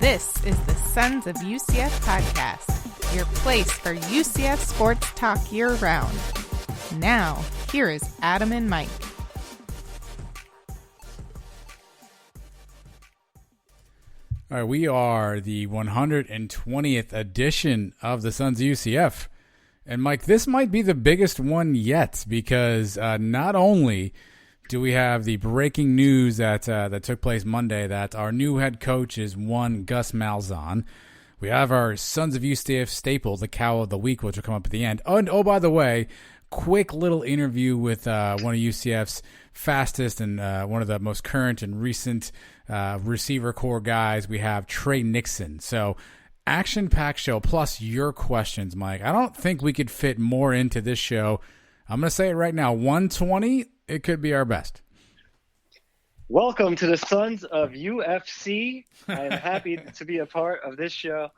This is the Sons of UCF podcast, your place for UCF sports talk year-round. Now, here is Adam and Mike. All right, we are the 120th edition of the Sons of UCF. And Mike, this might be the biggest one yet because not only do we have the breaking news that took place Monday that our new head coach is one Gus Malzahn. We have our Sons of UCF staple, the cow of the week, which will come up at the end. Oh, and by the way, quick little interview with one of UCF's fastest and one of the most current and recent receiver core guys. We have Tre Nixon. So action-packed show, plus your questions, Mike. I don't think we could fit more into this show. I'm going to say it right now, 120, it could be our best. Welcome to the Sons of UFC. I am happy to be a part of this show.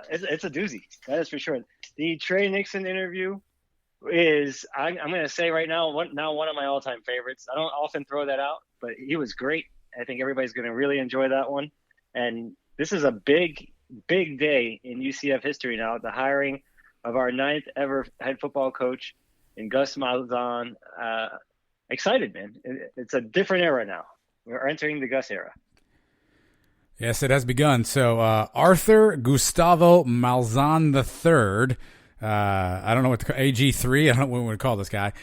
It's a doozy, that is for sure. The Tre Nixon interview is, I'm going to say right now, one of my all-time favorites. I don't often throw that out, but he was great. I think everybody's going to really enjoy that one. And this is a big day in UCF history now, the hiring of our 9th ever head football coach in Gus Malzahn. Excited, man. It's a different era now. We're entering the Gus era. Yes, it has begun. So Arthur Gustavo Malzahn III, I don't know what to call AG3. I don't know what we would call this guy.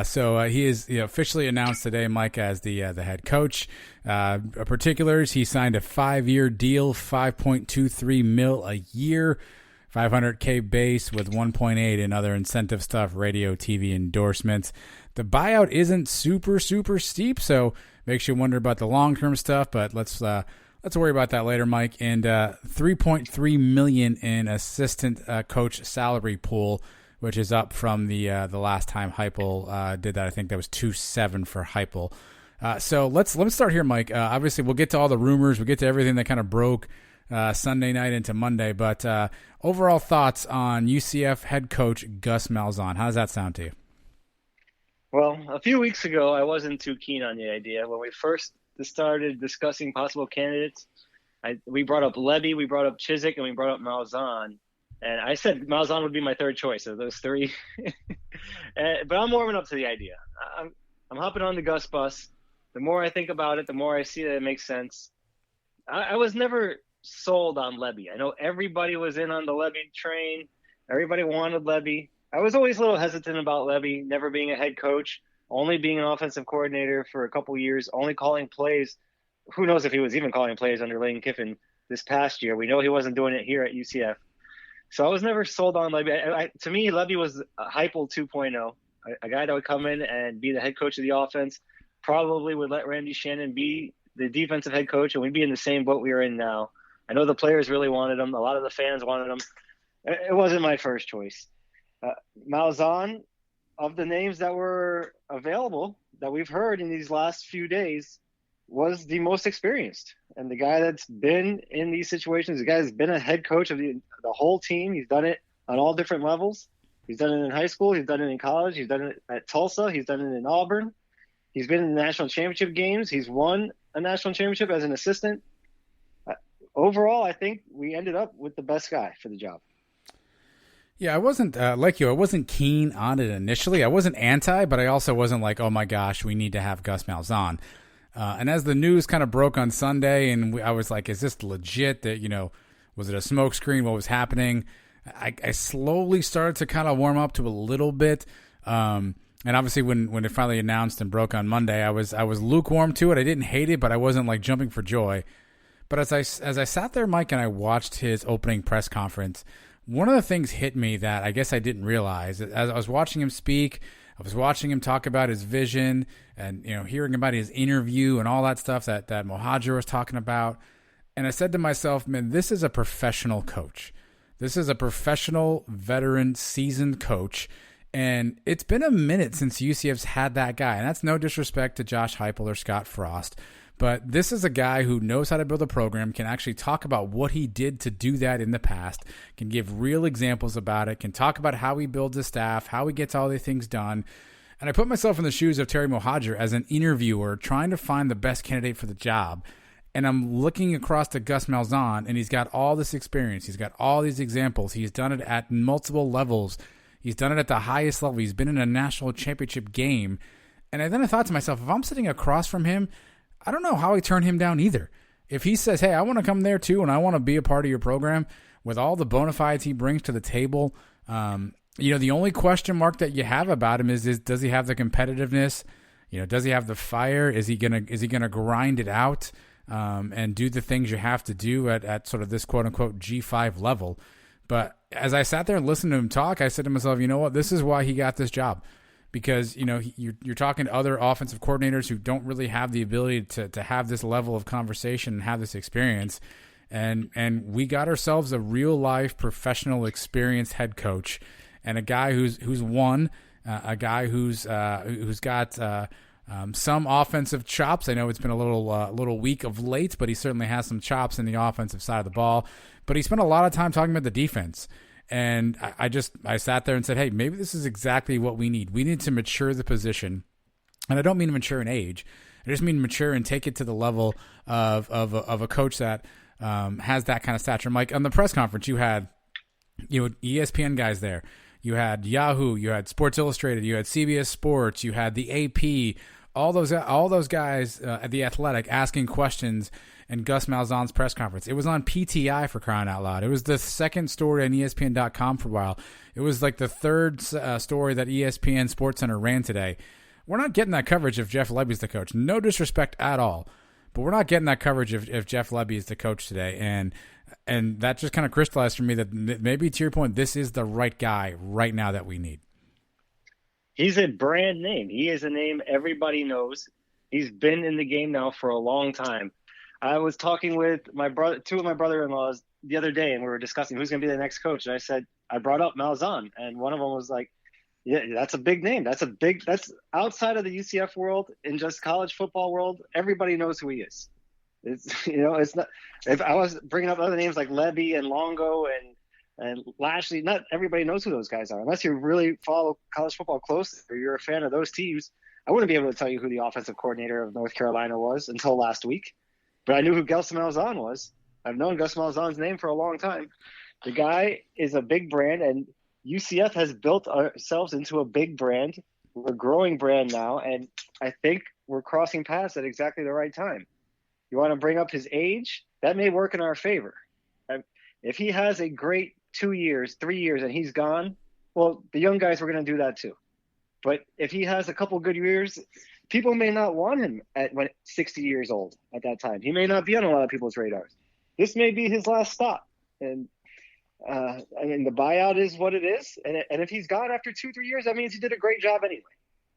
So he is officially announced today, Mike, as the head coach. Particulars: he signed a 5-year deal, $5.23 million a year, $500K base with 1.8 in other incentive stuff, radio, TV endorsements. The buyout isn't super steep, so makes you wonder about the long-term stuff. But let's worry about that later, Mike. And $3.3 million in assistant coach salary pool, which is up from the last time Heupel did that. I think that was 2.7 for Heupel. So let's start here, Mike. Obviously, we'll get to all the rumors. We'll get to everything that kind of broke Sunday night into Monday. But overall thoughts on UCF head coach Gus Malzahn. How does that sound to you? Well, a few weeks ago, I wasn't too keen on the idea. When we first started discussing possible candidates, we brought up Levy, we brought up Chizik, and we brought up Malzahn. And I said Malzahn would be my third choice of those three. But I'm warming up to the idea. I'm hopping on the Gus bus. The more I think about it, the more I see that it makes sense. I was never sold on Levy. I know everybody was in on the Levy train. Everybody wanted Levy. I was always a little hesitant about Levy, never being a head coach, only being an offensive coordinator for a couple years, only calling plays. Who knows if he was even calling plays under Lane Kiffin this past year. We know he wasn't doing it here at UCF. So I was never sold on Levy. To me, Levy was a Heupel 2.0, a guy that would come in and be the head coach of the offense, probably would let Randy Shannon be the defensive head coach, and we'd be in the same boat we are in now. I know the players really wanted him. A lot of the fans wanted him. It wasn't my first choice. Malzahn, of the names that were available that we've heard in these last few days, was the most experienced. And the guy that's been in these situations, the guy that's been a head coach of the whole team. He's done it on all different levels. He's done it in high school. He's done it in college. He's done it at Tulsa. He's done it in Auburn. He's been in the national championship games. He's won a national championship as an assistant. Overall, I think we ended up with the best guy for the job. Yeah, I wasn't, like you, I wasn't keen on it initially. I wasn't anti, but I also wasn't like, oh my gosh, we need to have Gus Malzahn. And as the news kind of broke on Sunday, and I was like, is this legit? That, was it a smokescreen? What was happening? I slowly started to kind of warm up to a little bit. And obviously when it finally announced and broke on Monday, I was lukewarm to it. I didn't hate it, but I wasn't like jumping for joy. But as I sat there, Mike, and I watched his opening press conference, one of the things hit me that I guess I didn't realize. As I was watching him speak, I was watching him talk about his vision and hearing about his interview and all that stuff that Mohajir was talking about. And I said to myself, man, this is a professional coach. This is a professional, veteran, seasoned coach. And it's been a minute since UCF's had that guy. And that's no disrespect to Josh Heupel or Scott Frost. But this is a guy who knows how to build a program, can actually talk about what he did to do that in the past, can give real examples about it, can talk about how he builds a staff, how he gets all these things done. And I put myself in the shoes of Terry Mohajir as an interviewer trying to find the best candidate for the job. And I'm looking across to Gus Malzahn, and he's got all this experience. He's got all these examples. He's done it at multiple levels. He's done it at the highest level. He's been in a national championship game. And then I thought to myself, if I'm sitting across from him, I don't know how I turn him down either. If he says, hey, I want to come there too, and I want to be a part of your program with all the bona fides he brings to the table, the only question mark that you have about him is does he have the competitiveness? Does he have the fire? Is he gonna grind it out and do the things you have to do at sort of this quote unquote G5 level? But as I sat there and listened to him talk, I said to myself, you know what? This is why he got this job. Because, you're talking to other offensive coordinators who don't really have the ability to have this level of conversation and have this experience. And we got ourselves a real life professional experienced head coach and a guy who's won, a guy who's got some offensive chops. I know it's been a little weak of late, but he certainly has some chops in the offensive side of the ball. But he spent a lot of time talking about the defense. And I sat there and said, hey, maybe this is exactly what we need. We need to mature the position. And I don't mean mature in age. I just mean mature and take it to the level of a coach that has that kind of stature. Mike, on the press conference, you had ESPN guys there. You had Yahoo, you had Sports Illustrated, you had CBS Sports, you had the AP, all those guys at The Athletic asking questions in Gus Malzahn's press conference. It was on PTI, for crying out loud. It was the second story on ESPN.com for a while. It was like the third story that ESPN SportsCenter ran today. We're not getting that coverage if Jeff Lebby's the coach. No disrespect at all, but we're not getting that coverage if Jeff Lebby is the coach today. And that just kind of crystallized for me that maybe, to your point, this is the right guy right now that we need. He's a brand name. He is a name everybody knows. He's been in the game now for a long time. I was talking with two of my brother-in-laws the other day, and we were discussing who's going to be the next coach. And I brought up Malzahn, and one of them was like, yeah, that's a big name. That's outside of the UCF world, in just college football world, everybody knows who he is. It's not, if I was bringing up other names like Lebby and Longo and Lashley, not everybody knows who those guys are. Unless you really follow college football close or you're a fan of those teams, I wouldn't be able to tell you who the offensive coordinator of North Carolina was until last week. But I knew who Gus Malzahn was. I've known Gus Malzahn's name for a long time. The guy is a big brand, and UCF has built ourselves into a big brand. We're a growing brand now, and I think we're crossing paths at exactly the right time. You want to bring up his age? That may work in our favor. If he has a great 2 years, 3 years, and he's gone, well, the young guys were going to do that too. But if he has a couple good years, people may not want him at 60 years old at that time. He may not be on a lot of people's radars. This may be his last stop. And the buyout is what it is. And if he's gone after 2-3 years, that means he did a great job anyway.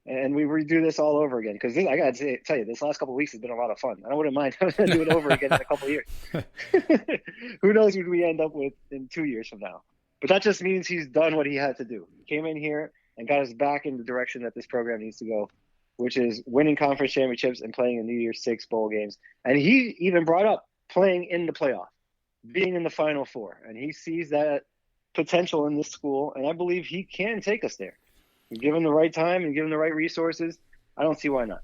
And we redo this all over again. Because I got to tell you, this last couple of weeks has been a lot of fun. I wouldn't mind doing it over again in a couple of years. Who knows who we end up with in 2 years from now. But that just means he's done what he had to do. He came in here and got us back in the direction that this program needs to go, which is winning conference championships and playing in New Year's Six bowl games. And he even brought up playing in the playoff, being in the Final Four. And he sees that potential in this school, and I believe he can take us there. Give him the right time and give him the right resources. I don't see why not.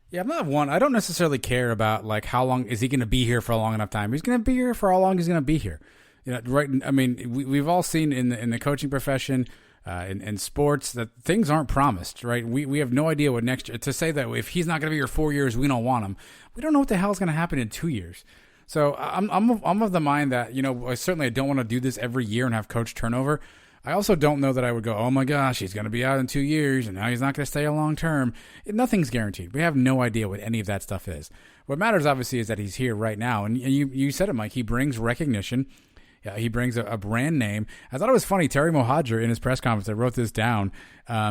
Yeah, I'm not one. I don't necessarily care about like how long is he going to be here for a long enough time. He's going to be here for how long he's going to be here. Right? I mean, we've all seen in the coaching profession, in sports, that things aren't promised. Right? We have no idea what next year. To say that if he's not going to be here 4 years, we don't want him. We don't know what the hell is going to happen in 2 years. So I'm of the mind that I don't want to do this every year and have coach turnover. I also don't know that I would go, oh my gosh, he's going to be out in 2 years and now he's not going to stay a long term. Nothing's guaranteed. We have no idea what any of that stuff is. What matters, obviously, is that he's here right now. And you said it, Mike. He brings recognition. He brings a brand name. I thought it was funny. Terry Mohadra, in his press conference, I wrote this down.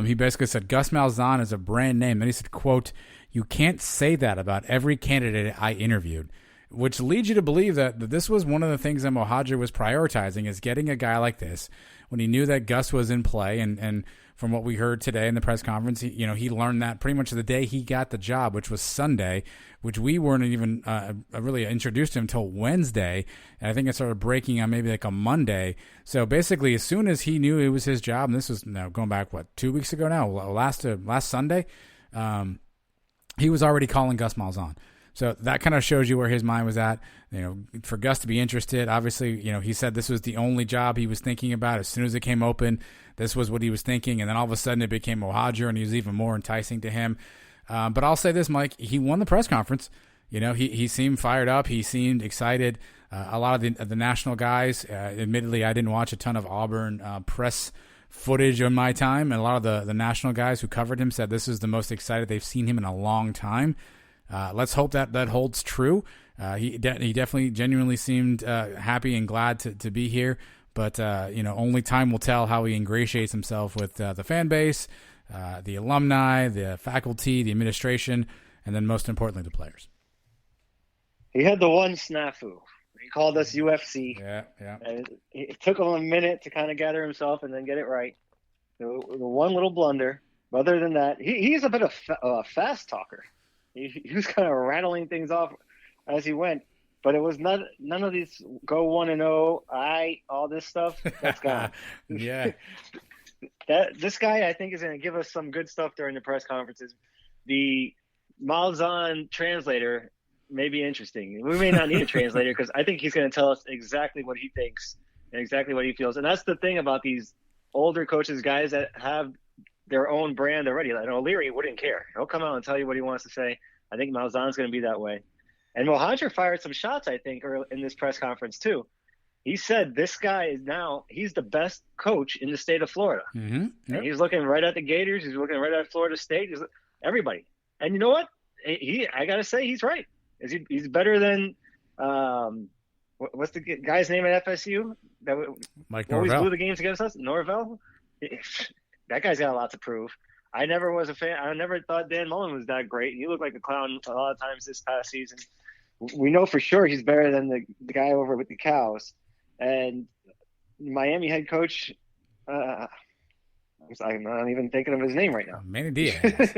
He basically said, Gus Malzahn is a brand name. Then he said, quote, you can't say that about every candidate I interviewed. Which leads you to believe that this was one of the things that Mohadra was prioritizing, is getting a guy like this when he knew that Gus was in play. And from what we heard today in the press conference, he learned that pretty much the day he got the job, which was Sunday, which we weren't even really introduced to him until Wednesday. And I think it started breaking on maybe like a Monday. So basically, as soon as he knew it was his job, and this was now going back, 2 weeks ago now, last Sunday, he was already calling Gus Malzahn. So that kind of shows you where his mind was at. For Gus to be interested, obviously, he said this was the only job he was thinking about. As soon as it came open, this was what he was thinking. And then all of a sudden it became Mohajir, and he was even more enticing to him. But I'll say this, Mike, he won the press conference. He seemed fired up. He seemed excited. A lot of the national guys, admittedly, I didn't watch a ton of Auburn press footage in my time. And a lot of the national guys who covered him said this is the most excited they've seen him in a long time. Let's hope that holds true. He definitely genuinely seemed happy and glad to be here. But, only time will tell how he ingratiates himself with the fan base, the alumni, the faculty, the administration, and then most importantly, the players. He had the one snafu. He called us UFC. Yeah. And it took him a minute to kind of gather himself and then get it right. The one little blunder. But other than that, he's a bit of a fast talker. He was kind of rattling things off as he went. But it was none of these go 1-0, all this stuff. That's gone. Yeah. This guy, I think, is going to give us some good stuff during the press conferences. The Malzahn translator may be interesting. We may not need a translator because I think he's going to tell us exactly what he thinks and exactly what he feels. And that's the thing about these older coaches, guys that have their own brand already. Like O'Leary wouldn't care. He'll come out and tell you what he wants to say. I think Malzahn's going to be that way. And Mohajir fired some shots, I think, in this press conference too. He said this guy he's the best coach in the state of Florida. Mm-hmm. Yep. And he's looking right at the Gators. He's looking right at Florida State. Everybody. And you know what? I got to say, he's right. He's better than what's the guy's name at FSU that Mike always Norvell. blew the games against us? Norvell? That guy's got a lot to prove. I never was a fan. I never thought Dan Mullen was that great. He looked like a clown a lot of times this past season. We know for sure he's better than the guy over with the Cows. And Miami head coach, I'm not even thinking of his name right now. Manny Diaz.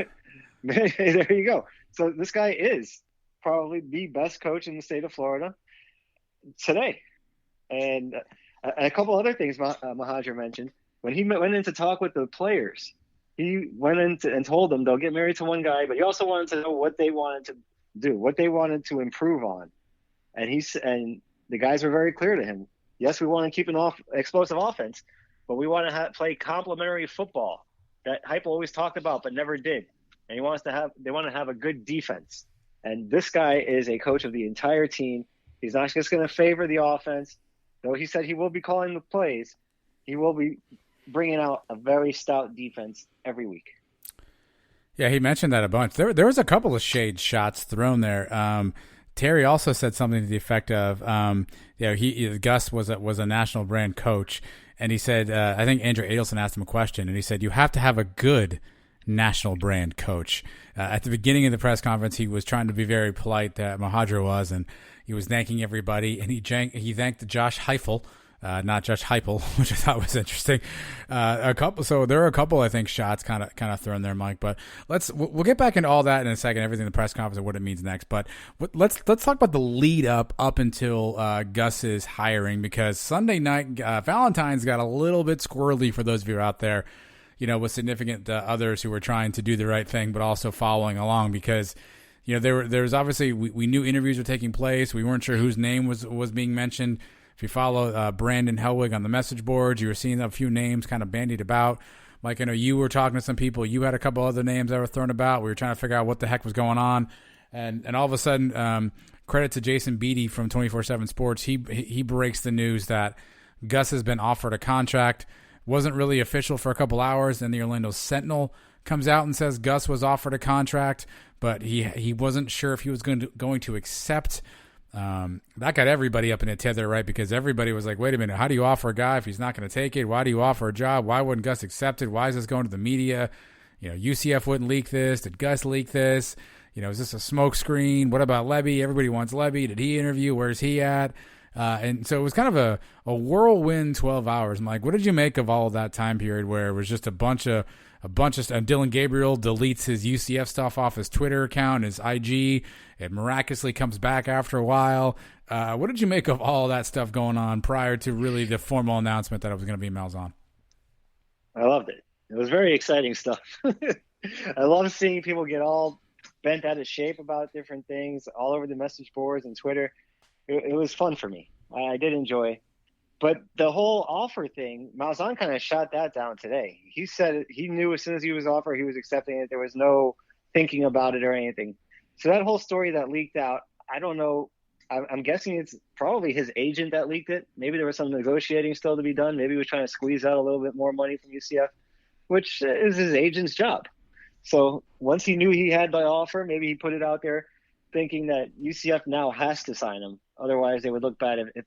There you go. So this guy is probably the best coach in the state of Florida today. And a couple other things Mohajir mentioned. When he went in to talk with the players, he went in and told them they'll get married to one guy, but he also wanted to know what they wanted to do, what they wanted to improve on. And the guys were very clear to him. Yes, we want to keep an explosive offense, but we want to play complementary football that Heupel always talked about but never did. And they want to have a good defense. And this guy is a coach of the entire team. He's not just going to favor the offense. Though he said he will be calling the plays, he will be bringing out a very stout defense every week. Yeah, he mentioned that a bunch. There was a couple of shade shots thrown there. Terry also said something to the effect of, Gus was a national brand coach, and he said, I think Andrew Adelson asked him a question, and he said, you have to have a good national brand coach. At the beginning of the press conference, he was trying to be very polite, that Mohajir was, and he was thanking everybody, and he thanked Josh Heupel, not Josh Heupel, which I thought was interesting. So there are a couple, I think, shots kind of thrown there, Mike. But we'll get back into all that in a second, everything in the press conference and what it means next. But let's talk about the lead up until Gus's hiring, because Sunday night Valentine's got a little bit squirrely for those of you out there, with significant others who were trying to do the right thing but also following along, because there was obviously we knew interviews were taking place. We weren't sure whose name was being mentioned. If you follow Brandon Helwig on the message boards, you were seeing a few names kind of bandied about. Mike, I know you were talking to some people. You had a couple other names that were thrown about. We were trying to figure out what the heck was going on. And all of a sudden, credit to Jason Beatty from 24/7 Sports. He breaks the news that Gus has been offered a contract. Wasn't really official for a couple hours. Then the Orlando Sentinel comes out and says Gus was offered a contract, but he wasn't sure if he was going to accept. That got everybody up in a tether, right? Because everybody was like, wait a minute, how do you offer a guy if he's not going to take it? Why do you offer a job? Why wouldn't Gus accept it? Why is this going to the media? UCF wouldn't leak this. Did Gus leak this? Is this a smoke screen? What about Levy? Everybody wants Levy. Did he interview? Where's he at? And so it was kind of a whirlwind 12 hours. Mike, what did you make of all of that time period where it was just a bunch of Dylan Gabriel deletes his UCF stuff off his Twitter account, his IG. It miraculously comes back after a while. What did you make of all that stuff going on prior to really the formal announcement that it was going to be Malzahn? I loved it. It was very exciting stuff. I love seeing people get all bent out of shape about different things all over the message boards and Twitter. It was fun for me. I did enjoy. But the whole offer thing, Malzahn kind of shot that down today. He said he knew as soon as he was offered, he was accepting it. There was no thinking about it or anything. So that whole story that leaked out, I don't know. I'm guessing it's probably his agent that leaked it. Maybe there was some negotiating still to be done. Maybe he was trying to squeeze out a little bit more money from UCF, which is his agent's job. So once he knew he had the offer, maybe he put it out there thinking that UCF now has to sign him. Otherwise, they would look bad if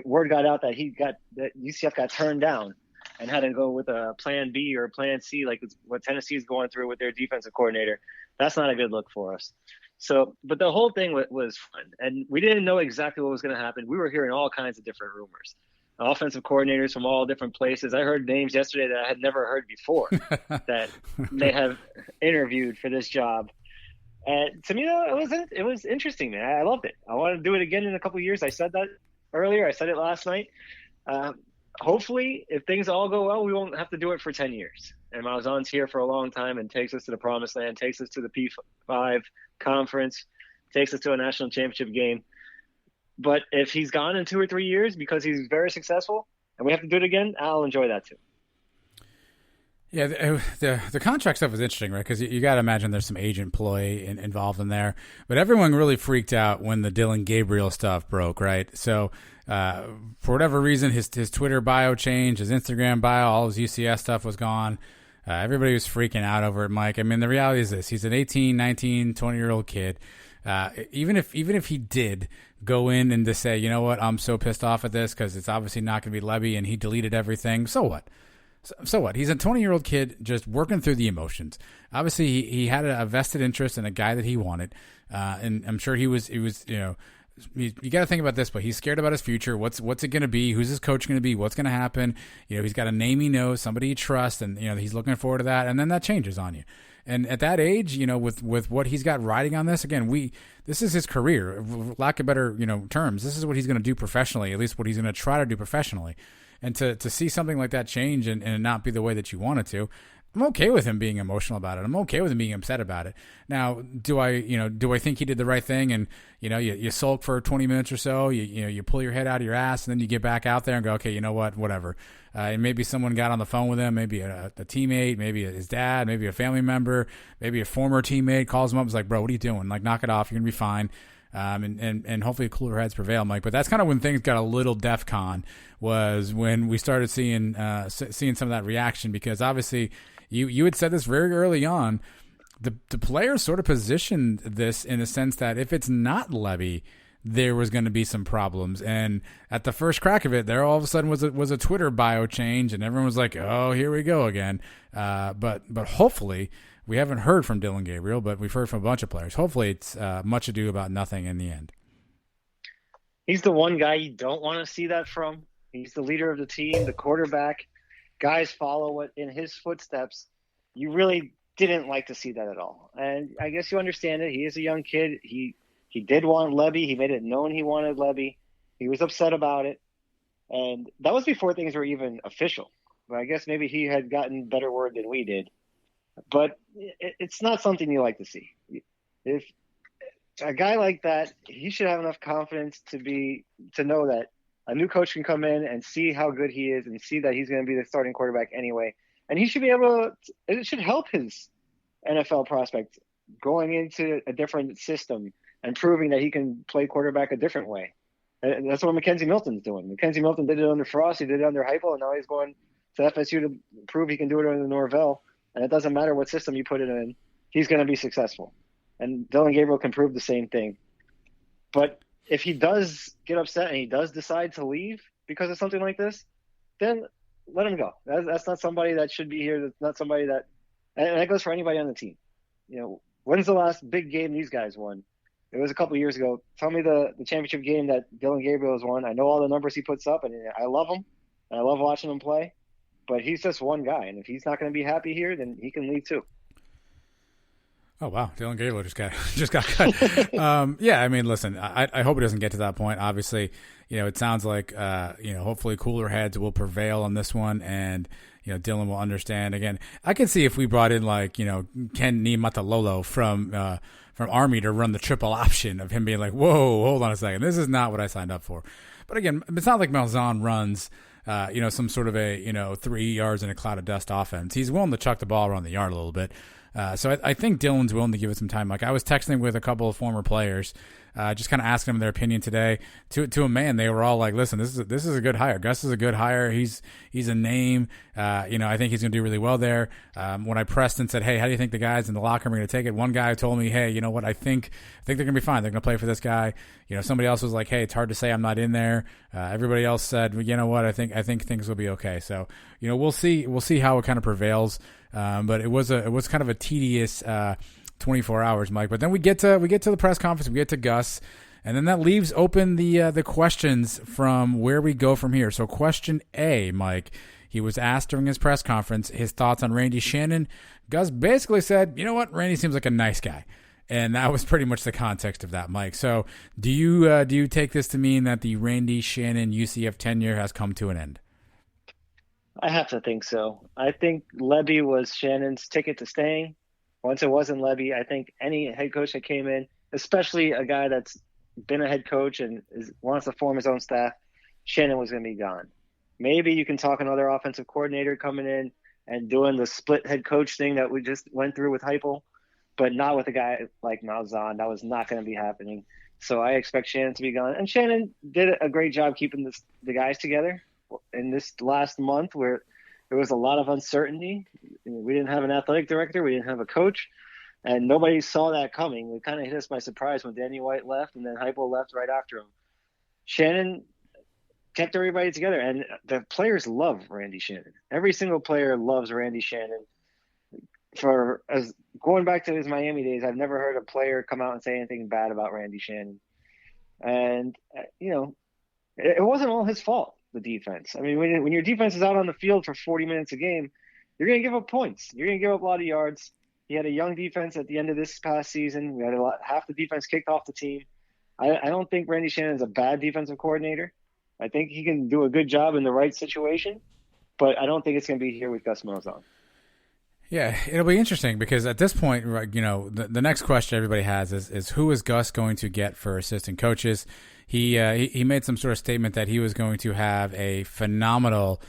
word got out that that UCF got turned down and had to go with a plan B or plan C, like what Tennessee is going through with their defensive coordinator. That's not a good look for us. So, but the whole thing was fun, and we didn't know exactly what was going to happen. We were hearing all kinds of different rumors, offensive coordinators from all different places. I heard names yesterday that I had never heard before that they have interviewed for this job. And to me, it was interesting, man. I loved it. I want to do it again in a couple of years. I said that earlier. I said it last night. Hopefully, if things all go well, we won't have to do it for 10 years. And Malzahn's here for a long time and takes us to the promised land, takes us to the P5 conference, takes us to a national championship game. But if he's gone in 2 or 3 years because he's very successful and we have to do it again, I'll enjoy that too. Yeah, the contract stuff is interesting, right? Because you got to imagine there's some agent ploy involved in there. But everyone really freaked out when the Dillon Gabriel stuff broke, right? So for whatever reason, his Twitter bio changed, his Instagram bio, all his UCS stuff was gone. Everybody was freaking out over it, Mike. I mean, the reality is this. He's an 18, 19, 20-year-old kid. Even if he did go in and just say, you know what, I'm so pissed off at this because it's obviously not going to be Levy and he deleted everything, so what? So what? He's a 20-year-old kid just working through the emotions. Obviously, he had a vested interest in a guy that he wanted, and I'm sure he was you know, you got to think about this, but he's scared about his future. What's it going to be? Who's his coach going to be? What's going to happen? You know, he's got a name he knows, somebody he trusts, and you know he's looking forward to that. And then that changes on you. And at that age, you know, with what he's got riding on this, again, this is his career. For lack of better, you know, terms, this is what he's going to do professionally. At least what he's going to try to do professionally. And to see something like that change and not be the way that you want it to, I'm okay with him being emotional about it. I'm okay with him being upset about it. Now, do I think he did the right thing? And, you know, you sulk for 20 minutes or so, you pull your head out of your ass and then you get back out there and go, okay, you know what, whatever. And maybe someone got on the phone with him, maybe a teammate, maybe his dad, maybe a family member, maybe a former teammate calls him up and is like, bro, what are you doing? Like, knock it off. You're going to be fine. And hopefully cooler heads prevail, Mike. But that's kind of when things got a little DEFCON, was when we started seeing some of that reaction, because obviously you had said this very early on. The players sort of positioned this in a sense that if it's not Levy, there was going to be some problems. And at the first crack of it, there all of a sudden was a Twitter bio change, and everyone was like, oh, here we go again. But hopefully, we haven't heard from Dillon Gabriel, but we've heard from a bunch of players. Hopefully it's much ado about nothing in the end. He's the one guy you don't want to see that from. He's the leader of the team, the quarterback. Guys follow in his footsteps. You really didn't like to see that at all. And I guess you understand it. He is a young kid. He did want Levy. He made it known he wanted Levy. He was upset about it. And that was before things were even official. But I guess maybe he had gotten better word than we did. But it's not something you like to see. If a guy like that, he should have enough confidence to know that a new coach can come in and see how good he is and see that he's going to be the starting quarterback anyway. And he should be able to, it should help his NFL prospect going into a different system and proving that he can play quarterback a different way. And that's what Mackenzie Milton's doing. Mackenzie Milton did it under Frost, he did it under Heupel, and now he's going to FSU to prove he can do it under Norvell. And it doesn't matter what system you put it in, he's going to be successful. And Dillon Gabriel can prove the same thing. But if he does get upset and he does decide to leave because of something like this, then let him go. That's not somebody that should be here. That's not somebody that – and that goes for anybody on the team. You know, when's the last big game these guys won? It was a couple of years ago. Tell me the championship game that Dillon Gabriel has won. I know all the numbers he puts up, and I love him. And I love watching him play. But he's just one guy, and if he's not going to be happy here, then he can leave too. Oh wow, Dylan Gaylor just got cut. Yeah, I mean, listen, I hope it doesn't get to that point. Obviously, it sounds like hopefully cooler heads will prevail on this one, and Dylan will understand. Again, I can see if we brought in Ken Niumatalolo from Army to run the triple option of him being like, whoa, hold on a second, this is not what I signed up for. But again, it's not like Malzahn runs some sort of a 3 yards in a cloud of dust offense. He's willing to chuck the ball around the yard a little bit. So I think Dylan's willing to give it some time. Like I was texting with a couple of former players, just kind of asking them their opinion today. To a man, they were all like, "Listen, this is a good hire. Gus is a good hire. He's a name. I think he's going to do really well there." When I pressed and said, "Hey, how do you think the guys in the locker room are going to take it?" One guy told me, "Hey, you know what? I think they're going to be fine. They're going to play for this guy." Somebody else was like, "Hey, it's hard to say. I'm not in there." Everybody else said, well, "You know what? I think things will be okay." So we'll see. We'll see how it kind of prevails. But it was kind of a tedious 24 hours, Mike. But then we get to the press conference, we get to Gus, and then that leaves open the questions from where we go from here. So question A, Mike, he was asked during his press conference his thoughts on Randy Shannon. Gus basically said, "You know what? Randy seems like a nice guy." And that was pretty much the context of that, Mike. So do you take this to mean that the Randy Shannon UCF tenure has come to an end? I have to think so. I think Lebby was Shannon's ticket to staying. Once it wasn't Lebby, I think any head coach that came in, especially a guy that's been a head coach and wants to form his own staff, Shannon was going to be gone. Maybe you can talk another offensive coordinator coming in and doing the split head coach thing that we just went through with Heupel, but not with a guy like Malzahn. That was not going to be happening. So I expect Shannon to be gone. And Shannon did a great job keeping the guys together in this last month where there was a lot of uncertainty. We didn't have an athletic director. We didn't have a coach. And nobody saw that coming. It kind of hit us by surprise when Danny White left and then Heupel left right after him. Shannon kept everybody together. And the players love Randy Shannon. Every single player loves Randy Shannon. Going back to his Miami days, I've never heard a player come out and say anything bad about Randy Shannon. And, it wasn't all his fault. The defense. I mean, when your defense is out on the field for 40 minutes a game, you're going to give up points. You're going to give up a lot of yards. He had a young defense at the end of this past season. We had half the defense kicked off the team. I don't think Randy Shannon is a bad defensive coordinator. I think he can do a good job in the right situation, but I don't think it's going to be here with Gus Malzahn. Yeah, it'll be interesting because at this point, the next question everybody has is who is Gus going to get for assistant coaches? He made some sort of statement that he was going to have a phenomenal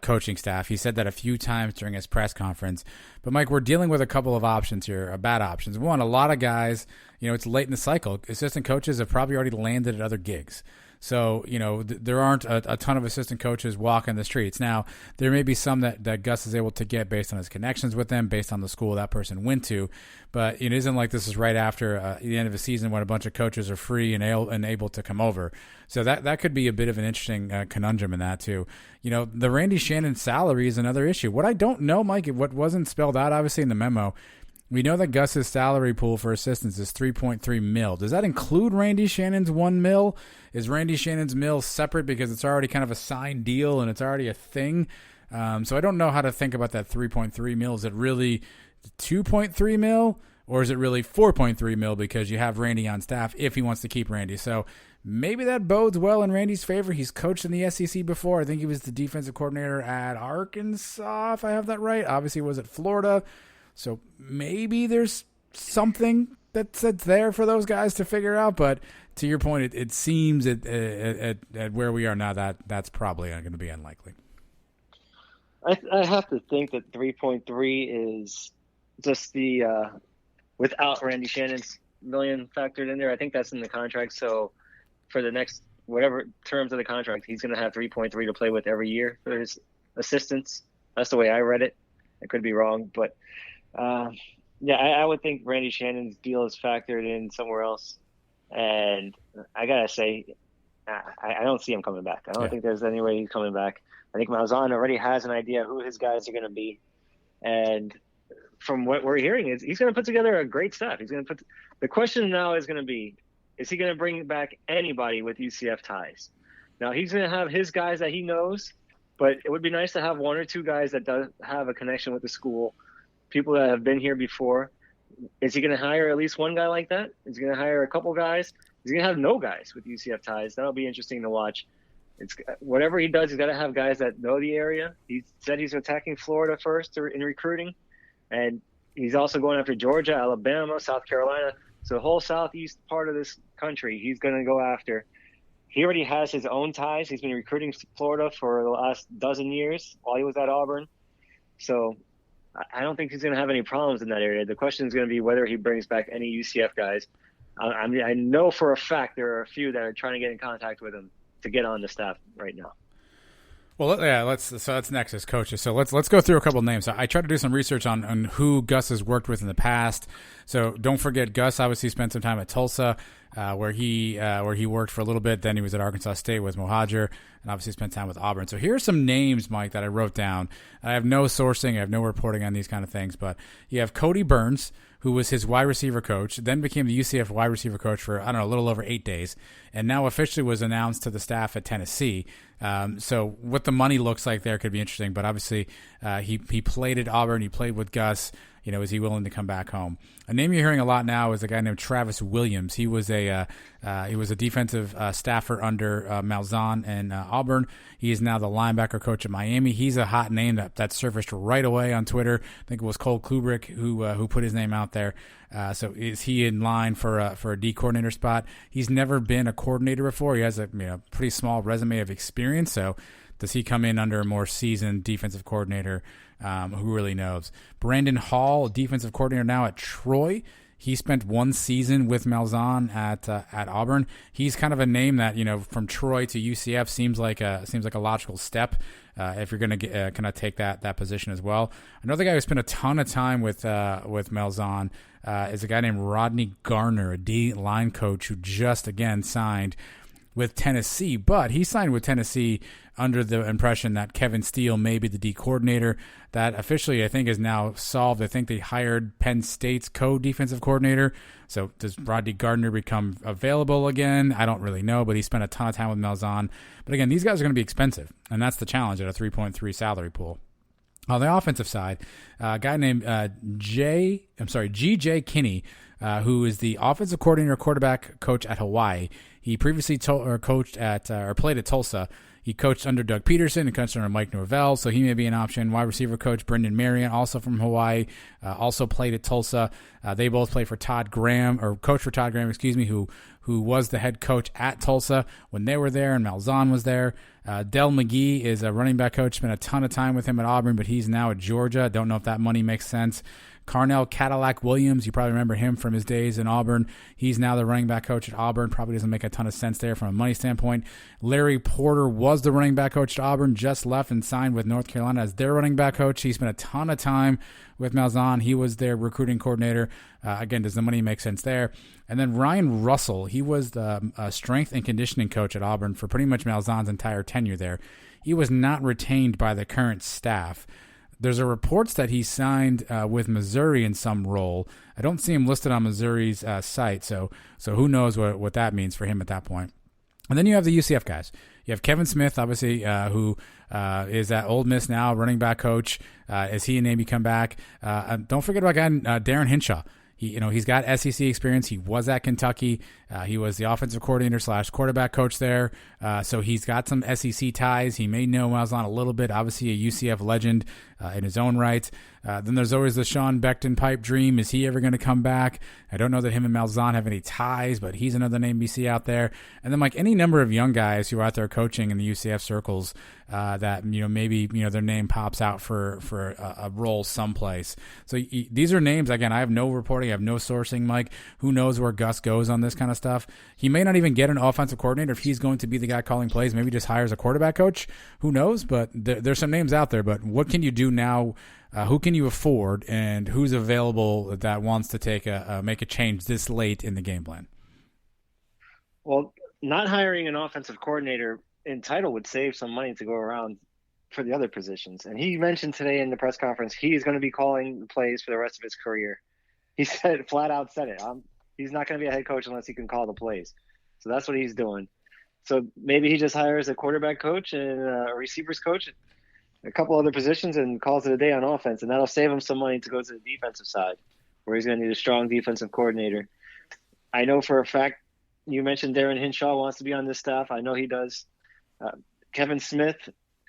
coaching staff. He said that a few times during his press conference. But, Mike, we're dealing with a couple of options here, bad options. One, a lot of guys, it's late in the cycle. Assistant coaches have probably already landed at other gigs. So, there aren't a ton of assistant coaches walking the streets. Now, there may be some that Gus is able to get based on his connections with them, based on the school that person went to. But it isn't like this is right after the end of a season when a bunch of coaches are free and able to come over. So that could be a bit of an interesting conundrum in that, too. The Randy Shannon salary is another issue. What I don't know, Mike, what wasn't spelled out, obviously, in the memo, we know that Gus's salary pool for assistants is $3.3 million. Does that include Randy Shannon's $1 million? Is Randy Shannon's mill separate because it's already kind of a signed deal and it's already a thing? So I don't know how to think about that $3.3 million. Is it really $2.3 million or is it really $4.3 million because you have Randy on staff if he wants to keep Randy? So maybe that bodes well in Randy's favor. He's coached in the SEC before. I think he was the defensive coordinator at Arkansas, if I have that right. Obviously, he was at Florida. So maybe there's something that's there for those guys to figure out. But to your point, it seems at where we are now that's probably going to be unlikely. I have to think that 3.3 is just the without Randy Shannon's million factored in there. I think that's in the contract. So for the next whatever terms of the contract, he's going to have 3.3 to play with every year for his assistants. That's the way I read it. I could be wrong, but I would think Randy Shannon's deal is factored in somewhere else. And I got to say, I don't see him coming back. I don't think there's any way he's coming back. I think Malzahn already has an idea who his guys are going to be. And from what we're hearing, is he's going to put together a great staff. The question now is going to be, is he going to bring back anybody with UCF ties? Now, he's going to have his guys that he knows, but it would be nice to have one or two guys that does have a connection with the school, people that have been here before. Is he going to hire at least one guy like that? Is he going to hire a couple guys? Is he going to have no guys with UCF ties? That'll be interesting to watch. It's whatever he does, he's got to have guys that know the area. He said he's attacking Florida first in recruiting, and he's also going after Georgia, Alabama, South Carolina. So the whole southeast part of this country, he's going to go after. He already has his own ties. He's been recruiting Florida for the last dozen years while he was at Auburn. So I don't think he's going to have any problems in that area. The question is going to be whether he brings back any UCF guys. I mean, I know for a fact there are a few that are trying to get in contact with him to get on the staff right now. Well, yeah, so that's next as coaches. So let's go through a couple of names. I tried to do some research on who Gus has worked with in the past. So don't forget, Gus obviously spent some time at Tulsa, where he worked for a little bit. Then he was at Arkansas State with Mohajer, and obviously spent time with Auburn. So here are some names, Mike, that I wrote down. I have no sourcing, I have no reporting on these kind of things, but you have Cody Burns, who was his wide receiver coach, then became the UCF wide receiver coach for, I don't know, a little over 8 days, and now officially was announced to the staff at Tennessee. So what the money looks like there could be interesting, but obviously he played at Auburn, he played with Gus. You know, is he willing to come back home? A name you're hearing a lot now is a guy named Travis Williams. He was a defensive staffer under Malzahn and Auburn. He is now the linebacker coach at Miami. He's a hot name that surfaced right away on Twitter. I think it was Cole Kubrick who put his name out there. So is he in line for a D coordinator spot? He's never been a coordinator before. He has a pretty small resume of experience. So does he come in under a more seasoned defensive coordinator? Who really knows? Brandon Hall, defensive coordinator now at Troy. He spent 1 season with Malzahn at Auburn. He's kind of a name that, from Troy to UCF seems like a logical step if you're going to kind of take that position as well. Another guy who spent a ton of time with Malzahn is a guy named Rodney Garner, a D line coach who just again signed with Tennessee, but he signed with Tennessee under the impression that Kevin Steele may be the D coordinator. That officially, I think, is now solved. I think they hired Penn State's co-defensive coordinator. So does Rodney Gardner become available again? I don't really know, but he spent a ton of time with Malzahn. But again, these guys are going to be expensive, and that's the challenge at a 3.3 salary pool. On the offensive side, a guy named G.J. Kinney, who is the offensive coordinator, quarterback coach at Hawaii. He previously played at Tulsa. He coached under Doug Peterson and coached under Mike Norvell, so he may be an option. Wide receiver coach Brendan Marion, also from Hawaii, also played at Tulsa. They both played for Todd Graham, or coached for Todd Graham, who was the head coach at Tulsa when they were there and Malzahn was there. Del McGee is a running back coach, spent a ton of time with him at Auburn, but he's now at Georgia. Don't know if that money makes sense. Carnell Cadillac Williams, you probably remember him from his days in Auburn. He's now the running back coach at Auburn. Probably doesn't make a ton of sense there from a money standpoint. Larry Porter was the running back coach at Auburn, just left and signed with North Carolina as their running back coach. He spent a ton of time with Malzahn. He was their recruiting coordinator. Again, does the money make sense there? And then Ryan Russell, he was the strength and conditioning coach at Auburn for pretty much Malzahn's entire tenure there. He was not retained by the current staff. There's a reports that he signed with Missouri in some role. I don't see him listed on Missouri's site, so who knows what that means for him at that point. And then you have the UCF guys. You have Kevin Smith, obviously, who is at Ole Miss now, running back coach. Is he a name you come back? Don't forget about Darren Hinshaw. He's got SEC experience. He was at Kentucky. He was the offensive coordinator / quarterback coach there. So he's got some SEC ties. He may know Malzahn a little bit. Obviously a UCF legend in his own right. Then there's always the Sean Beckton pipe dream. Is he ever going to come back? I don't know that him and Malzahn have any ties, but he's another name we see out there. And then like any number of young guys who are out there coaching in the UCF circles that maybe their name pops out for a role someplace. So these are names. Again, I have no reporting, I have no sourcing, Mike. Who knows where Gus goes on this kind of stuff? He may not even get an offensive coordinator if he's going to be the guy calling plays. Maybe just hires a quarterback coach. Who knows? But there's some names out there. But what can you do now? Who can you afford, and who's available that wants to make a change this late in the game plan? Well, not hiring an offensive coordinator in title would save some money to go around for the other positions. And he mentioned today in the press conference he's going to be calling the plays for the rest of his career. He said, flat out said it. He's not going to be a head coach unless he can call the plays. So that's what he's doing. So maybe he just hires a quarterback coach and a receivers coach, a couple other positions, and calls it a day on offense, and that'll save him some money to go to the defensive side. where he's going to need a strong defensive coordinator. I know for a fact you mentioned Darren Hinshaw wants to be on this staff. I know he does. Kevin Smith,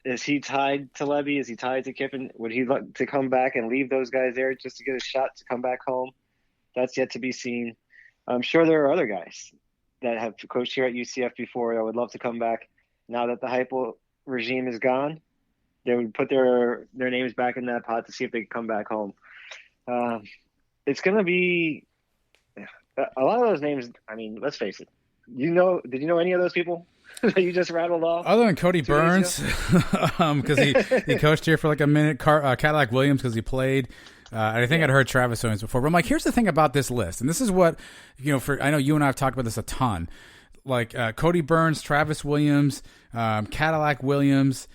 is he tied to Levy? Is he tied to Kiffin? Would he like to come back and leave those guys there just to get a shot to come back home? That's yet to be seen. I'm sure there are other guys that have coached here at UCF before that would love to come back. Now that the Heupel regime is gone, they would put their names back in that pot to see if they can come back home. It's going to be a lot of those names. I mean, let's face it. Did you know any of those people that you just rattled off? Other than Cody Burns, because he coached here for like a minute. Cadillac Williams, because he played. I think I'd heard Travis Williams before. But I'm like, here's the thing about this list, and this is what I know you and I have talked about this a ton. Like Cody Burns, Travis Williams, Cadillac Williams,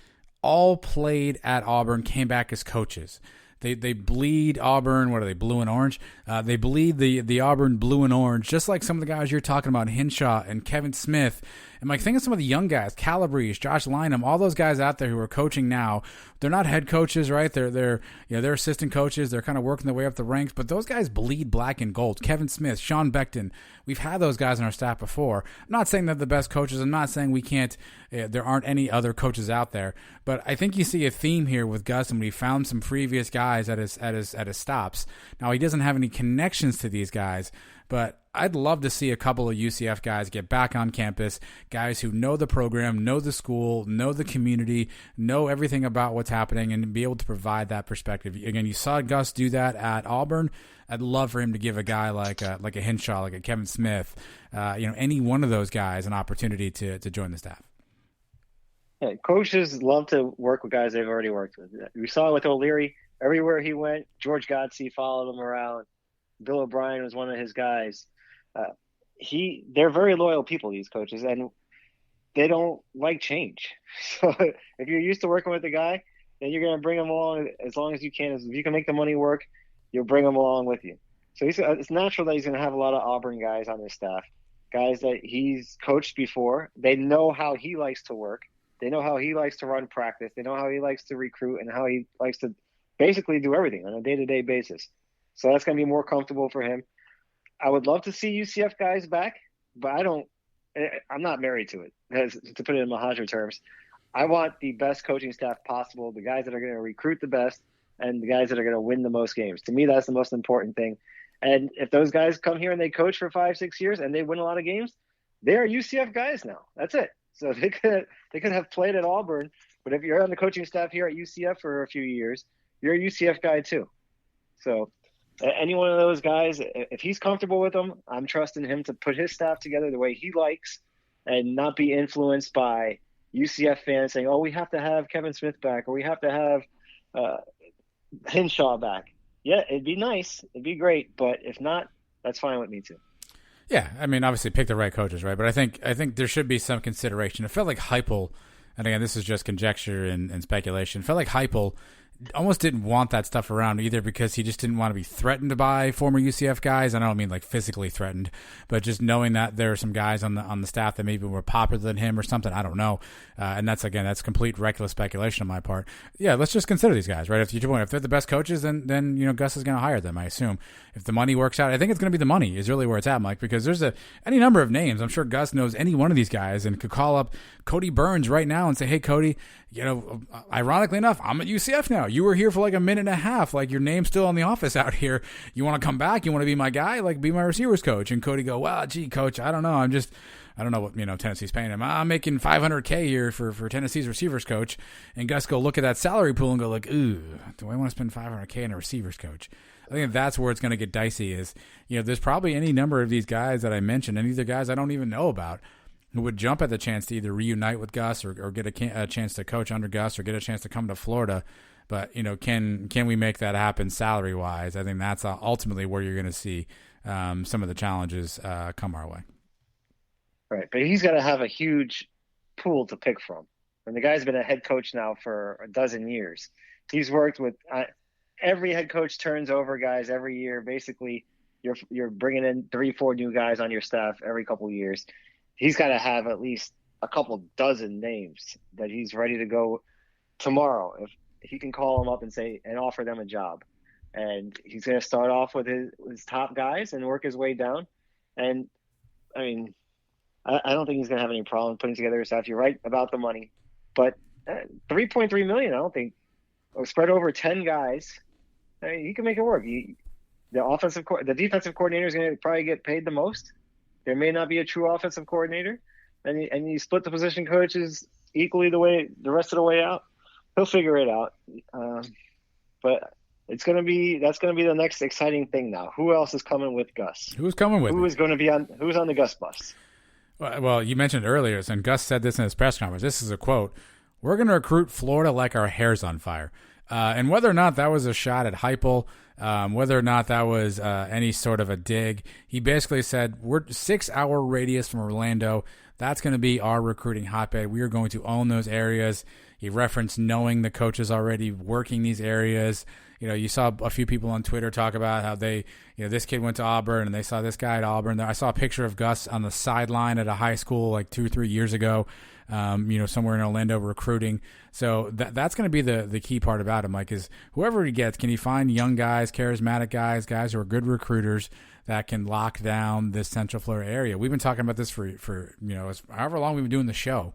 all played at Auburn, came back as coaches. They bleed Auburn. What are they, blue and orange? They bleed the Auburn blue and orange, just like some of the guys you're talking about, Hinshaw and Kevin Smith. And like, think of some of the young guys, Calabrese, Josh Lynham, all those guys out there who are coaching now. They're not head coaches, right? They're assistant coaches. They're kind of working their way up the ranks, but those guys bleed black and gold. Kevin Smith, Sean Beckton, we've had those guys on our staff before. I'm not saying they're the best coaches. I'm not saying we can't. There aren't any other coaches out there, but I think you see a theme here with Gus, and we found some previous guys at his stops. Now he doesn't have any connections to these guys, but I'd love to see a couple of UCF guys get back on campus, guys who know the program, know the school, know the community, know everything about what's happening, and be able to provide that perspective. Again, you saw Gus do that at Auburn. I'd love for him to give a guy like a Hinshaw, like a Kevin Smith, any one of those guys an opportunity to join the staff. Yeah, coaches love to work with guys they've already worked with. We saw it with O'Leary. Everywhere he went, George Godsey followed him around. Bill O'Brien was one of his guys. They're very loyal people, these coaches, and they don't like change. So if you're used to working with a guy, then you're going to bring him along as long as you can. If you can make the money work, you'll bring him along with you. So it's natural that he's going to have a lot of Auburn guys on his staff, guys that he's coached before. They know how he likes to work. They know how he likes to run practice. They know how he likes to recruit and how he likes to basically do everything on a day-to-day basis. So that's going to be more comfortable for him. I would love to see UCF guys back, but I'm not married to it, to put it in Mahajer terms. I want the best coaching staff possible, the guys that are going to recruit the best, and the guys that are going to win the most games. To me, that's the most important thing. And if those guys come here and they coach for 5-6 years and they win a lot of games, they are UCF guys now. That's it. So they could have played at Auburn, but if you're on the coaching staff here at UCF for a few years, you're a UCF guy too. So any one of those guys, if he's comfortable with them, I'm trusting him to put his staff together the way he likes and not be influenced by UCF fans saying, oh, we have to have Kevin Smith back or we have to have Hinshaw back. Yeah, it'd be nice. It'd be great. But if not, that's fine with me too. Yeah, I mean, obviously pick the right coaches, right? But I think there should be some consideration. It felt like Heupel, and again, this is just conjecture and speculation, it felt like Heupel almost didn't want that stuff around either because he just didn't want to be threatened by former UCF guys. I don't mean like physically threatened, but just knowing that there are some guys on the staff that maybe were popular than him or something. I don't know. And that's complete reckless speculation on my part. Yeah, let's just consider these guys, right? If they're the best coaches, then Gus is going to hire them, I assume. If the money works out, I think it's going to be the money is really where it's at, Mike, because there's any number of names. I'm sure Gus knows any one of these guys and could call up Cody Burns right now and say, hey, Cody, ironically enough, I'm at UCF now. You were here for like a minute and a half. Like, your name's still in the office out here. You want to come back? You want to be my guy? Like, be my receivers coach. And Cody go, well, gee, coach, I don't know. I don't know what Tennessee's paying him. I'm making $500K here for Tennessee's receivers coach. And Gus go look at that salary pool and go like, ooh, do I want to spend $500K on a receivers coach? I think that's where it's going to get dicey. Is there's probably any number of these guys that I mentioned, and these are guys I don't even know about, who would jump at the chance to either reunite with Gus or get a chance to coach under Gus or get a chance to come to Florida. But, can we make that happen salary-wise? I think that's ultimately where you're going to see some of the challenges come our way. Right, but he's got to have a huge pool to pick from. And the guy's been a head coach now for a dozen years. He's worked with every head coach turns over guys every year. Basically, you're bringing in 3-4 new guys on your staff every couple of years. He's got to have at least a couple dozen names that he's ready to go tomorrow. If he can call them up and offer them a job. and he's going to start off with his top guys and work his way down. And I mean, I don't think he's going to have any problem putting together his staff. You're right about the money, but $3.3 million, I don't think, spread over 10 guys. I mean, he can make it work. The defensive coordinator is going to probably get paid the most. There may not be a true offensive coordinator, and you split the position coaches equally the rest of the way out. He'll figure it out. But that's going to be the next exciting thing now. Who else is coming with Gus? Who's coming with? Who's on the Gus bus? Well, you mentioned earlier, and Gus said this in his press conference. This is a quote: "We're going to recruit Florida like our hair's on fire." And whether or not that was a shot at Heupel, whether or not that was any sort of a dig, he basically said, we're 6-hour radius from Orlando. That's going to be our recruiting hotbed. We are going to own those areas. He referenced knowing the coaches already working these areas. You saw a few people on Twitter talk about how they, this kid went to Auburn and they saw this guy at Auburn. I saw a picture of Gus on the sideline at a high school like 2 or 3 years ago, somewhere in Orlando recruiting. So that's going to be the key part about him, Mike, is whoever he gets, can he find young guys, charismatic guys who are good recruiters that can lock down this Central Florida area. We've been talking about this for however long we've been doing the show.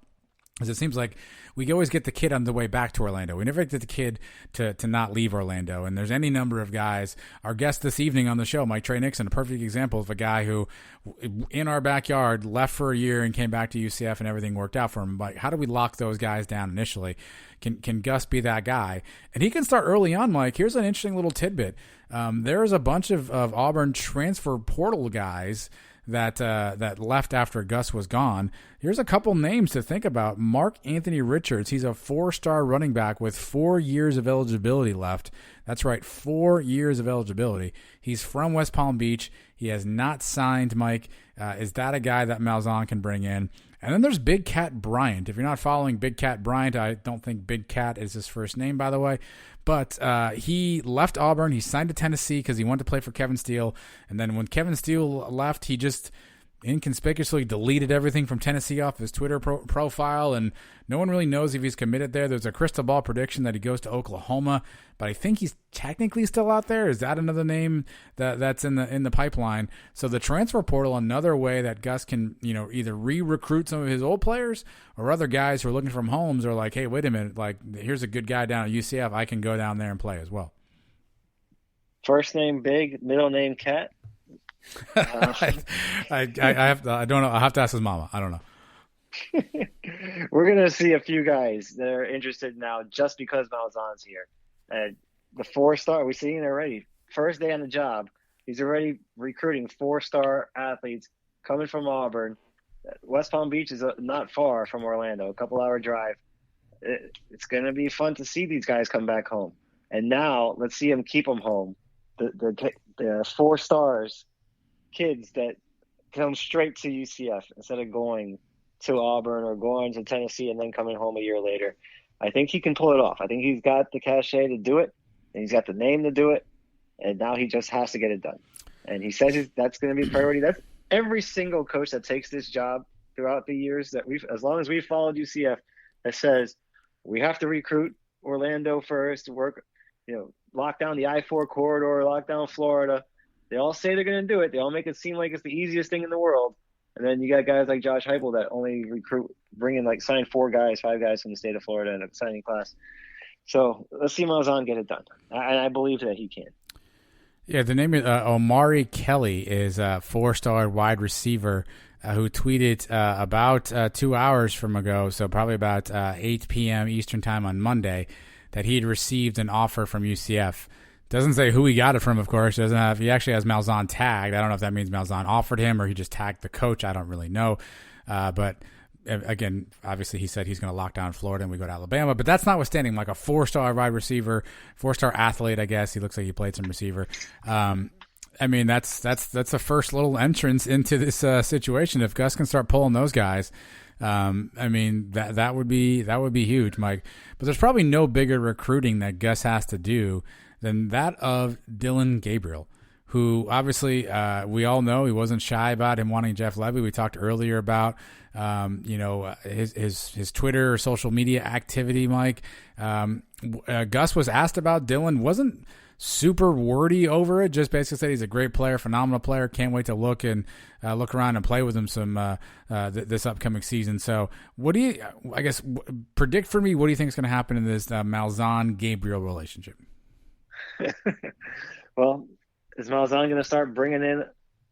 Because it seems like we always get the kid on the way back to Orlando. We never get the kid to not leave Orlando. And there's any number of guys. Our guest this evening on the show, Mike Tre Nixon, a perfect example of a guy who, in our backyard, left for a year and came back to UCF and everything worked out for him. But how do we lock those guys down initially? Can Gus be that guy? And he can start early on, Mike. Here's an interesting little tidbit. There's a bunch of Auburn transfer portal guys that left after Gus was gone. Here's a couple names to think about. Mark Anthony Richards, he's a 4-star running back with 4 years of eligibility left. That's right, 4 years of eligibility. He's from West Palm Beach. He has not signed, Mike. Is that a guy that Malzahn can bring in? And then there's Big Cat Bryant. If you're not following Big Cat Bryant, I don't think Big Cat is his first name, by the way. But he left Auburn. He signed to Tennessee because he wanted to play for Kevin Steele. And then when Kevin Steele left, he just inconspicuously deleted everything from Tennessee off his Twitter profile, and no one really knows if he's committed there. There's a crystal ball prediction that he goes to Oklahoma, but I think he's technically still out there. Is that another name that's in the pipeline? So the transfer portal, another way that Gus can either re-recruit some of his old players, or other guys who are looking from homes are like, hey, wait a minute, like here's a good guy down at UCF. I can go down there and play as well. First name Big, middle name Cat. I don't know. I'll have to ask his mama. I don't know. We're going to see a few guys that are interested now just because Malzahn's here. And the 4-star, we're seeing it already. First day on the job, he's already recruiting 4-star athletes coming from Auburn. West Palm Beach is not far from Orlando, a couple-hour drive. It's going to be fun to see these guys come back home. And now let's see him keep them home. The 4 stars kids that come straight to UCF instead of going to Auburn or going to Tennessee and then coming home a year later. I think he can pull it off. I think he's got the cachet to do it, and he's got the name to do it, and now he just has to get it done. And he says that's going to be a priority. That's every single coach that takes this job throughout the years that as long as we've followed UCF, that says we have to recruit Orlando first, work, lock down the I-4 corridor, lock down Florida. They all say they're going to do it. They all make it seem like it's the easiest thing in the world. And then you got guys like Josh Heupel that only sign 5 guys from the state of Florida in a signing class. So let's see Malzahn get it done. And I believe that he can. Yeah, the name of Omari Kelly is a 4-star wide receiver who tweeted about 2 hours from ago, so probably about 8 p.m. Eastern time on Monday, that he'd received an offer from UCF. Doesn't say who he got it from, of course. He actually has Malzahn tagged. I don't know if that means Malzahn offered him or he just tagged the coach. I don't really know. But again, obviously he said he's going to lock down Florida and we go to Alabama. But that's notwithstanding, like a 4-star wide receiver, 4-star athlete, I guess. He looks like he played some receiver. I mean, that's the first little entrance into this situation. If Gus can start pulling those guys, I mean, that would be huge, Mike. But there's probably no bigger recruiting that Gus has to do than that of Dillon Gabriel, who obviously we all know he wasn't shy about him wanting Jeff Levy. We talked earlier about his Twitter or social media activity, Mike. Gus was asked about Dillon, wasn't super wordy over it. Just basically said he's a great player, phenomenal player. Can't wait to look around and play with him some this upcoming season. So, what do you, I guess, predict for me? What do you think is going to happen in this Malzahn-Gabriel relationship? Well, is Malzahn going to start bringing in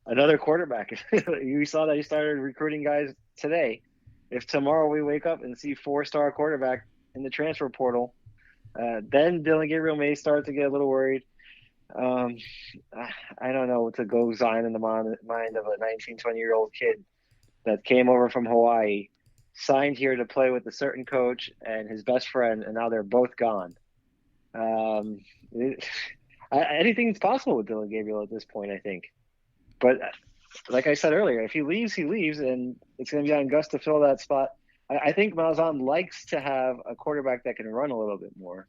another quarterback? You saw that he started recruiting guys today. If tomorrow we wake up and see 4-star quarterback in the transfer portal, then Dillon Gabriel may start to get a little worried. I don't know what to go Zahn in the mind of a 19, 20-year-old kid that came over from Hawaii, signed here to play with a certain coach and his best friend, and now they're both gone. Anything's possible with Dillon Gabriel at this point, I think. But like I said earlier, if he leaves, and it's going to be on Gus to fill that spot. I think Malzahn likes to have a quarterback that can run a little bit more.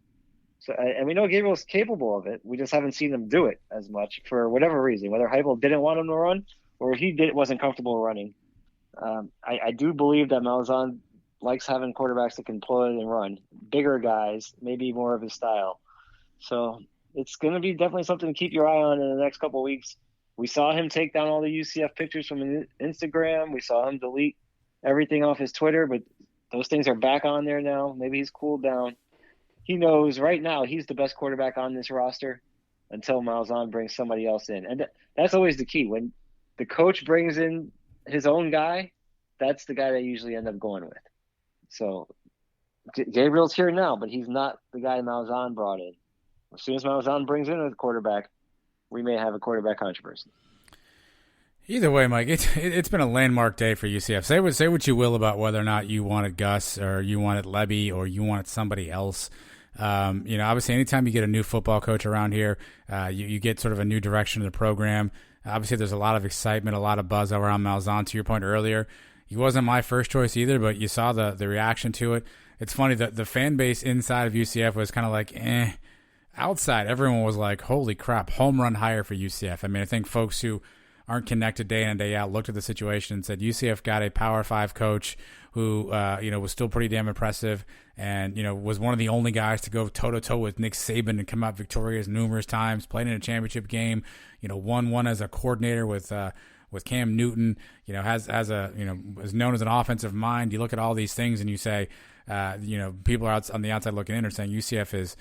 So, and we know Gabriel's capable of it. We just haven't seen him do it as much for whatever reason, whether Heupel didn't want him to run or he wasn't comfortable running. I do believe that Malzahn likes having quarterbacks that can pull it and run, bigger guys, maybe more of his style. So it's going to be definitely something to keep your eye on in the next couple of weeks. We saw him take down all the UCF pictures from Instagram. We saw him delete everything off his Twitter, but those things are back on there now. Maybe he's cooled down. He knows right now he's the best quarterback on this roster until Malzahn brings somebody else in. And that's always the key. When the coach brings in his own guy, that's the guy they usually end up going with. So Gabriel's here now, but he's not the guy Malzahn brought in. As soon as Malzahn brings in a quarterback, we may have a quarterback controversy. Either way, Mike, it's been a landmark day for UCF. Say what you will about whether or not you wanted Gus or you wanted Lebby or you wanted somebody else. Obviously, anytime you get a new football coach around here, you get sort of a new direction of the program. Obviously, there's a lot of excitement, a lot of buzz around Malzahn. To your point earlier, he wasn't my first choice either, but you saw the reaction to it. It's funny that the fan base inside of UCF was kind of like, eh. Outside, everyone was like, holy crap, home run hire for UCF. I mean, I think folks who aren't connected day in and day out looked at the situation and said UCF got a Power 5 coach who was still pretty damn impressive and was one of the only guys to go toe-to-toe with Nick Saban and come out victorious numerous times, played in a championship game, won one as a coordinator with Cam Newton, is known as an offensive mind. You look at all these things and you say, people are on the outside looking in are saying UCF is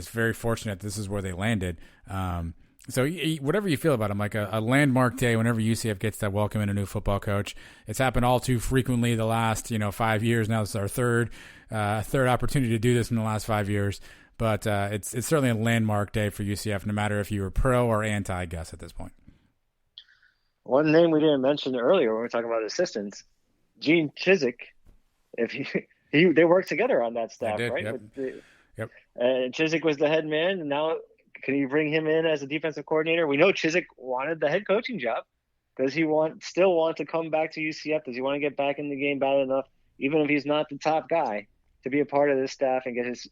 very fortunate this is where they landed. So whatever you feel about him, like a landmark day whenever UCF gets that welcome in a new football coach. It's happened all too frequently the last 5 years. Now it's our third opportunity to do this in the last 5 years. But it's certainly a landmark day for UCF, no matter if you were pro or anti-Gus at this point. One name we didn't mention earlier when we were talking about assistants, Gene Chizik. If they worked together on that staff, right? Yep. Chizik was the head man, and now. Can you bring him in as a defensive coordinator? We know Chizik wanted the head coaching job. Does he still want to come back to UCF? Does he want to get back in the game bad enough, even if he's not the top guy, to be a part of this staff and get his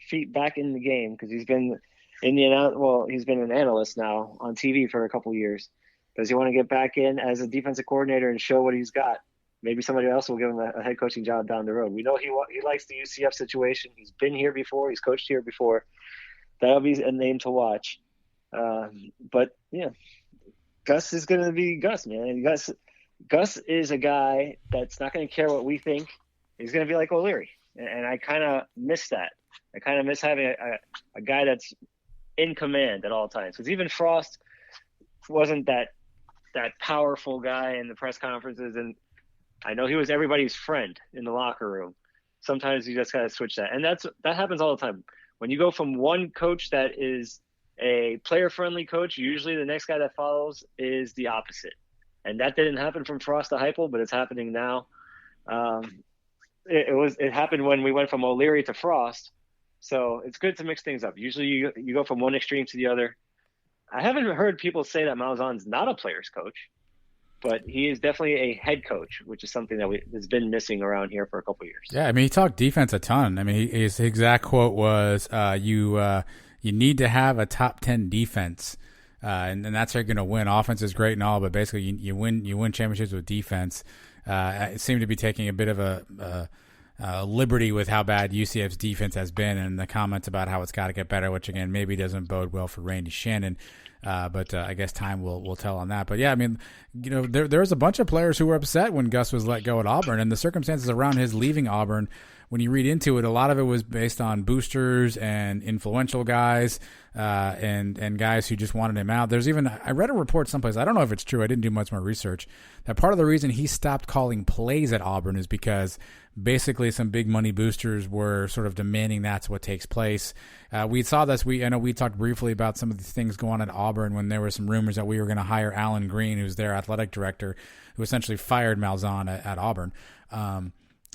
feet back in the game? Because he's been he's been an analyst now on TV for a couple years. Does he want to get back in as a defensive coordinator and show what he's got? Maybe somebody else will give him a head coaching job down the road. We know he likes the UCF situation. He's been here before. He's coached here before. That'll be a name to watch. But yeah, Gus is going to be Gus, man. Gus is a guy that's not going to care what we think. He's going to be like O'Leary. And I kind of miss that. I kind of miss having a guy that's in command at all times. Because even Frost wasn't that powerful guy in the press conferences. And I know he was everybody's friend in the locker room. Sometimes you just got to switch that. And that happens all the time. When you go from one coach that is a player-friendly coach, usually the next guy that follows is the opposite. And that didn't happen from Frost to Heupel, but it's happening now. It happened when we went from O'Leary to Frost. So it's good to mix things up. Usually you go from one extreme to the other. I haven't heard people say that Malzahn's not a player's coach, but he is definitely a head coach, which is something that has been missing around here for a couple of years. Yeah, I mean, he talked defense a ton. I mean, his exact quote was, "You need to have a top 10 defense, and that's how you're going to win. Offense is great and all, but basically you win championships with defense." It seemed to be taking a bit of liberty with how bad UCF's defense has been, and the comments about how it's got to get better, which again maybe doesn't bode well for Randy Shannon. But I guess time will tell on that. But yeah, I mean, there's a bunch of players who were upset when Gus was let go at Auburn, and the circumstances around his leaving Auburn, when you read into it, a lot of it was based on boosters and influential guys, and guys who just wanted him out. There's even, I read a report someplace, I don't know if it's true, I didn't do much more research, that part of the reason he stopped calling plays at Auburn is because basically some big money boosters were sort of demanding that's what takes place. We saw this, I know we talked briefly about some of the things going on at Auburn when there were some rumors that we were going to hire Alan Green, who's their athletic director, who essentially fired Malzahn at Auburn.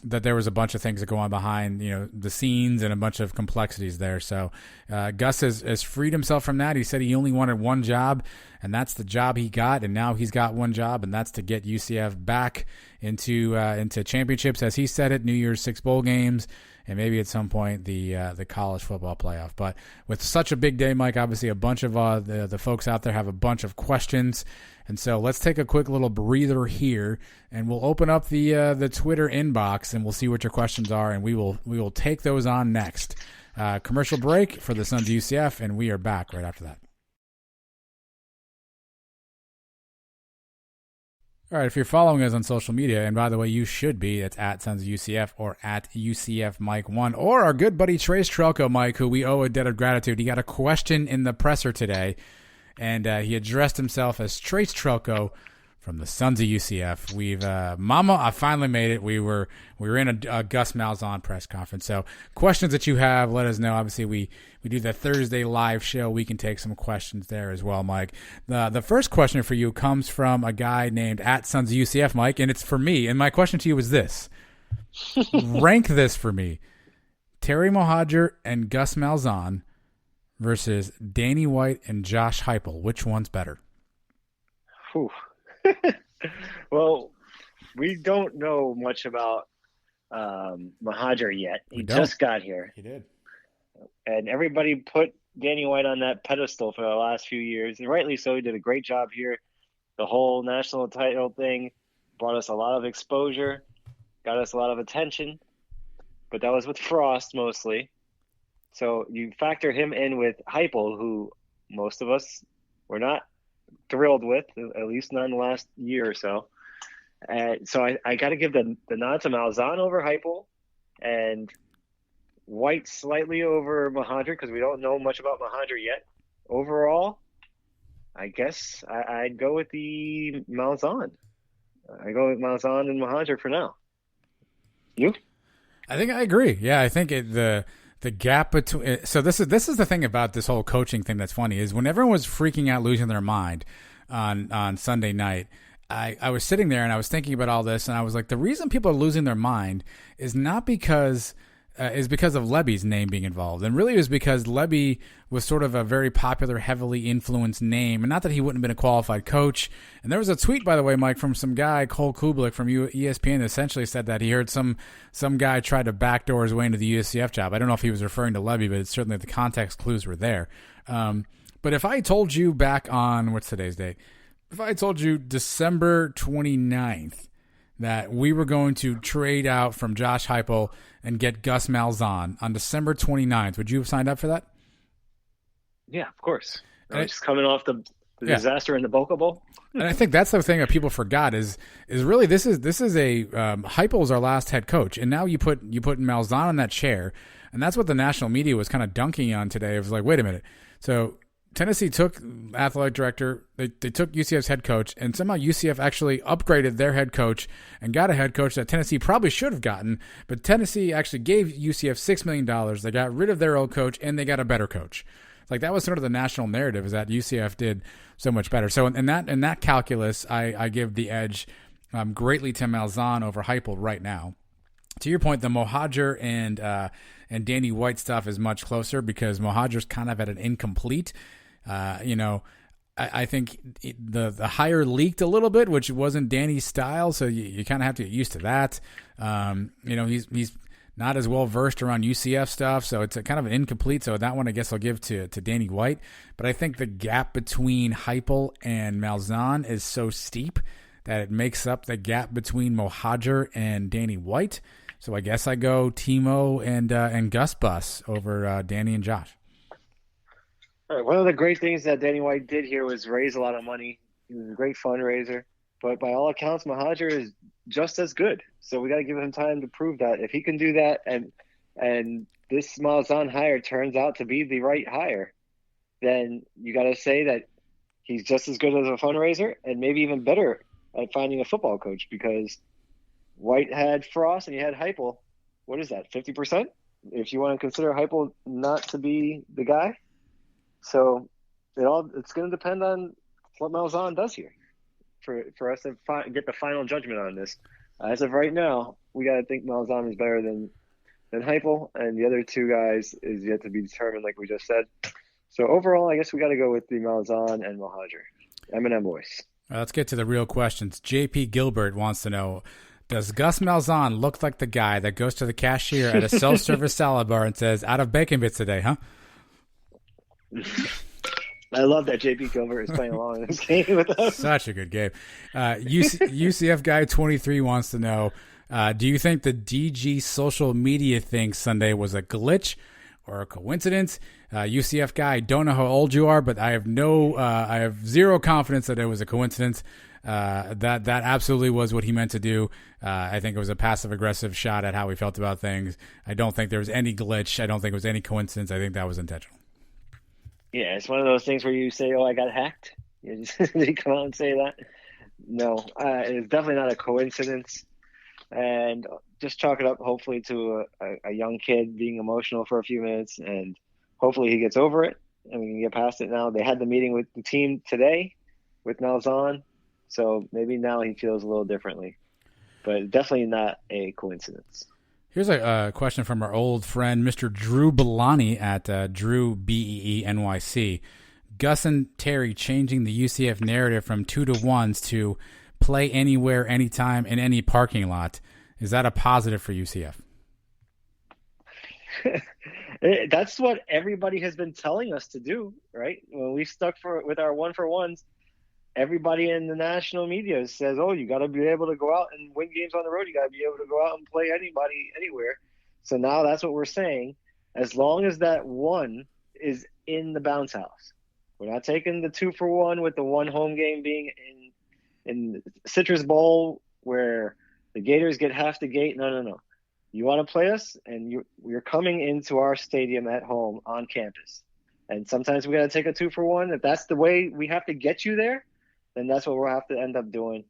That there was a bunch of things that go on behind, the scenes and a bunch of complexities there. So Gus has freed himself from that. He said he only wanted one job, and that's the job he got. And now he's got one job, and that's to get UCF back into championships, as he said it, New Year's 6 bowl games, and maybe at some point the college football playoff. But with such a big day, Mike, obviously a bunch of the folks out there have a bunch of questions. And so let's take a quick little breather here, and we'll open up the Twitter inbox, and we'll see what your questions are, and we will take those on next. Commercial break for the Sons of UCF, and we are back right after that. All right, if you're following us on social media, and by the way, you should be, it's at Sons of UCF or at UCF Mike 1, or our good buddy Trace Trelko, Mike, who we owe a debt of gratitude. He got a question in the presser today, and he addressed himself as Trace Trelko from the Sons of UCF. We've Mama, I finally made it. We were in a Gus Malzahn press conference. So questions that you have, let us know. Obviously, we do the Thursday live show. We can take some questions there as well, Mike. The first question for you comes from a guy named at Sons of UCF, Mike, and it's for me. And my question to you is this: rank this for me: Terry Mohajir and Gus Malzahn versus Danny White and Josh Heupel. Which one's better? Whew. Well, we don't know much about Mohajir yet. He just got here. He did. And everybody put Danny White on that pedestal for the last few years, and rightly so. He did a great job here. The whole national title thing brought us a lot of exposure, got us a lot of attention, but that was with Frost mostly. So you factor him in with Heupel, who most of us were not thrilled with, at least not in the last year or so. So I got to give the nod to Malzahn over Heupel, and White slightly over Mohajir, because we don't know much about Mohajir yet. Overall, I guess I'd go with the Malzahn. I go with Malzahn and Mohajir for now. You? I think I agree. Yeah, I think the gap between, so this is the thing about this whole coaching thing that's funny, is when everyone was freaking out, losing their mind on Sunday night, I was sitting there and I was thinking about all this, and I was like, the reason people are losing their mind is not because of Lebby's name being involved. And really it was because Lebby was sort of a very popular, heavily influenced name, and not that he wouldn't have been a qualified coach. And there was a tweet, by the way, Mike, from some guy, Cole Kublik from ESPN, that essentially said that he heard some guy try to backdoor his way into the UCF job. I don't know if he was referring to Lebby, but it's certainly the context clues were there. But if I told you back on, what's today's date? If I told you December 29th that we were going to trade out from Josh Heupel and get Gus Malzahn on December 29th, would you have signed up for that? Yeah, of course. Just coming off the disaster in the Boca Bowl. And I think that's the thing that people forgot is really this is a Heupel's our last head coach, and now you put Malzahn on that chair, and that's what the national media was kind of dunking on today. It was like, wait a minute, so Tennessee took athletic director, they took UCF's head coach, and somehow UCF actually upgraded their head coach and got a head coach that Tennessee probably should have gotten, but Tennessee actually gave UCF $6 million. They got rid of their old coach, and they got a better coach. Like, that was sort of the national narrative, is that UCF did so much better. So in that calculus, I give the edge greatly to Malzahn over Heupel right now. To your point, the Mohajir and Danny White stuff is much closer because Mohajir's kind of at an incomplete. I think the hire leaked a little bit, which wasn't Danny's style, so you kind of have to get used to that. He's not as well versed around UCF stuff, so it's a kind of an incomplete. So that one I guess I'll give to Danny White. But I think the gap between Heupel and Malzahn is so steep that it makes up the gap between Mohajir and Danny White. So I guess I go Timo and Gus Bus over Danny and Josh. All right, one of the great things that Danny White did here was raise a lot of money. He was a great fundraiser. But by all accounts, Mohajer is just as good. So we got to give him time to prove that. If he can do that and this Malzahn hire turns out to be the right hire, then you got to say that he's just as good as a fundraiser and maybe even better at finding a football coach, because White had Frost and you had Heupel. What is that, 50%? If you want to consider Heupel not to be the guy. So it's going to depend on what Malzahn does here for us to get the final judgment on this. As of right now, we got to think Malzahn is better than Heupel, and the other two guys is yet to be determined, like we just said. So overall, I guess we got to go with the Malzahn and Mohajer. M&M voice. Let's get to the real questions. JP Gilbert wants to know, does Gus Malzahn look like the guy that goes to the cashier at a self-service salad bar and says, out of bacon bits today, huh? I love that JP Gilbert is playing along in this game with us. Such a good game. UCF Guy 23 wants to know, do you think the DG social media thing Sunday was a glitch or a coincidence? UCF Guy, I don't know how old you are, but I have zero confidence that it was a coincidence. That absolutely was what he meant to do. I think it was a passive-aggressive shot at how he felt about things. I don't think there was any glitch. I don't think it was any coincidence. I think that was intentional. Yeah, it's one of those things where you say, I got hacked. You come out and say that. No, it's definitely not a coincidence. And just chalk it up, hopefully, to a young kid being emotional for a few minutes. And hopefully he gets over it and we can get past it now. They had the meeting with the team today with Malzahn. So maybe now he feels a little differently. But definitely not a coincidence. Here's a question from our old friend, Mr. Drew Belani at Drew BEENYC. Gus and Terry changing the UCF narrative from 2-1s to play anywhere, anytime, in any parking lot. Is that a positive for UCF? That's what everybody has been telling us to do, right? When we stuck with our 1-for-1s, everybody in the national media says, you got to be able to go out and win games on the road. You got to be able to go out and play anybody, anywhere. So now that's what we're saying. As long as that one is in the bounce house. We're not taking the 2-for-1 with the one home game being in Citrus Bowl where the Gators get half the gate. No. You want to play us, and you're coming into our stadium at home on campus. And sometimes we got to take a 2-for-1. If that's the way we have to get you there, then that's what we'll have to end up doing.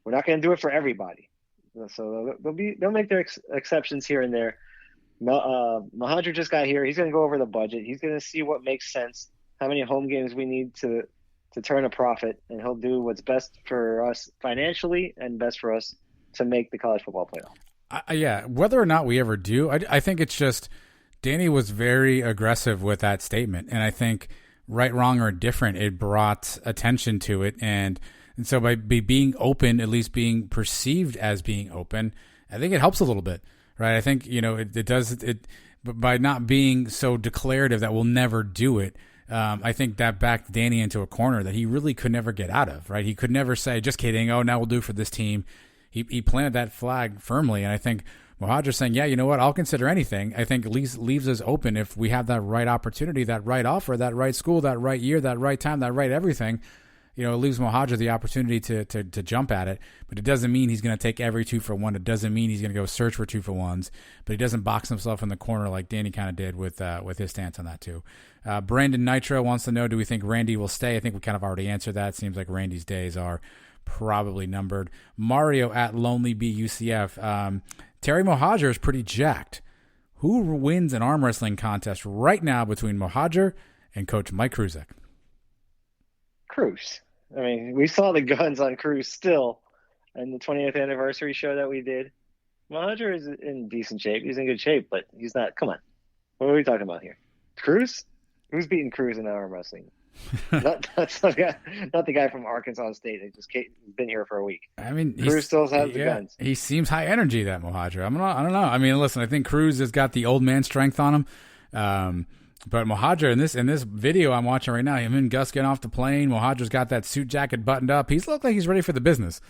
We're not going to do it for everybody. So they'll make their exceptions here and there. Mohajer just got here. He's going to go over the budget. He's going to see what makes sense, how many home games we need to turn a profit, and he'll do what's best for us financially and best for us to make the college football playoff. Yeah, whether or not we ever do, I think it's just Danny was very aggressive with that statement, and I think right, wrong, or different, it brought attention to it, and so by being open, at least being perceived as being open, I think it helps a little bit, right? I think it does it, but by not being so declarative that we'll never do it. I think that backed Danny into a corner that he really could never get out of, right? He could never say, just kidding, now we'll do it for this team. He planted that flag firmly, and I think Mohajer saying, yeah, you know what, I'll consider anything, I think at least leaves us open if we have that right opportunity, that right offer, that right school, that right year, that right time, that right everything. It leaves Mohajer the opportunity to jump at it, but it doesn't mean he's going to take every 2-for-1. It doesn't mean he's going to go search for 2-for-1s, but he doesn't box himself in the corner like Danny kind of did with his stance on that too. Brandon Nitro wants to know, do we think Randy will stay? I think we kind of already answered that. It seems like Randy's days are probably numbered. Mario at Lonely B UCF. Terry Mohajer is pretty jacked. Who wins an arm wrestling contest right now between Mohajer and Coach Mike Kruzek? Cruz. I mean, we saw the guns on Cruz still in the 20th anniversary show that we did. Mohajer is in decent shape. He's in good shape, but he's not. Come on. What are we talking about here? Cruz? Who's beating Cruz in arm wrestling? That's not the guy from Arkansas State that just been here for a week. I mean, Cruz still has the guns. He seems high energy, that Mohajer. I don't know. I mean, listen, I think Cruz has got the old man strength on him. But Mohajer in this video I'm watching right now, him and Gus getting off the plane, Mohajer's got that suit jacket buttoned up. He's looked like he's ready for the business.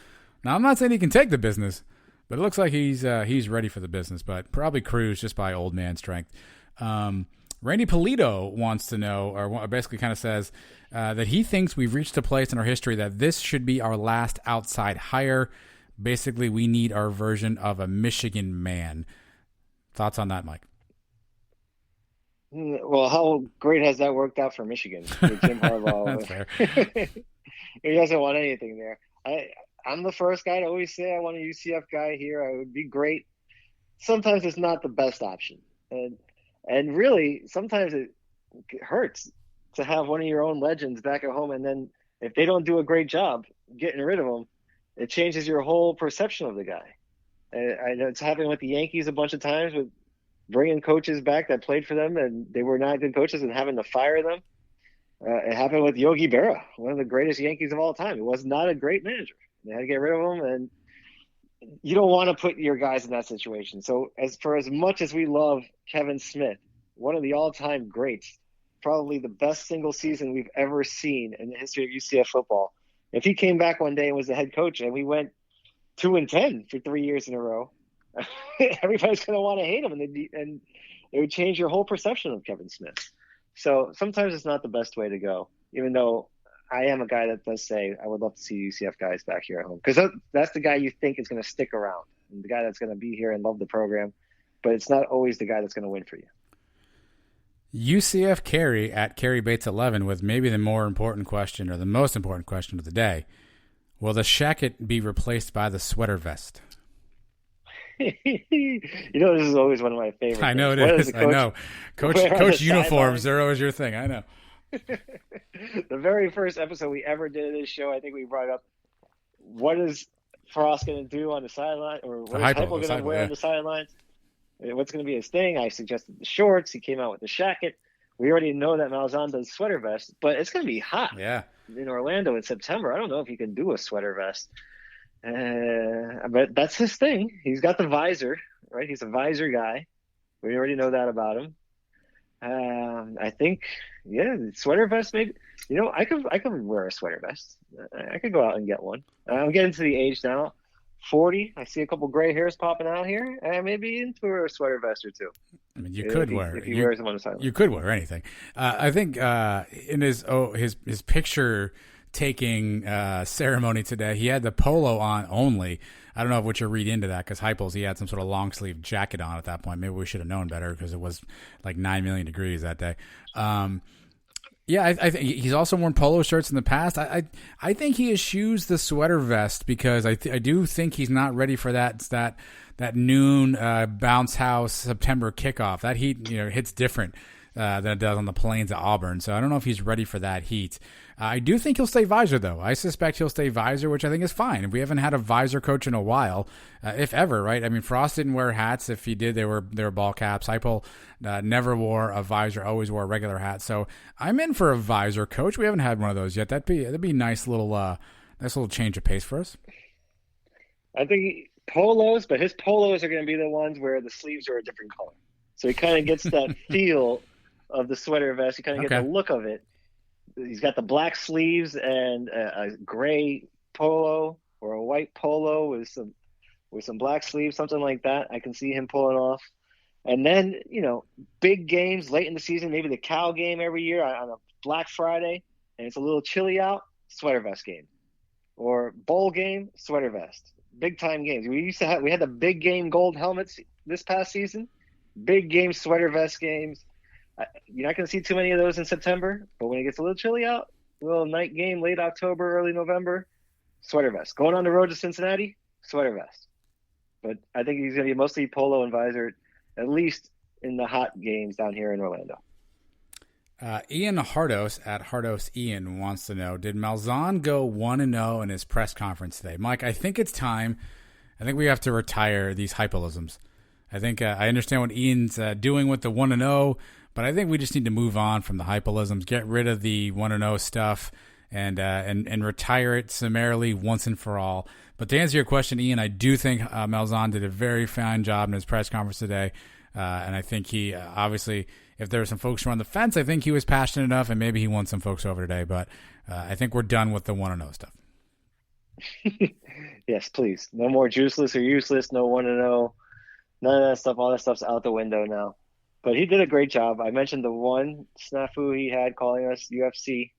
Now, I'm not saying he can take the business, But it looks like he's ready for the business, but probably Cruz just by old man strength. Randy Polito wants to know, or basically kind of says that he thinks we've reached a place in our history that this should be our last outside hire. Basically, we need our version of a Michigan man. Thoughts on that, Mike? Well, how great has that worked out for Michigan with Jim Harbaugh? That's fair. He doesn't want anything there. I'm the first guy to always say I want a UCF guy here. It would be great. Sometimes it's not the best option. And really, sometimes it hurts to have one of your own legends back at home. And then if they don't do a great job getting rid of them, it changes your whole perception of the guy. I know it's happened with the Yankees a bunch of times with bringing coaches back that played for them and they were not good coaches and having to fire them. It happened with Yogi Berra, one of the greatest Yankees of all time. He was not a great manager. They had to get rid of him, and you don't want to put your guys in that situation. So as much as we love Kevin Smith, one of the all-time greats, probably the best single season we've ever seen in the history of UCF football, if he came back one day and was the head coach and we went 2-10 for 3 years in a row, everybody's going to want to hate him, and it would change your whole perception of Kevin Smith. So sometimes it's not the best way to go, even though I am a guy that does say I would love to see UCF guys back here at home, because that's the guy you think is going to stick around and the guy that's going to be here and love the program, but it's not always the guy that's going to win for you. UCF Carey at Carey Bates 11 with maybe the more important question, or the most important question of the day. Will the shacket be replaced by the sweater vest? This is always one of my favorites. I know it is. I know. Coach uniforms, they're always your thing. I know. The very first episode we ever did of this show, I think we brought up what is Frost going to do on the sideline, or what is Heupel going to wear on the sidelines? What's going to be his thing? I suggested the shorts. He came out with the shacket. We already know that Malzahn does sweater vest, but it's going to be hot in Orlando in September. I don't know if he can do a sweater vest. But that's his thing. He's got the visor, right? He's a visor guy. We already know that about him. I think, sweater vest maybe. I could wear a sweater vest. I could go out and get one. I'm getting to the age now. 40. I see a couple gray hairs popping out here. Maybe into a sweater vest or two. I mean, you could wear. If he wears them on the sideline. You could wear anything. I think in his picture taking ceremony today, he had the polo on only. I don't know what you read into that, because Heupel's, he had some sort of long sleeve jacket on at that point. Maybe we should have known better, because it was like 9 million degrees that day. I think he's also worn polo shirts in the past. I think he eschews the sweater vest, because I do think he's not ready for that noon bounce house September kickoff. That heat hits different than it does on the plains of Auburn. So I don't know if he's ready for that heat. I do think he'll stay visor, though. I suspect he'll stay visor, which I think is fine. We haven't had a visor coach in a while, if ever, right? I mean, Frost didn't wear hats. If he did, they were ball caps. Heupel never wore a visor, always wore a regular hat. So I'm in for a visor coach. We haven't had one of those yet. That'd be a nice little change of pace for us. I think polos, but his polos are going to be the ones where the sleeves are a different color. So he kind of gets that feel of the sweater vest. You kind of get the look of it. He's got the black sleeves and a gray polo or a white polo with some black sleeves, something like that. I can see him pulling off. And then, big games late in the season, maybe the Cal game every year on a Black Friday, and it's a little chilly out, sweater vest game. Or bowl game, sweater vest. Big time games. We had the big game gold helmets this past season. Big game sweater vest games. You're not going to see too many of those in September, but when it gets a little chilly out, a little night game, late October, early November, sweater vest. Going on the road to Cincinnati, sweater vest. But I think he's going to be mostly polo and visor, at least in the hot games down here in Orlando. Ian Hardos at Hardos Ian wants to know, did Malzahn go 1-0 in his press conference today? Mike, I think it's time. I think we have to retire these Heupel-isms. I think I understand what Ian's doing with the 1-0, but I think we just need to move on from the Heupel-isms, get rid of the 1-0 stuff, and retire it summarily once and for all. But to answer your question, Ian, I do think Malzahn did a very fine job in his press conference today, and I think he obviously, if there were some folks who were on the fence, I think he was passionate enough, and maybe he won some folks over today. But I think we're done with the 1-0 stuff. Yes, please. No more juiceless or useless. No 1-0. None of that stuff. All that stuff's out the window now. But he did a great job. I mentioned the one snafu he had calling us UFC.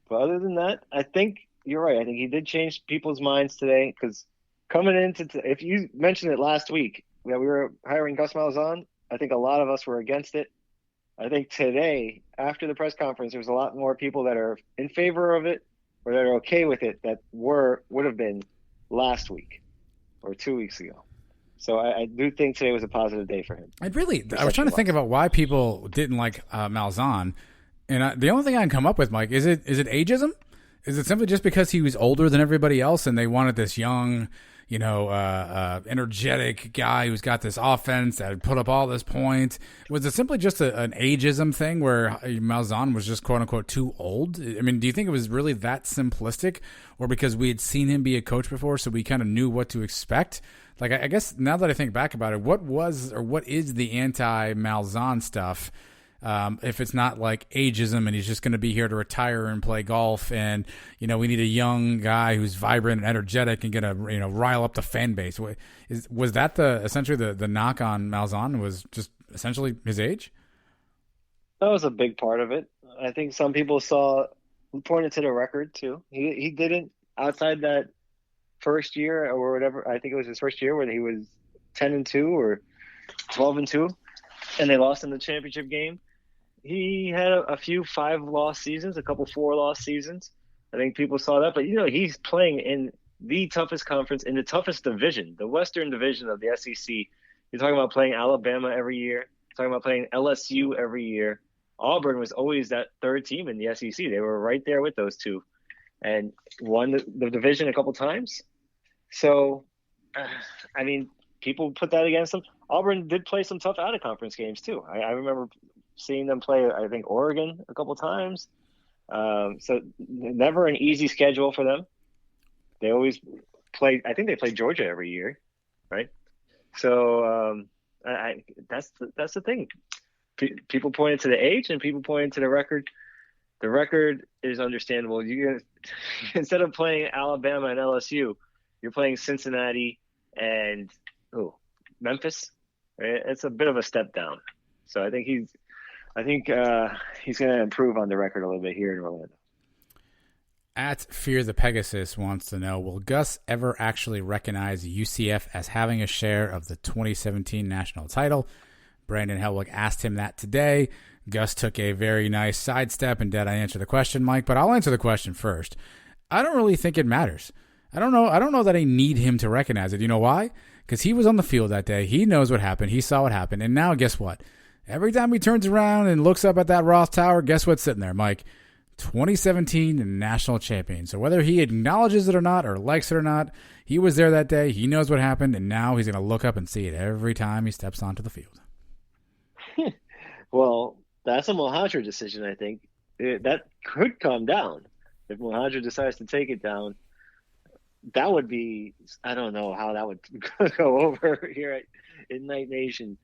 But other than that, I think you're right. I think he did change people's minds today because coming into if you mentioned it last week that we were hiring Gus Malzahn, I think a lot of us were against it. I think today, after the press conference, there's a lot more people that are in favor of it or that are okay with it that would have been last week or 2 weeks ago. So I do think today was a positive day for him. I was trying to think about why people didn't like Malzahn, and the only thing I can come up with, Mike, is it ageism? Is it simply just because he was older than everybody else, and they wanted this young, energetic guy who's got this offense that would put up all this points? Was it simply just an ageism thing where Malzahn was just quote unquote too old? I mean, do you think it was really that simplistic, or because we had seen him be a coach before, so we kind of knew what to expect? Like, I guess now that I think back about it, what is the anti-Malzahn stuff? If it's not like ageism and he's just going to be here to retire and play golf, and we need a young guy who's vibrant and energetic and going to rile up the fan base. Was that essentially the knock on Malzahn, was just essentially his age? That was a big part of it. I think some people pointed to the record too. He didn't, outside that first year or whatever. I think it was his first year when he was 10-2 or 12-2, and they lost in the championship game. He had a few 5-loss seasons, a couple 4-loss seasons. I think people saw that, but he's playing in the toughest conference, in the toughest division, the Western Division of the SEC. You're talking about playing Alabama every year. You're talking about playing LSU every year. Auburn was always that third team in the SEC. They were right there with those two, and won the division a couple times. So, I mean, people put that against them. Auburn did play some tough out-of-conference games, too. I remember seeing them play, I think, Oregon a couple times. So never an easy schedule for them. They always play – I think they play Georgia every year, right? So that's the thing. People pointed to the age and people pointed to the record. The record is understandable. Instead of playing Alabama and LSU – you're playing Cincinnati and Memphis. Right? It's a bit of a step down. So I think he's going to improve on the record a little bit here in Orlando. At Fear the Pegasus wants to know, will Gus ever actually recognize UCF as having a share of the 2017 national title? Brandon Helwick asked him that today. Gus took a very nice sidestep and did I answer the question, Mike? But I'll answer the question first. I don't really think it matters. I don't know that I need him to recognize it. You know why? Because he was on the field that day. He knows what happened. He saw what happened. And now guess what? Every time he turns around and looks up at that Roth Tower, guess what's sitting there, Mike? 2017 national champion. So whether he acknowledges it or not, or likes it or not, he was there that day. He knows what happened. And now he's going to look up and see it every time he steps onto the field. Well, that's a Mohajir decision, I think. That could come down. If Mohajir decides to take it down, that would be, I don't know how that would go over here in Night Nation.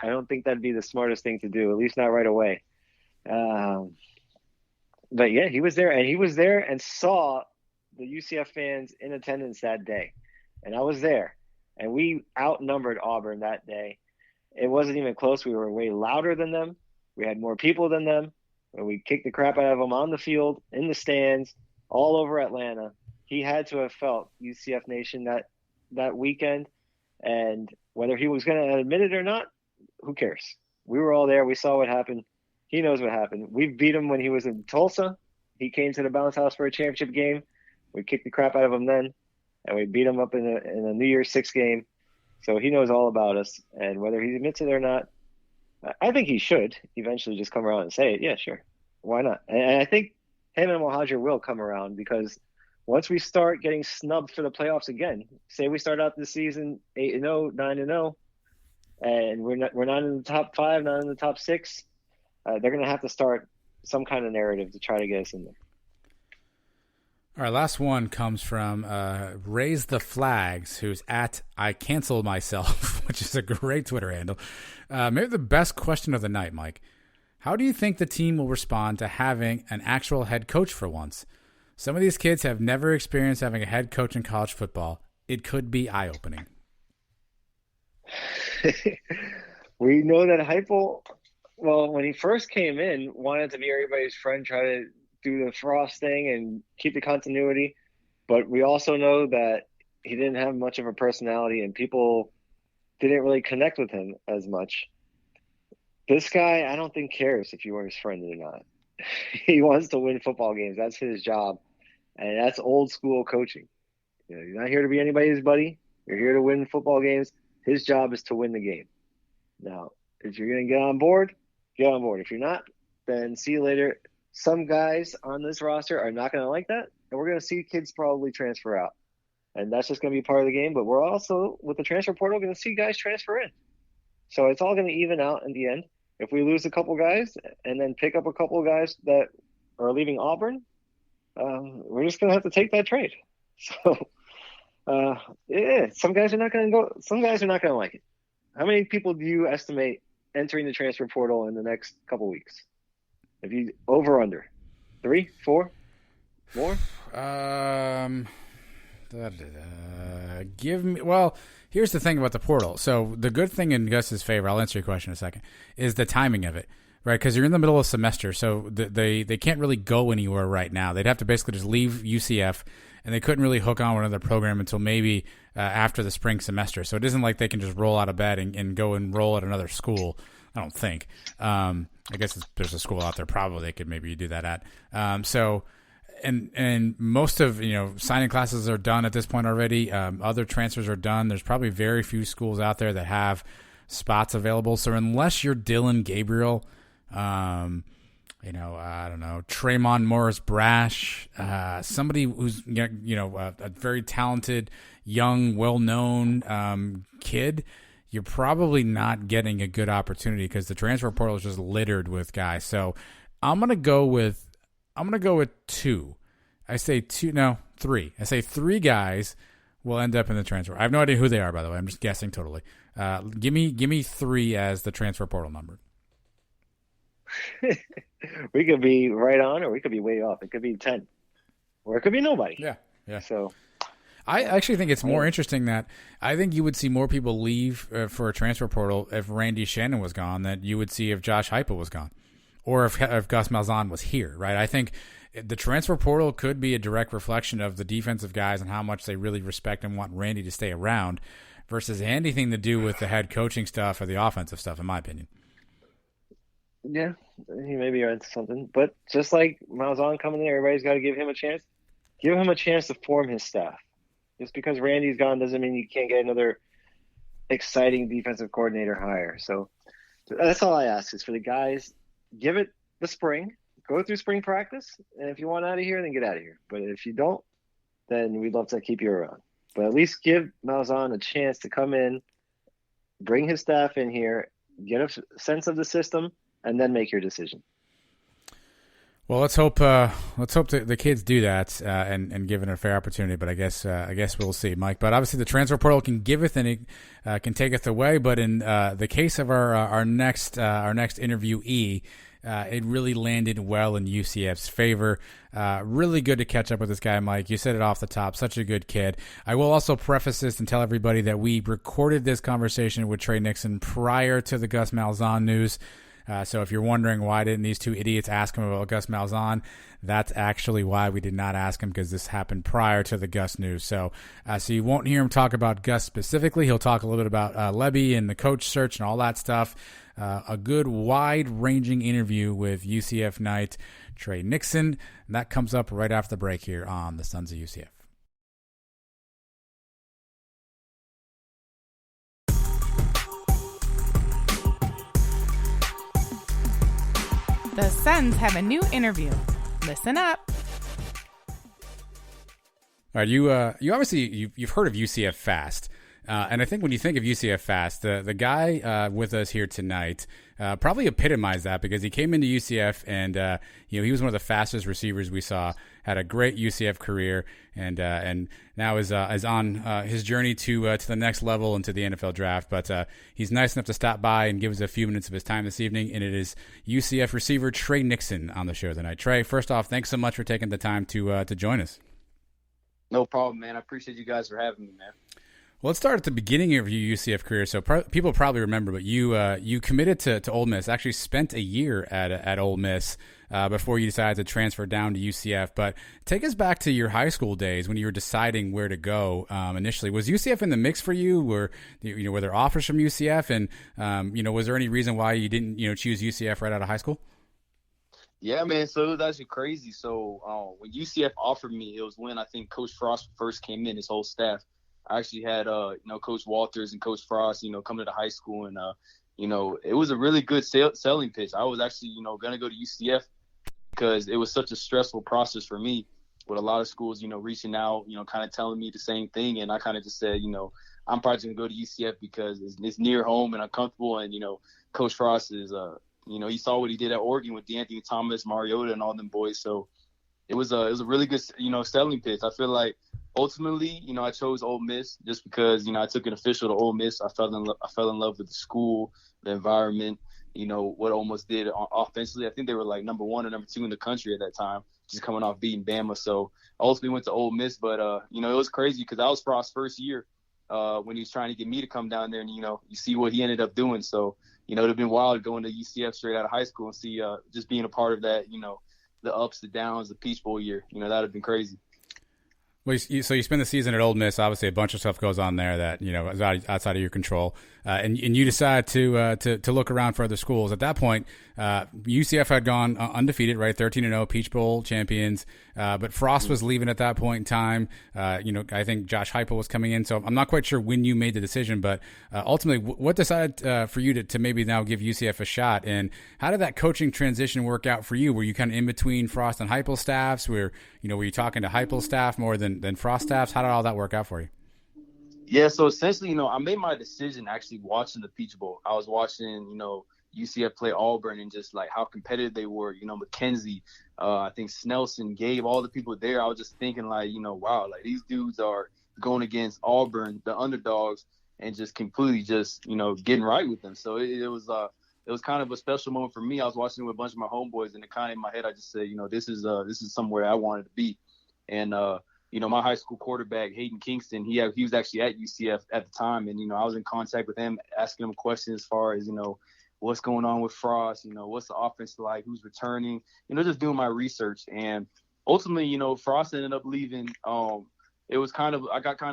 I don't think that'd be the smartest thing to do, at least not right away. But yeah, he was there and saw the UCF fans in attendance that day. And I was there, and we outnumbered Auburn that day. It wasn't even close. We were way louder than them. We had more people than them. And we kicked the crap out of them on the field, in the stands, all over Atlanta. He had to have felt UCF Nation that weekend, and whether he was going to admit it or not, who cares? We were all there. We saw what happened. He knows what happened. We beat him when he was in Tulsa. He came to the Bounce House for a championship game. We kicked the crap out of him then, and we beat him up in a New Year's Six game. So he knows all about us, and whether he admits it or not, I think he should eventually just come around and say it. Yeah, sure. Why not? And I think him and Mohajir will come around, because once we start getting snubbed for the playoffs again, say we start out the season 8-0, 9-0, and we're not in the top 5, not in the top 6, they're going to have to start some kind of narrative to try to get us in there. All right, last one comes from Raise the Flags, who's at I Cancel Myself, which is a great Twitter handle. Maybe the best question of the night, Mike. How do you think the team will respond to having an actual head coach for once? Some of these kids have never experienced having a head coach in college football. It could be eye-opening. We know that Heupel, well, when he first came in, wanted to be everybody's friend, try to do the Frost thing and keep the continuity. But we also know that he didn't have much of a personality and people didn't really connect with him as much. This guy, I don't think cares if you are his friend or not. He wants to win football games. That's his job. And that's old school coaching. You know, you're not here to be anybody's buddy. You're here to win football games. His job is to win the game. Now, if you're going to get on board, get on board. If you're not, then see you later. Some guys on this roster are not going to like that, and we're going to see kids probably transfer out. And that's just going to be part of the game. But we're also, with the transfer portal, going to see guys transfer in. So it's all going to even out in the end. If we lose a couple guys and then pick up a couple of guys that are leaving Auburn, we're just going to have to take that trade. So, some guys are not going to go. Some guys are not going to like it. How many people do you estimate entering the transfer portal in the next couple weeks? If you over under 3, 4, more? Give me. Well, here's the thing about the portal. So the good thing in Gus's favor, I'll answer your question in a second, is the timing of it, right? Because you're in the middle of semester, so they can't really go anywhere right now. They'd have to basically just leave UCF, and they couldn't really hook on with another program until maybe after the spring semester. So it isn't like they can just roll out of bed and go enroll at another school. I don't think. I guess there's a school out there probably they could maybe do that at. And most of, signing classes are done at this point already. Other transfers are done. There's probably very few schools out there that have spots available. So unless you're Dylan Gabriel, I don't know, Tremont Morris Brash, somebody who's, a very talented, young, well-known kid, you're probably not getting a good opportunity because the transfer portal is just littered with guys. So I'm going to go with 2. I say 2, no, 3. I say 3 guys will end up in the transfer. I have no idea who they are, by the way. I'm just guessing totally. Give me 3 as the transfer portal number. We could be right on, or we could be way off. It could be 10, or it could be nobody. Yeah. So I actually think it's more interesting that I think you would see more people leave for a transfer portal if Randy Shannon was gone than you would see if Josh Heupel was gone, or if Gus Malzahn was here, right? I think the transfer portal could be a direct reflection of the defensive guys and how much they really respect and want Randy to stay around versus anything to do with the head coaching stuff or the offensive stuff, in my opinion. Yeah, he may be into something. But just like Malzahn coming in, everybody's got to give him a chance. Give him a chance to form his staff. Just because Randy's gone doesn't mean you can't get another exciting defensive coordinator hire. So that's all I ask is for the guys, give it the spring, go through spring practice, and if you want out of here, then get out of here. But if you don't, then we'd love to keep you around. But at least give Malzahn a chance to come in, bring his staff in here, get a sense of the system, and then make your decision. Well, let's hope the kids do that and give it a fair opportunity. But I guess we'll see, Mike. But obviously, the transfer portal can giveth and it can taketh away. But in the case of our next interviewee, it really landed well in UCF's favor. Really good to catch up with this guy, Mike. You said it off the top. Such a good kid. I will also preface this and tell everybody that we recorded this conversation with Tre Nixon prior to the Gus Malzahn news. So if you're wondering why didn't these two idiots ask him about Gus Malzahn, that's actually why we did not ask him, because this happened prior to the Gus news. So you won't hear him talk about Gus specifically. He'll talk a little bit about Lebby and the coach search and all that stuff. A good wide-ranging interview with UCF Knight Tre Nixon. And that comes up right after the break here on the Sons of UCF. The Suns have a new interview. Listen up. All right, you obviously you've heard of UCF Fast. And I think when you think of UCF fast, the guy with us here tonight probably epitomized that, because he came into UCF and he was one of the fastest receivers we saw. Had a great UCF career, and now is on his journey to the next level into the NFL draft. But he's nice enough to stop by and give us a few minutes of his time this evening. And it is UCF receiver Tre Nixon on the show tonight. Tre, first off, thanks so much for taking the time to join us. No problem, man. I appreciate you guys for having me, man. Well, let's start at the beginning of your UCF career. So people probably remember, but you committed to Ole Miss. Actually, spent a year at Ole Miss before you decided to transfer down to UCF. But take us back to your high school days when you were deciding where to go. Initially, was UCF in the mix for you? Were there offers from UCF? And was there any reason why you didn't choose UCF right out of high school? Yeah, man. So it was actually crazy. So when UCF offered me, it was when I think Coach Frost first came in, his whole staff. I actually had, Coach Walters and Coach Frost, come to the high school. And, it was a really good selling pitch. I was actually, going to go to UCF because it was such a stressful process for me with a lot of schools, reaching out, kind of telling me the same thing. And I kind of just said, I'm probably going to go to UCF because it's near home and I'm comfortable. And, Coach Frost is, he saw what he did at Oregon with DeAnthony Thomas, Mariota, and all them boys. So it was a really good, selling pitch. I feel like ultimately, I chose Ole Miss just because, I took an official to Ole Miss. I fell in love with the school, the environment, what Ole Miss did offensively. I think they were like number 1 or number 2 in the country at that time, just coming off beating Bama. So I ultimately went to Ole Miss, but, it was crazy because I was Frost's first year when he was trying to get me to come down there, and, you see what he ended up doing. So, it would have been wild going to UCF straight out of high school and see just being a part of that, the ups, the downs, the Peach Bowl year. That would have been crazy. Well, so you spend the season at Ole Miss. Obviously, a bunch of stuff goes on there that is outside of your control, and you decide to look around for other schools. At that point, UCF had gone undefeated, right, 13-0, Peach Bowl champions. But Frost was leaving at that point in time. I think Josh Heupel was coming in, so I'm not quite sure when you made the decision. But ultimately, what decided for you to maybe now give UCF a shot? And how did that coaching transition work out for you? Were you kind of in between Frost and Heupel staffs? Were you talking to Heupel staff more than Frost staffs? How did all that work out for you? Yeah, so essentially, I made my decision actually watching the Peach Bowl. I was watching, UCF play Auburn and just like how competitive they were. McKenzie, I think Snelson, Gabe, all the people there. I was just thinking like, wow, like these dudes are going against Auburn, the underdogs, and just completely just, getting right with them. So it was kind of a special moment for me. I was watching it with a bunch of my homeboys, and it kind of in my head, I just said, this is somewhere I wanted to be. And, my high school quarterback, Hayden Kingston, he was actually at UCF at the time. And, I was in contact with him, asking him questions as far as, what's going on with Frost, what's the offense like, who's returning, just doing my research. And ultimately, Frost ended up leaving. I got kind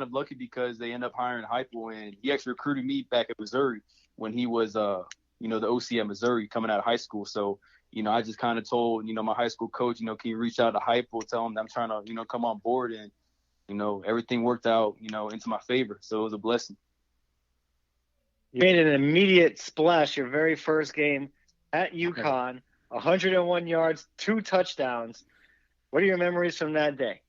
of lucky because they ended up hiring Heupel, and he actually recruited me back at Missouri when he was, the OC at Missouri coming out of high school. So, I just kind of told, my high school coach, can you reach out to Heupel, tell him that I'm trying to, come on board, and, everything worked out, into my favor. So it was a blessing. You made an immediate splash your very first game at UConn, 101 yards, 2 touchdowns. What are your memories from that day?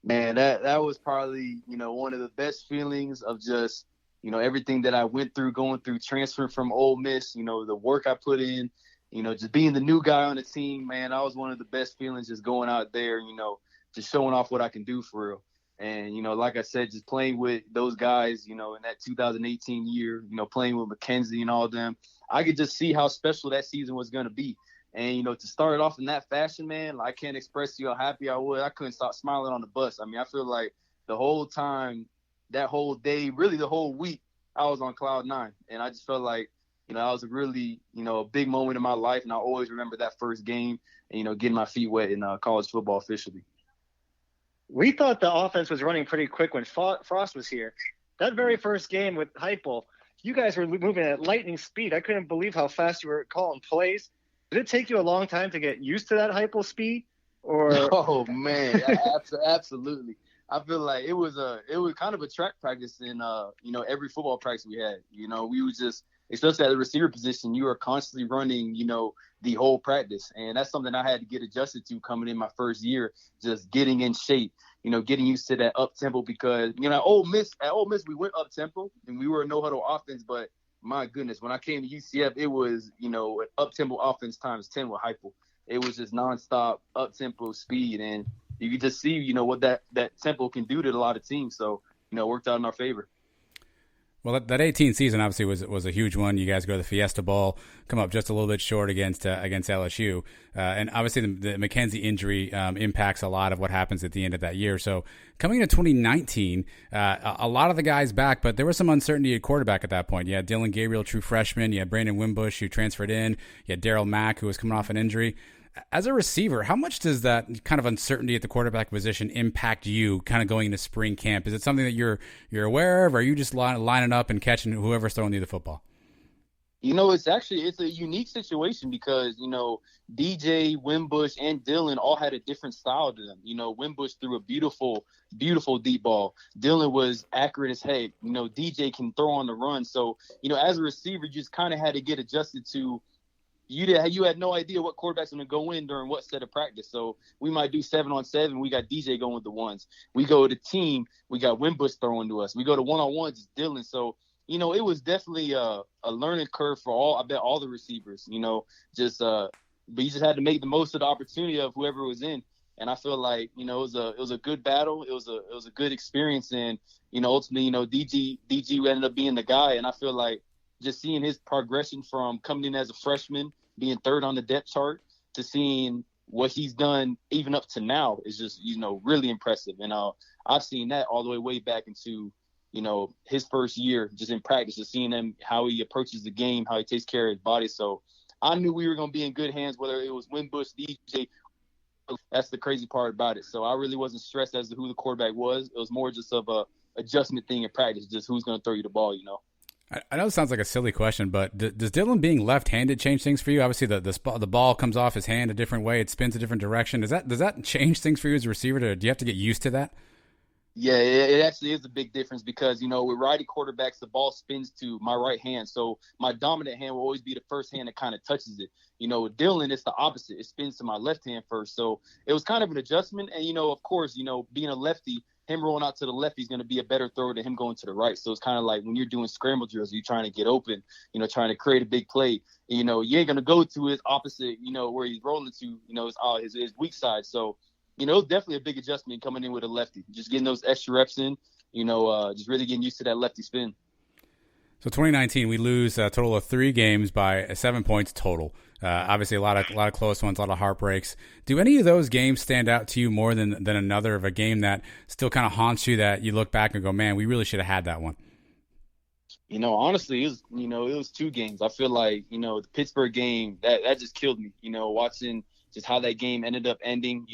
Man, that was probably, one of the best feelings of just, everything that I went through, going through transferring from Ole Miss, the work I put in, just being the new guy on the team, man. That was one of the best feelings, just going out there, just showing off what I can do for real. And, like I said, just playing with those guys, in that 2018 year, playing with McKenzie and all of them, I could just see how special that season was going to be. And, to start it off in that fashion, man, I can't express to you how happy I was. I couldn't stop smiling on the bus. I mean, I feel like the whole time, that whole day, really the whole week, I was on cloud 9. And I just felt like, that was a really, a big moment in my life. And I always remember that first game and, getting my feet wet in college football officially. We thought the offense was running pretty quick when Frost was here. That very first game with Heupel, you guys were moving at lightning speed. I couldn't believe how fast you were calling plays. Did it take you a long time to get used to that Heupel speed? Or Oh man, absolutely. I feel like it was kind of a track practice in every football practice we had. We would just especially at the receiver position, you are constantly running, the whole practice. And that's something I had to get adjusted to coming in my first year, just getting in shape, getting used to that up tempo, because, at Ole Miss, we went up tempo and we were a no huddle offense. But my goodness, when I came to UCF, it was, an up tempo offense times 10 with Heupel. It was just nonstop up tempo speed. And you can just see, what that tempo can do to a lot of teams. So, it worked out in our favor. Well, that 18 season obviously was a huge one. You guys go to the Fiesta Bowl, come up just a little bit short against LSU, and obviously the McKenzie injury impacts a lot of what happens at the end of that year. So coming into 2019, a lot of the guys back, but there was some uncertainty at quarterback at that point. You had Dylan Gabriel, true freshman. You had Brandon Wimbush, who transferred in. You had Darryl Mack, who was coming off an injury. As a receiver, how much does that kind of uncertainty at the quarterback position impact you kind of going into spring camp? Is it something that you're aware of, or are you just lining up and catching whoever's throwing you the football? It's a unique situation because, DJ, Wimbush, and Dylan all had a different style to them. Wimbush threw a beautiful, beautiful deep ball. Dylan was accurate as heck. DJ can throw on the run. So, as a receiver, you just kind of had to get adjusted to you had no idea what quarterback's going to go in during what set of practice. So we might do 7-on-7. We got DJ going with the ones. We go to team. We got Wimbush throwing to us. We go to one-on-ones. It's Dylan. So, it was definitely a learning curve for all the receivers, but you just had to make the most of the opportunity of whoever was in. And I feel like, it was a good battle. It was a good experience. And, ultimately, DG ended up being the guy. And I feel like just seeing his progression from coming in as a freshman, being third on the depth chart, to seeing what he's done even up to now is just, really impressive. And I've seen that all the way back into, his first year just in practice, just seeing him, how he approaches the game, how he takes care of his body. So I knew we were going to be in good hands, whether it was Wimbush, DJ. That's the crazy part about it. So I really wasn't stressed as to who the quarterback was. It was more just of a adjustment thing in practice, just who's going to throw you the ball, I know it sounds like a silly question, but does Dylan being left-handed change things for you? Obviously, the ball comes off his hand a different way. It spins a different direction. Does that change things for you as a receiver? Do you have to get used to that? Yeah, it actually is a big difference because, with righty quarterbacks, the ball spins to my right hand. So my dominant hand will always be the first hand that kind of touches it. With Dylan, it's the opposite. It spins to my left hand first. So it was kind of an adjustment. And, of course, being a lefty, him rolling out to the left, he's going to be a better thrower than him going to the right. So it's kind of like when you're doing scramble drills, you're trying to get open, trying to create a big play. You ain't going to go to his opposite, where he's rolling to, his weak side. So, it was definitely a big adjustment coming in with a lefty, just getting those extra reps in, just really getting used to that lefty spin. So 2019, we lose a total of 3 games by 7 points total. Obviously, a lot of close ones, a lot of heartbreaks. Do any of those games stand out to you more than another, of a game that still kind of haunts you, that you look back and go, man, we really should have had that one? Honestly, it was 2 games. I feel like, the Pittsburgh game, that just killed me, watching just how that game ended up ending,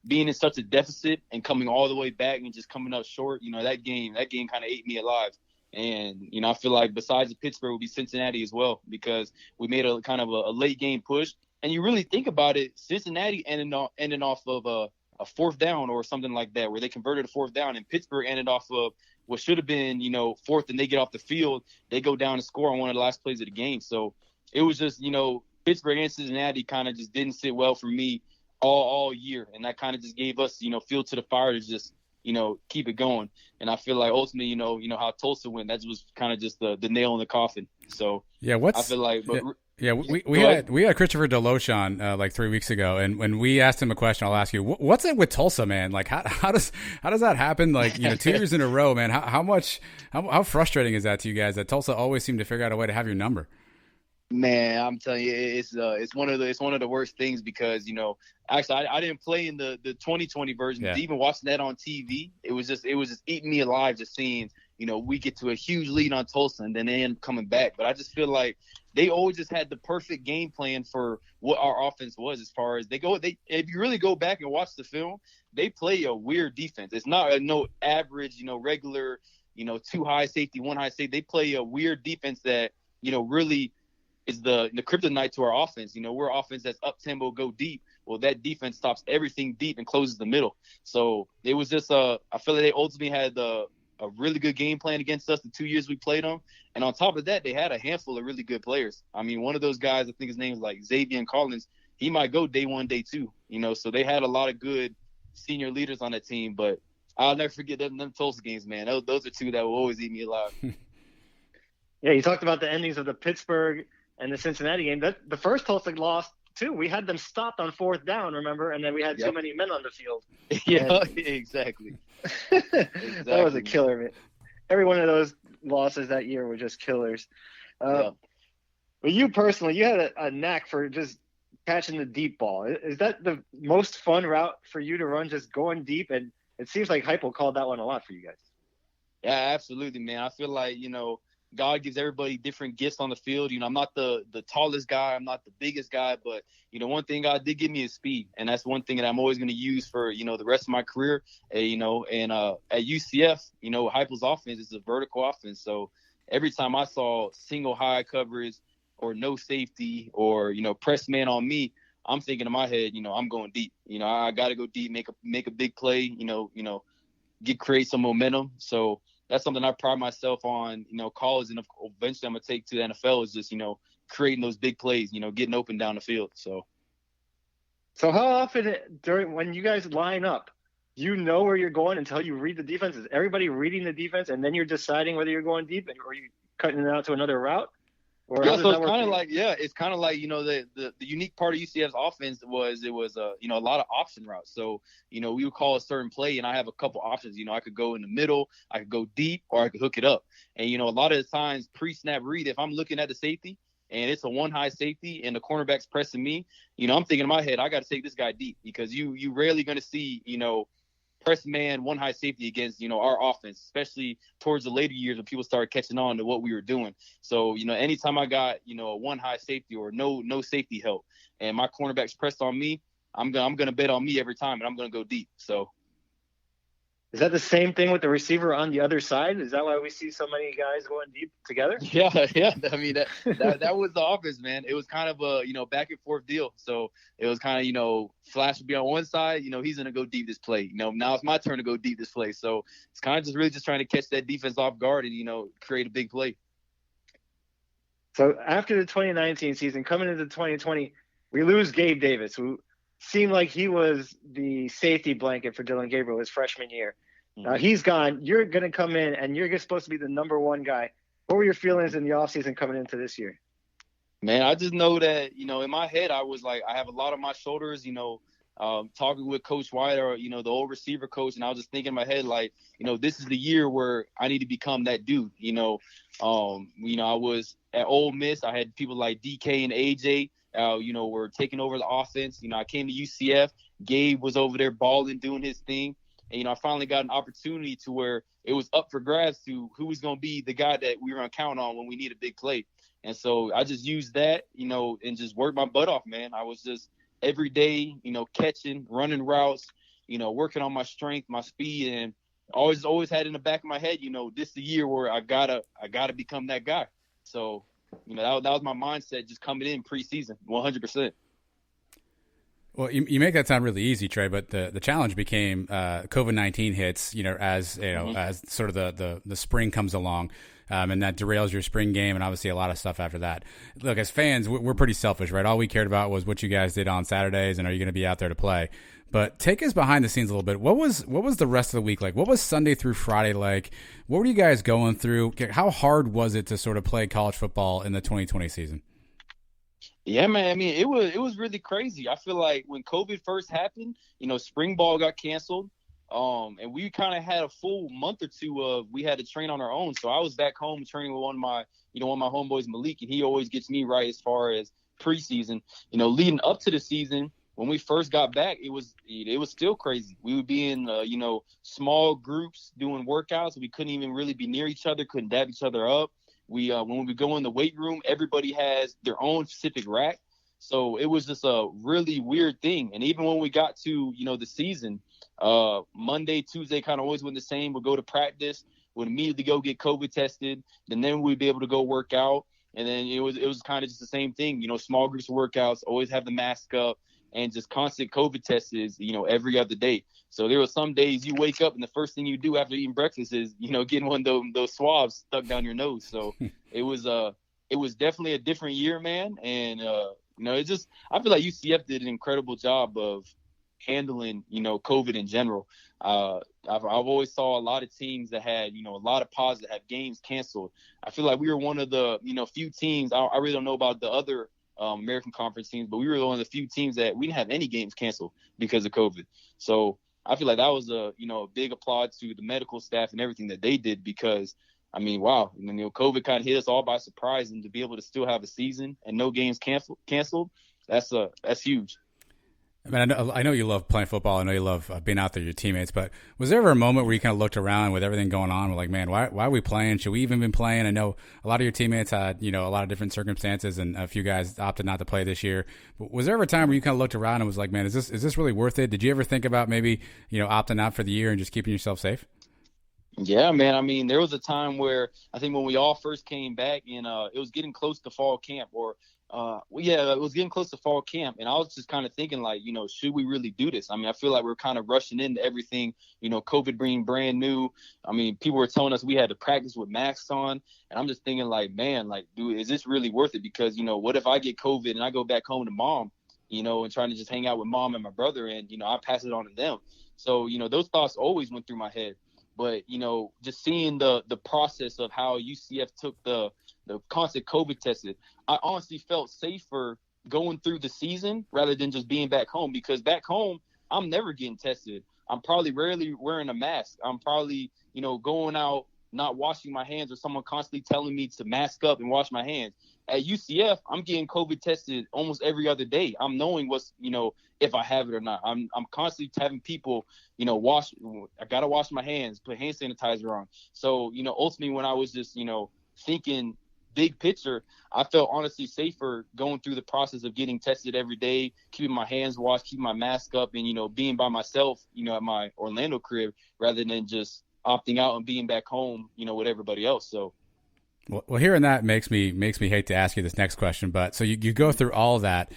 being in such a deficit and coming all the way back and just coming up short. That game kind of ate me alive. And, I feel like besides the Pittsburgh would be Cincinnati as well, because we made a kind of a late game push. And you really think about it, Cincinnati ending off of a 4th down or something like that, where they converted a 4th down, and Pittsburgh ended off of what should have been, 4th, and they get off the field. They go down and score on one of the last plays of the game. So it was just, Pittsburgh and Cincinnati kind of just didn't sit well for me all year. And that kind of just gave us, fuel to the fire to just, keep it going. And I feel like ultimately, how Tulsa went, that was kind of just the nail in the coffin. So yeah, I feel like, we had Christopher Deloach on like 3 weeks ago, and when we asked him a question, I'll ask you, what's it with Tulsa, man? Like how does that happen? Like 2 years in a row, man. How frustrating is that to you guys, that Tulsa always seem to figure out a way to have your number? Man, I'm telling you, it's one of the worst things because, actually I didn't play in the 2020 version. Yeah. Even watching that on TV, it was just eating me alive, just seeing, we get to a huge lead on Tulsa and then they end up coming back. But I just feel like they always just had the perfect game plan for what our offense was, as far as if you really go back and watch the film, they play a weird defense. It's not no average, regular, 2 high safety, 1 high safety. They play a weird defense that, really is the kryptonite to our offense. We're an offense that's up tempo, go deep. Well, that defense stops everything deep and closes the middle. So it was just I feel like they ultimately had a a really good game plan against us the 2 years we played them. And on top of that, they had a handful of really good players. I mean, one of those guys, I think his name is like Xavier Collins. He might go day one, day two, so they had a lot of good senior leaders on that team. But I'll never forget them Tulsa games, man. Those are two that will always eat me alive. Yeah, you talked about the endings of the Pittsburgh and the Cincinnati game. The first Tulsa loss, too, we had them stopped on 4th down, remember? And then we had too many men on the field. Yeah, exactly. That was a killer, man. Every one of those losses that year were just killers. But you personally, you had a knack for just catching the deep ball. Is that the most fun route for you to run, just going deep? And it seems like Heupel called that one a lot for you guys. Yeah, absolutely, man. I feel like, God gives everybody different gifts on the field. I'm not the tallest guy. I'm not the biggest guy. But, one thing God did give me is speed. And that's one thing that I'm always going to use for, the rest of my career. And at UCF, Heupel's offense is a vertical offense. So every time I saw single high coverage or no safety or, press man on me, I'm thinking in my head, I'm going deep. I got to go deep, make a big play, create some momentum. So that's something I pride myself on, college, and eventually I'm going to take to the NFL is just, creating those big plays, getting open down the field. So how often when you guys line up, do you know where you're going until you read the defense? Is everybody reading the defense and then you're deciding whether you're going deep or are you cutting it out to another route? Or so it's kind of like, the unique part of UCF's offense was it was a lot of option routes. So, we would call a certain play and I have a couple options. I could go in the middle, I could go deep, or I could hook it up. And, a lot of the times pre-snap read, if I'm looking at the safety and it's a one high safety and the cornerback's pressing me, I'm thinking in my head, I got to take this guy deep because you rarely going to see, press man, one high safety against, our offense, especially towards the later years when people started catching on to what we were doing. So, anytime I got, a one high safety or no safety help and my cornerback's pressed on me, I'm going to bet on me every time and I'm going to go deep. So. Is that the same thing with the receiver on the other side? Is that why we see so many guys going deep together? Yeah. I mean, that was the offense, man. It was kind of a, back and forth deal. So it was kind of, Flash would be on one side, he's going to go deep this play. Now it's my turn to go deep this play. So it's kind of just really just trying to catch that defense off guard and, create a big play. So after the 2019 season, coming into 2020, we lose Gabe Davis, who seemed like he was the safety blanket for Dylan Gabriel his freshman year. Now he's gone. You're going to come in, and you're supposed to be the number one guy. What were your feelings in the offseason coming into this year? Man, I just know that, in my head, I was like, I have a lot on my shoulders, talking with Coach White or, the old receiver coach. And I was just thinking in my head, like, this is the year where I need to become that dude. I was at Ole Miss. I had people like DK and AJ, were taking over the offense. I came to UCF. Gabe was over there balling, doing his thing. And, I finally got an opportunity to where it was up for grabs to who was going to be the guy that we were going to count on when we need a big play. And so I just used that, and just worked my butt off, man. I was just every day, catching, running routes, working on my strength, my speed, and always had in the back of my head, this is the year where I gotta become that guy. So, that was my mindset just coming in preseason, 100%. Well, you make that sound really easy, Trey, but the challenge became COVID-19 hits, as as sort of the spring comes along, and that derails your spring game and obviously a lot of stuff after that. Look, as fans, we're pretty selfish, right? All we cared about was what you guys did on Saturdays and are you going to be out there to play. But take us behind the scenes a little bit. What was the rest of the week like? What was Sunday through Friday like? What were you guys going through? How hard was it to sort of play college football in the 2020 season? Yeah, man. I mean, it was really crazy. I feel like when COVID first happened, spring ball got canceled, and we kind of had a full month or two of we had to train on our own. So I was back home training with one of my homeboys, Malik, and he always gets me right as far as preseason. Leading up to the season, when we first got back, it was still crazy. We would be in small groups doing workouts. We couldn't even really be near each other, couldn't dab each other up. When we go in the weight room, everybody has their own specific rack. So it was just a really weird thing. And even when we got to, the season, Monday, Tuesday kind of always went the same. We'd go to practice, would immediately go get COVID tested, and then we'd be able to go work out. And then it was kind of just the same thing, small groups of workouts, always have the mask up. and just constant COVID tests, every other day. So there were some days you wake up and the first thing you do after eating breakfast is, getting one of those swabs stuck down your nose. So it was definitely a different year, man. And, I feel like UCF did an incredible job of handling, COVID in general. I've always saw a lot of teams that had, a lot of pauses, that had games canceled. I feel like we were one of the, few teams. I really don't know about the other American Conference teams, but we were one of the few teams that we didn't have any games canceled because of COVID. So I feel like that was a big applaud to the medical staff and everything that they did, because wow, COVID kind of hit us all by surprise, and to be able to still have a season and no games canceled, that's huge. I know you love playing football. I know you love being out there with your teammates. But was there ever a moment where you kind of looked around with everything going on, like, man, why are we playing? Should we even been playing? I know a lot of your teammates had, a lot of different circumstances, and a few guys opted not to play this year. But was there ever a time where you kind of looked around and was like, man, is this really worth it? Did you ever think about maybe, opting out for the year and just keeping yourself safe? Yeah, man. There was a time where I think when we all first came back, and it was getting close to fall camp, it was getting close to fall camp, and I was just kind of thinking, like, should we really do this? I feel like we're kind of rushing into everything, COVID being brand new. People were telling us we had to practice with masks on, and I'm just thinking, like, man, like, dude, is this really worth it? Because, what if I get COVID and I go back home to mom, and trying to just hang out with mom and my brother, and, I pass it on to them. So, those thoughts always went through my head. But, just seeing the process of how UCF took the constant COVID tested, I honestly felt safer going through the season rather than just being back home, because back home, I'm never getting tested. I'm probably rarely wearing a mask. I'm probably, going out, not washing my hands, or someone constantly telling me to mask up and wash my hands. At UCF, I'm getting COVID tested almost every other day. I'm knowing what's, if I have it or not. I'm constantly having people, wash. I got to wash my hands, put hand sanitizer on. So, ultimately, when I was just, thinking big picture, I felt honestly safer going through the process of getting tested every day, keeping my hands washed, keeping my mask up, and, being by myself, at my Orlando crib, rather than just opting out and being back home, with everybody else. So. Well, hearing that makes me hate to ask you this next question, but so you go through all of that.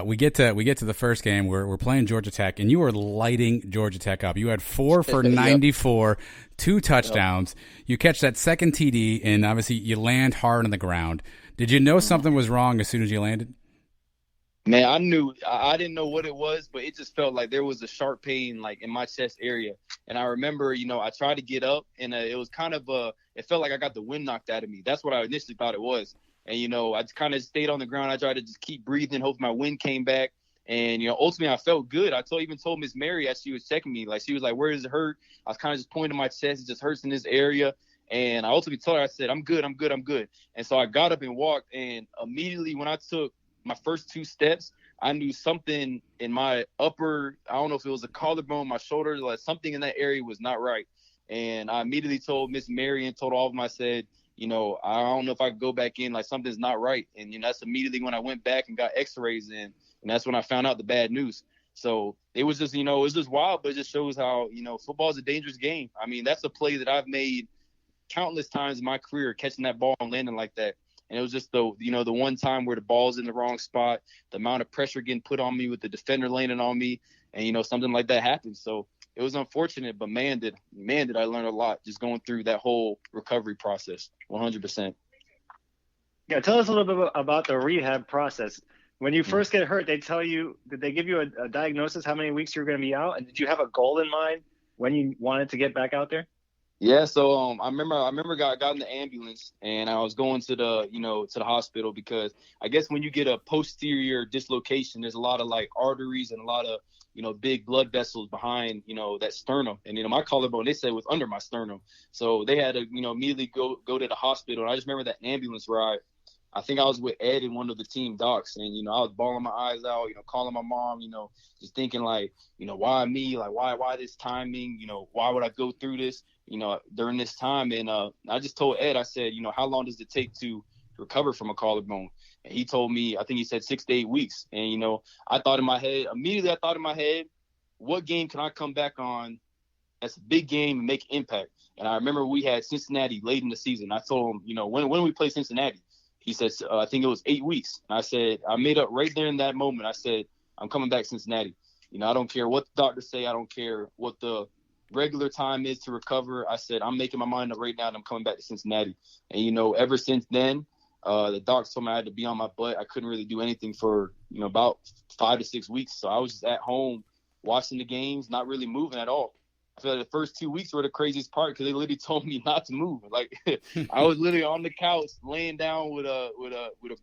We get to the first game. We're playing Georgia Tech, and you were lighting Georgia Tech up. You had 4 for 94, 2 touchdowns. Yep. You catch that second TD, and obviously you land hard on the ground. Did you know something was wrong as soon as you landed? Man, I knew. I didn't know what it was, but it just felt like there was a sharp pain, like, in my chest area. And I remember, I tried to get up, and it was kind of it felt like I got the wind knocked out of me. That's what I initially thought it was. And, I just kind of stayed on the ground. I tried to just keep breathing, hope my wind came back. And, ultimately I felt good. I even told Miss Mary as she was checking me, like, she was like, where does it hurt? I was kind of just pointing to my chest. It just hurts in this area. And I ultimately told her, I said, I'm good. And so I got up and walked. And immediately when I took my first 2 steps, I knew something in my upper, I don't know if it was a collarbone, my shoulder, like something in that area was not right. And I immediately told Miss Mary and told all of them, I said, I don't know if I could go back in, like something's not right. And, that's immediately when I went back and got x-rays in, and that's when I found out the bad news. So it was just, it was just wild, but it just shows how, football is a dangerous game. That's a play that I've made countless times in my career, catching that ball and landing like that. And it was just the one time where the ball's in the wrong spot, the amount of pressure getting put on me with the defender landing on me, and, something like that happened. So it was unfortunate, but man, did I learn a lot just going through that whole recovery process, 100%. Yeah, tell us a little bit about the rehab process. When you first get hurt, did they give you a diagnosis, how many weeks you were going to be out? And did you have a goal in mind when you wanted to get back out there? Yeah, so I remember I got in the ambulance, and I was going to the hospital, because I guess when you get a posterior dislocation, there's a lot of like arteries and a lot of big blood vessels behind that sternum, and my collarbone, they said, was under my sternum, so they had to immediately go to the hospital. And I just remember that ambulance ride. I think I was with Ed and one of the team docs, and I was bawling my eyes out, calling my mom, just thinking like, why me, like why this timing, why would I go through this, during this time. And I just told Ed, I said, how long does it take to recover from a collarbone? And he told me, I think he said 6 to 8 weeks. And immediately I thought in my head, what game can I come back on that's a big game and make impact? And I remember we had Cincinnati late in the season. I told him, when we play Cincinnati, he said, I think it was 8 weeks. And I said, I made up right there in that moment. I said, I'm coming back to Cincinnati. I don't care what the doctors say. I don't care what the regular time is to recover. I said, I'm making my mind up right now and I'm coming back to Cincinnati. And, ever since then, the doctors told me I had to be on my butt. I couldn't really do anything for, about 5 to 6 weeks. So I was just at home watching the games, not really moving at all. I feel like the first 2 weeks were the craziest part because they literally told me not to move. Like I was literally on the couch laying down with a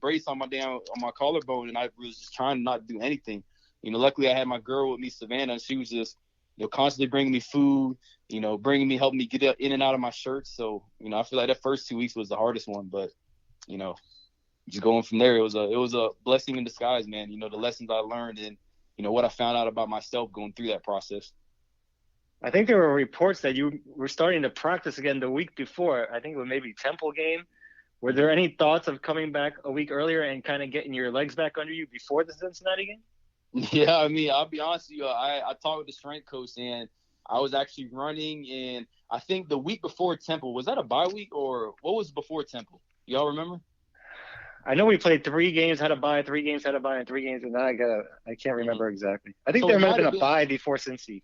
brace on my collarbone, and I was just trying to not do anything. Luckily I had my girl with me, Savannah, and she was just constantly bringing me food, helping me get in and out of my shirts. So I feel like that first 2 weeks was the hardest one, but just going from there, it was a blessing in disguise, man. The lessons I learned and what I found out about myself going through that process. I think there were reports that you were starting to practice again the week before. I think it was maybe Temple game. Were there any thoughts of coming back a week earlier and kind of getting your legs back under you before the Cincinnati game? Yeah, I mean, I'll be honest with you. I talked with the strength coach, and I was actually running. And I think the week before Temple, was that a bye week or what was before Temple? Y'all remember? I know we played 3 games, had a bye, 3 games, had a bye, and 3 games, and now I can't remember exactly. I think there might have been a bye before Cincy.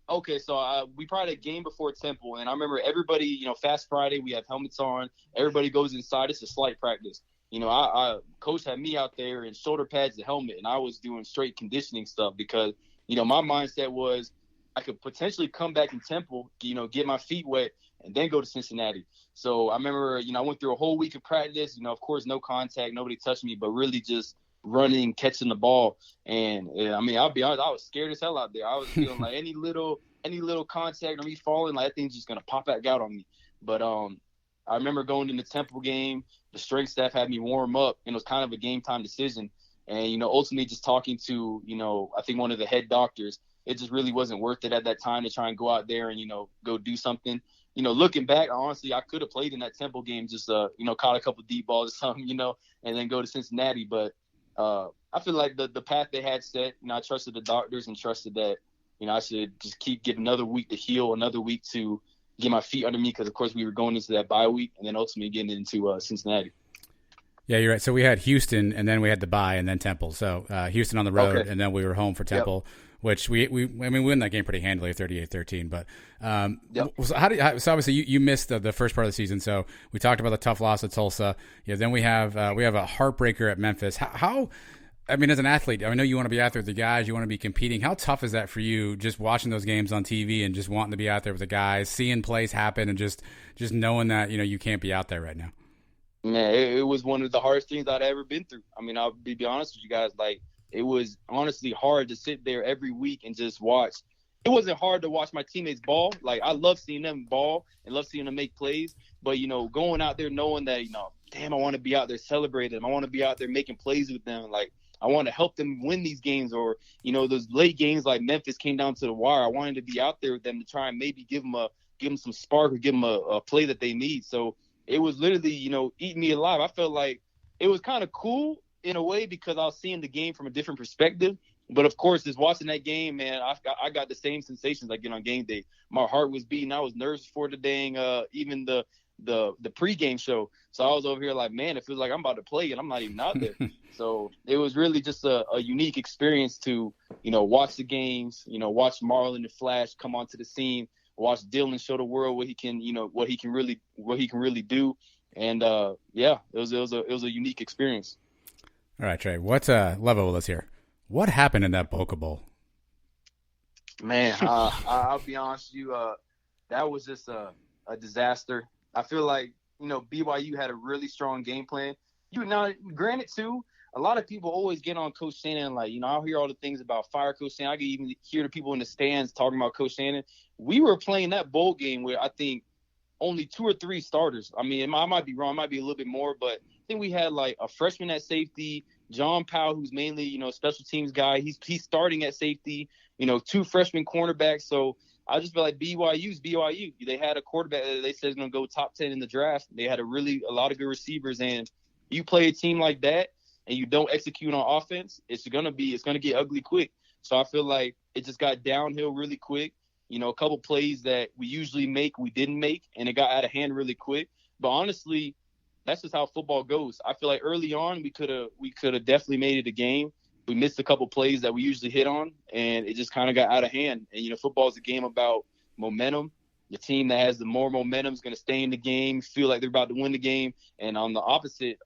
Okay, so we probably had a game before Temple, and I remember everybody, Fast Friday, we have helmets on. Everybody goes inside. It's a slight practice. Coach had me out there in shoulder pads and helmet, and I was doing straight conditioning stuff because, my mindset was I could potentially come back in Temple, get my feet wet, and then go to Cincinnati. So I remember, I went through a whole week of practice, of course, no contact, nobody touched me, but really just running, catching the ball. And I mean, I'll be honest, I was scared as hell out there. I was feeling like any little contact or me falling, like that thing's just going to pop back out on me. But I remember going in the Temple game, the strength staff had me warm up, and it was kind of a game time decision. And, ultimately just talking to, I think one of the head doctors, it just really wasn't worth it at that time to try and go out there and, go do something. Looking back, honestly, I could have played in that Temple game, just, caught a couple deep balls or something, and then go to Cincinnati. But I feel like the path they had set, I trusted the doctors and trusted that, I should just get another week to heal, another week to get my feet under me because, of course, we were going into that bye week and then ultimately getting into Cincinnati. Yeah, you're right. So we had Houston, and then we had the bye, and then Temple. So Houston on the road, okay. And then we were home for Temple, which we win that game pretty handily, 38-13. But so obviously you missed the first part of the season. So we talked about the tough loss at Tulsa. Yeah, then we have a heartbreaker at Memphis. How I mean, as an athlete, I know you want to be out there with the guys, you want to be competing. How tough is that for you, just watching those games on TV and just wanting to be out there with the guys, seeing plays happen, and just knowing that you can't be out there right now? Man, it was one of the hardest things I'd ever been through. I mean, I'll be honest with you guys. Like, it was honestly hard to sit there every week and just watch. It wasn't hard to watch my teammates ball. Like, I love seeing them ball and love seeing them make plays. But, going out there knowing that, damn, I want to be out there celebrating them. I want to be out there making plays with them. Like, I want to help them win these games, or, those late games like Memphis came down to the wire. I wanted to be out there with them to try and maybe give them some spark or give them a play that they need. So it was literally, eating me alive. I felt like it was kind of cool in a way because I was seeing the game from a different perspective. But, of course, just watching that game, man, I got the same sensations I get on game day. My heart was beating. I was nervous for the dang, even the pregame show. So I was over here like, man, it feels like I'm about to play and I'm not even out there. So it was really just a unique experience to, watch the games, watch Marlon and Flash come onto the scene, watch Dylan show the world what he can really do. And it was a unique experience. All right, Trey, what's level with us here? What happened in that Boca Bowl? Man, I'll be honest with you, that was just a disaster. I feel like, BYU had a really strong game plan. Granted, too, a lot of people always get on Coach Shannon. Like, I'll hear all the things about fire Coach Shannon. I can even hear the people in the stands talking about Coach Shannon. We were playing that bowl game where I think only 2 or 3 starters. I mean, I might be wrong. It might be a little bit more, but I think we had like a freshman at safety, John Powell, who's mainly, special teams guy. He's starting at safety, 2 freshman cornerbacks. So I just feel like BYU's BYU. They had a quarterback that they said is going to go top 10 in the draft. They had a lot of good receivers. And you play a team like that and you don't execute on offense, it's going to get ugly quick. So I feel like it just got downhill really quick. A couple plays that we usually make, we didn't make, and it got out of hand really quick. But honestly, that's just how football goes. I feel like early on we could have definitely made it a game. we missed a couple plays that we usually hit on, and it just kind of got out of hand. And, football is a game about momentum. The team that has the more momentum is going to stay in the game, feel like they're about to win the game. And on the opposite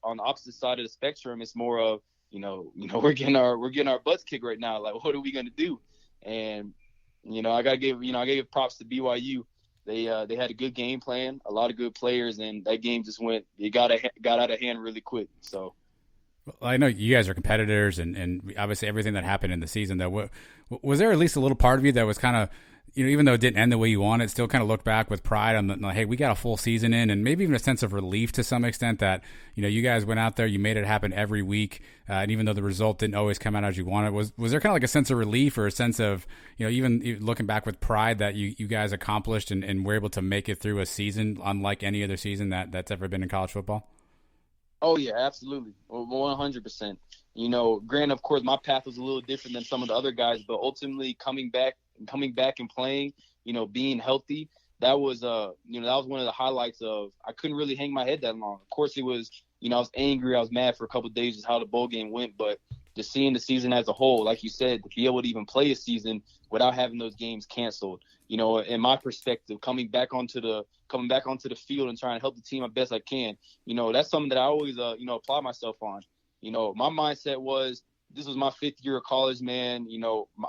side of the spectrum, it's more of, we're getting our butts kicked right now. Like, what are we going to do? And, I gave props to BYU. They had a good game plan, a lot of good players, and that game just got out of hand really quick. So. I know you guys are competitors, and obviously everything that happened in the season, though, was there at least a little part of you that was kind of, even though it didn't end the way you wanted, still kind of looked back with pride on the, hey, we got a full season in, and maybe even a sense of relief to some extent that, you guys went out there, you made it happen every week, and even though the result didn't always come out as you wanted, was there kind of like a sense of relief or a sense of, even looking back with pride that you guys accomplished and were able to make it through a season unlike any other season that's ever been in college football? Oh, yeah, absolutely. 100%. Granted, of course, my path was a little different than some of the other guys, but ultimately coming back and playing, being healthy, that was one of the highlights of I couldn't really hang my head that long. Of course, it was, I was angry. I was mad for a couple of days just how the bowl game went, but just seeing the season as a whole, like you said, to be able to even play a season without having those games canceled, in my perspective, coming back onto the field and trying to help the team as best I can, that's something that I always, apply myself on. My mindset was, this was my 5th year of college, man.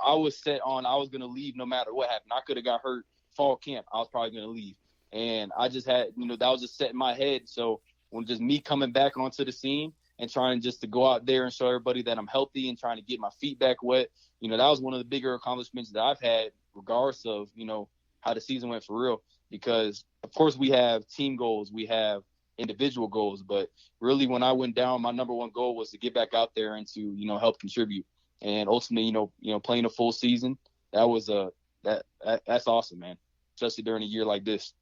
I was set on, I was going to leave no matter what happened. I could have got hurt fall camp. I was probably going to leave. And I just had, that was just set in my head. So when just me coming back onto the scene and trying just to go out there and show everybody that I'm healthy and trying to get my feet back wet, that was one of the bigger accomplishments that I've had, regardless of, how the season went for real. Because, of course, we have team goals, we have individual goals, but really when I went down, my number one goal was to get back out there and to, help contribute. And ultimately, playing a full season, that was that's awesome, man, especially during a year like this.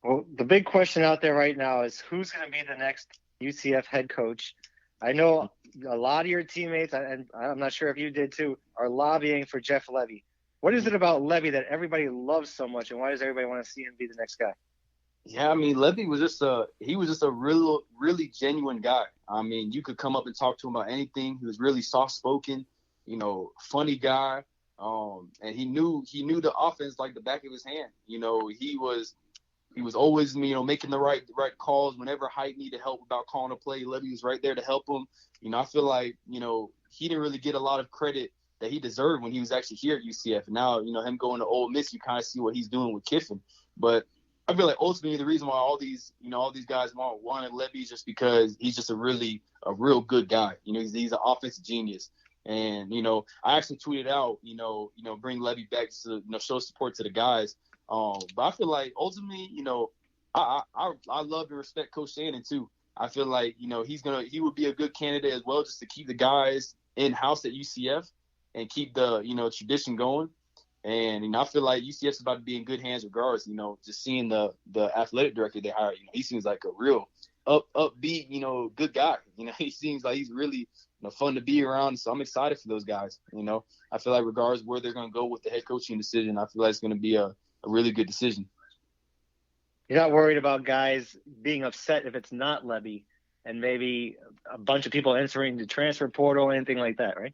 Well, the big question out there right now is who's going to be the next UCF head coach. I know a lot of your teammates, and I'm not sure if you did too, are lobbying for Jeff Lebby. What is it about Lebby that everybody loves so much, and why does everybody want to see him be the next guy? Yeah, I mean, Lebby was just a really genuine guy. I mean, you could come up and talk to him about anything. He was really soft-spoken, funny guy. And he knew the offense like the back of his hand. He was always, making the right calls whenever Hype needed help about calling a play. Lebby was right there to help him. I feel like, he didn't really get a lot of credit that he deserved when he was actually here at UCF. And now, him going to Ole Miss, you kind of see what he's doing with Kiffin. But I feel like ultimately the reason why all these guys wanted Lebby is just because he's just a real good guy. He's an offensive genius. And, I actually tweeted out, bring Lebby back to, show support to the guys. But I feel like ultimately, I love and respect Coach Shannon too. I feel like, he would be a good candidate as well, just to keep the guys in-house at UCF and keep the, tradition going. And, I feel like UCF is about to be in good hands regardless, just seeing the athletic director they hired, he seems like a real upbeat, good guy. He seems like he's really, fun to be around. So I'm excited for those guys. I feel like regardless where they're going to go with the head coaching decision, I feel like it's going to be a really good decision. You're not worried about guys being upset if it's not Lebby and maybe a bunch of people entering the transfer portal or anything like that, right?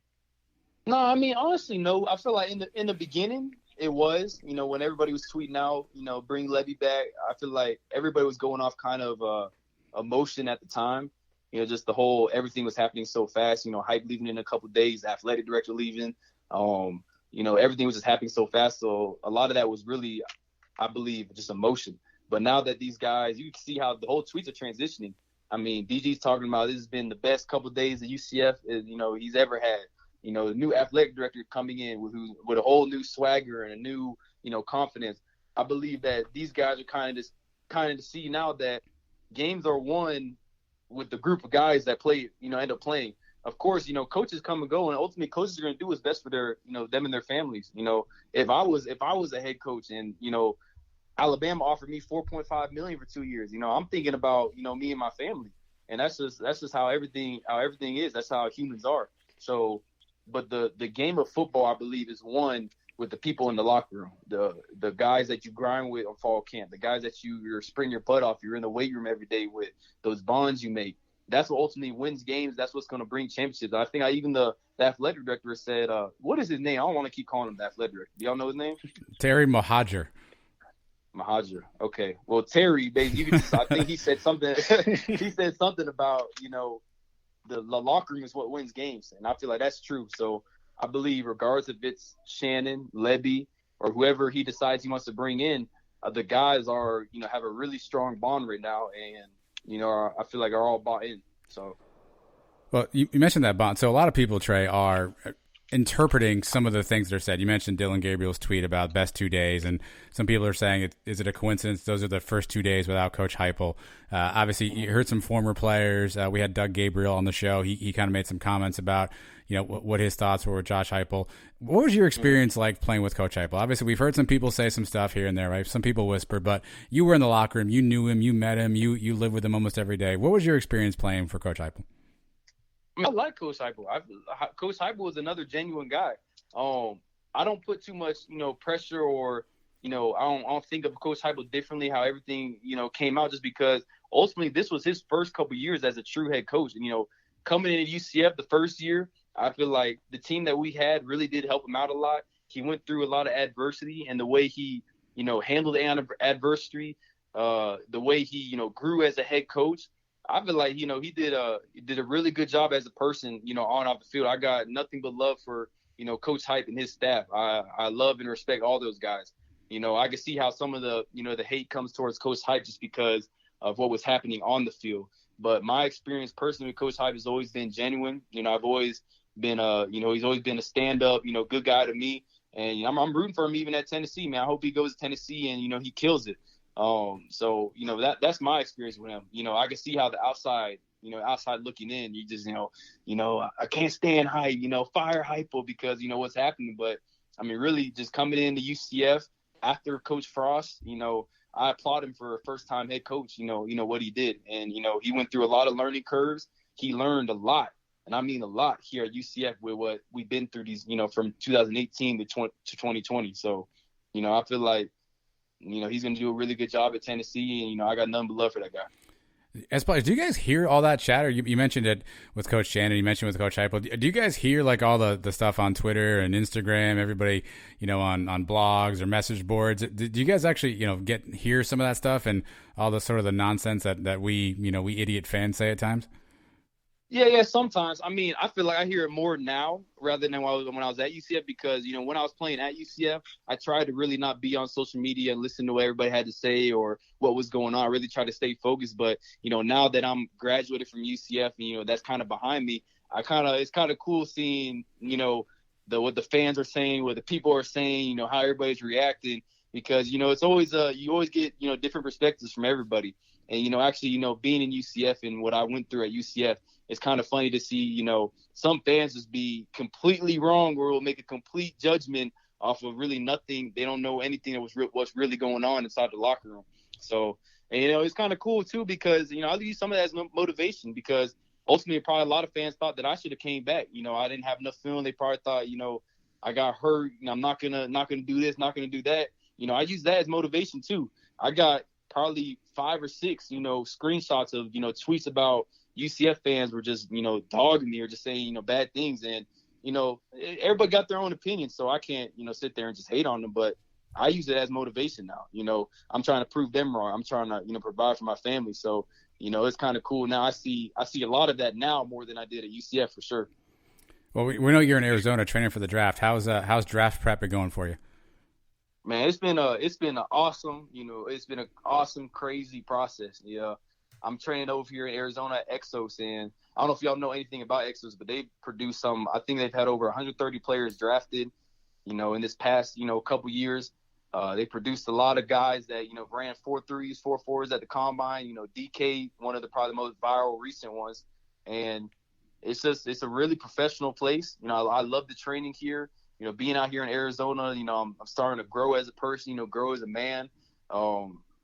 No, I mean, honestly, no. I feel like in the beginning, it was, when everybody was tweeting out, bring Lebby back, I feel like everybody was going off kind of emotion at the time. Just the whole, everything was happening so fast, Hype leaving in a couple of days, athletic director leaving, everything was just happening so fast. So a lot of that was really, I believe, just emotion. But now that these guys, you can see how the whole tweets are transitioning. I mean, DG's talking about this has been the best couple of days that UCF he's ever had. The new athletic director coming in with a whole new swagger and a new, confidence. I believe that these guys are kind of to see now that games are won with the group of guys that play, end up playing. Of course, coaches come and go, and ultimately coaches are going to do what's best for their, them and their families. If I was a head coach and, Alabama offered me $4.5 million for 2 years, I'm thinking about, me and my family. And that's just how everything is. That's how humans are. So, but the game of football, I believe, is won with the people in the locker room, the guys that you grind with on fall camp, the guys that you're sprinting your butt off, you're in the weight room every day with, those bonds you make. that's what ultimately wins games. That's what's going to bring championships. I think even the athletic director said, what is his name? I don't want to keep calling him the athletic director. Do y'all know his name? Terry Mohajir. Mahajir. Okay. Well, Terry, basically, I think he said something. He said something about, the locker room is what wins games, and I feel like that's true. So I believe, regardless if it's Shannon, Levy, or whoever he decides he wants to bring in, the guys are, have a really strong bond right now, and I feel like are all bought in. So. Well, you mentioned that bond. So a lot of people, Trey, are interpreting some of the things that are said. You mentioned Dylan Gabriel's tweet about best 2 days, and some people are saying, is it a coincidence? Those are the first 2 days without Coach Heupel. Obviously, you heard some former players. We had Doug Gabriel on the show. He kind of made some comments about what his thoughts were with Josh Heupel. What was your experience like playing with Coach Heupel? Obviously, we've heard some people say some stuff here and there, right? Some people whisper, but you were in the locker room. You knew him. You met him. You lived with him almost every day. What was your experience playing for Coach Heupel? I like Coach Heupel. Coach Heupel is another genuine guy. I don't put too much, pressure or, I don't think of Coach Heupel differently, how everything, came out, just because ultimately this was his first couple years as a true head coach. And, coming into UCF the first year, I feel like the team that we had really did help him out a lot. He went through a lot of adversity, and the way he, handled adversity, the way he, grew as a head coach, I feel like, he did a really good job as a person, on and off the field. I got nothing but love for, Coach Hype and his staff. I love and respect all those guys. I can see how some of the, the hate comes towards Coach Hype just because of what was happening on the field. But my experience personally with Coach Hype has always been genuine. I've always been, he's always been a stand-up, good guy to me. And I'm rooting for him even at Tennessee, man. I hope he goes to Tennessee and, he kills it. So, that's my experience with him. I can see how the outside, outside looking in, you just, I can't stand Hype, fire Heupel because, what's happening. But, I mean, really just coming into UCF after Coach Frost, I applaud him for a first-time head coach, what he did. And, he went through a lot of learning curves. He learned a lot, and I mean a lot here at UCF with what we've been through these, from 2018 to 2020. So, I feel like, he's going to do a really good job at Tennessee, and, I got nothing but love for that guy. As players, do you guys hear all that chatter? You mentioned it with Coach Shannon. You mentioned with Coach Heupel. Do you guys hear like all the stuff on Twitter and Instagram? Everybody, on blogs or message boards. Do you guys actually, hear some of that stuff and all the sort of the nonsense that we idiot fans say at times? Yeah, sometimes. I mean, I feel like I hear it more now rather than when I was at UCF because, when I was playing at UCF, I tried to really not be on social media and listen to what everybody had to say or what was going on. I really tried to stay focused. But, now that I'm graduated from UCF and, that's kind of behind me, it's kind of cool seeing, what the fans are saying, what the people are saying, how everybody's reacting because, it's always you always get, different perspectives from everybody. And, actually, being in UCF and what I went through at UCF, it's kind of funny to see, some fans just be completely wrong or will make a complete judgment off of really nothing. They don't know anything that what's really going on inside the locker room. So, and, it's kind of cool, too, because, I'll use some of that as motivation because ultimately probably a lot of fans thought that I should have came back. I didn't have enough film. They probably thought, I got hurt. I'm not gonna do this, not going to do that. I use that as motivation, too. I got probably 5 or 6, screenshots of, tweets about UCF fans were just, dogging me or just saying, bad things. And, everybody got their own opinion. So I can't, sit there and just hate on them. But I use it as motivation now. I'm trying to prove them wrong. I'm trying to, provide for my family. So, it's kind of cool. Now I see a lot of that now more than I did at UCF for sure. Well, we know you're in Arizona training for the draft. How's draft prep going for you? Man, it's been an awesome, it's been an awesome, crazy process. Yeah. I'm training over here in Arizona at Exos, and I don't know if y'all know anything about Exos, but they've produced I think they've had over 130 players drafted, in this past, couple years. They produced a lot of guys that, ran 4.3s, 4.4s at the combine, DK, one of the probably most viral recent ones. And it's a really professional place. I love the training here, being out here in Arizona, I'm starting to grow as a person, grow as a man.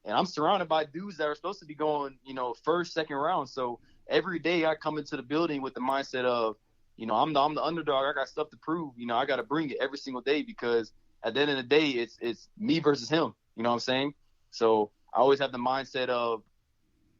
And I'm surrounded by dudes that are supposed to be going, first, second round. So every day I come into the building with the mindset of, I'm the underdog. I got stuff to prove. I got to bring it every single day because at the end of the day, it's me versus him. You know what I'm saying? So I always have the mindset of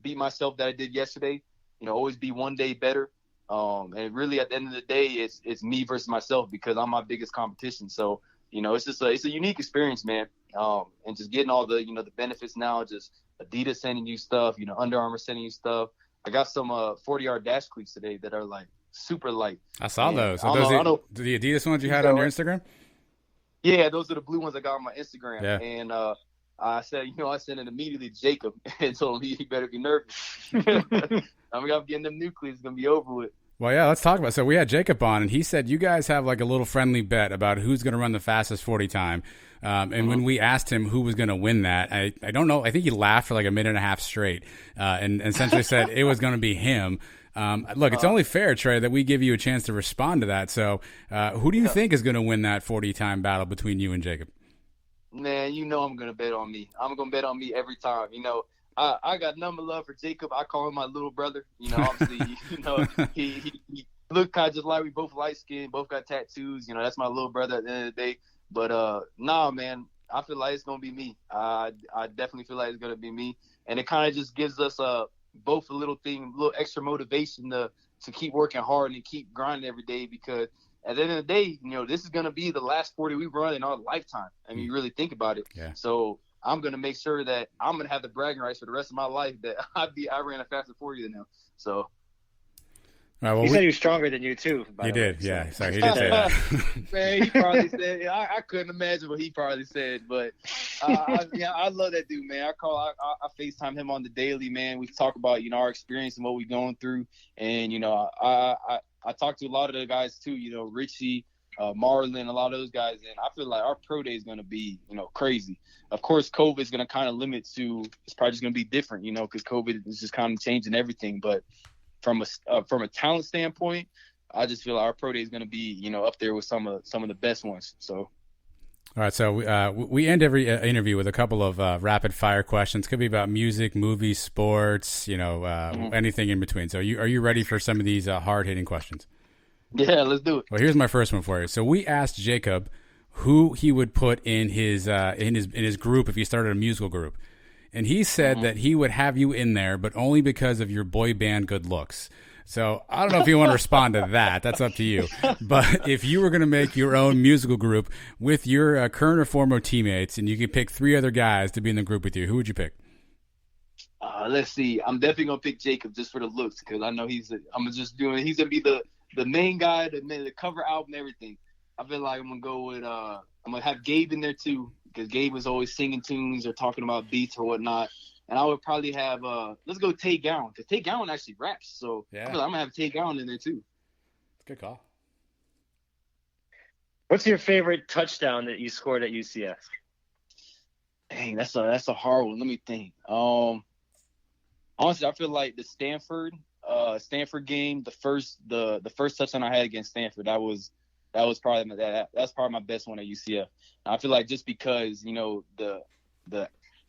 beat myself that I did yesterday. always be one day better. And really at the end of the day, it's me versus myself because I'm my biggest competition. So, it's a unique experience, man. And just getting all the, the benefits now, just Adidas sending you stuff, Under Armour sending you stuff. I got some 40-yard dash cleats today that are like super light. I saw those. I Are don't those know. the Adidas ones you had on your Instagram? Yeah, those are the blue ones I got on my Instagram. Yeah. And I said, I sent it immediately to Jacob and told him he better be nervous. I'm getting them nucleus. It's going to be over with. Well, yeah, let's talk about it. So we had Jacob on, and he said you guys have like a little friendly bet about who's going to run the fastest 40 time. And when we asked him who was going to win that, I don't know. I think he laughed for like a minute and a half straight and essentially said it was going to be him. Look, it's only fair, Trey, that we give you a chance to respond to that. So who do you think is going to win that 40 time battle between you and Jacob? Man, I'm going to bet on me. I'm going to bet on me every time. I got nothing but love for Jacob. I call him my little brother. Obviously, he look kind of just like we both light skinned, both got tattoos. That's my little brother at the end of the day. But nah, man, I feel like it's gonna be me. I definitely feel like it's gonna be me, and it kind of just gives us both a little extra motivation to keep working hard and keep grinding every day because. At the end of the day, this is going to be the last 40 we run in our lifetime. I mean, you really think about it. Yeah. So I'm going to make sure that I'm going to have the bragging rights for the rest of my life that I ran a faster 40 than him. So. All right, well, he said he was stronger than you too. He did, yeah. Sorry, he did say that. Man, he probably said. I couldn't imagine what he probably said, but I love that dude, man. I FaceTime him on the daily, man. We talk about our experience and what we're going through, and I talked to a lot of the guys too. Richie, Marlon, a lot of those guys, and I feel like our pro day is going to be crazy. Of course, COVID is going to kind of limit to. It's probably just going to be different, because COVID is just kind of changing everything, but. From a talent standpoint, I just feel our pro day is going to be up there with some of the best ones. So, all right. So we end every interview with a couple of rapid fire questions. Could be about music, movies, sports, anything in between. So are you ready for some of these hard hitting questions? Yeah, let's do it. Well, here's my first one for you. So we asked Jacob who he would put in his group if he started a musical group. And he said that he would have you in there, but only because of your boy band good looks. So I don't know if you want to respond to that. That's up to you. But if you were going to make your own musical group with your current or former teammates, and you could pick 3 other guys to be in the group with you, who would you pick? Let's see. I'm definitely going to pick Jacob just for the looks because I know he's going to be the main guy, the cover album, everything. I feel like I'm going to go with I'm going to have Gabe in there too. Because Gabe was always singing tunes or talking about beats or whatnot. And I would probably have, let's go Tay Gowan. Because Tay Gowan actually raps. So yeah. I'm going to have Tay Gowan in there too. Good call. What's your favorite touchdown that you scored at UCF? Dang, that's a hard one. Let me think. Honestly, I feel like the Stanford game, the first touchdown I had against Stanford, that's probably my best one at UCF. And I feel like just because the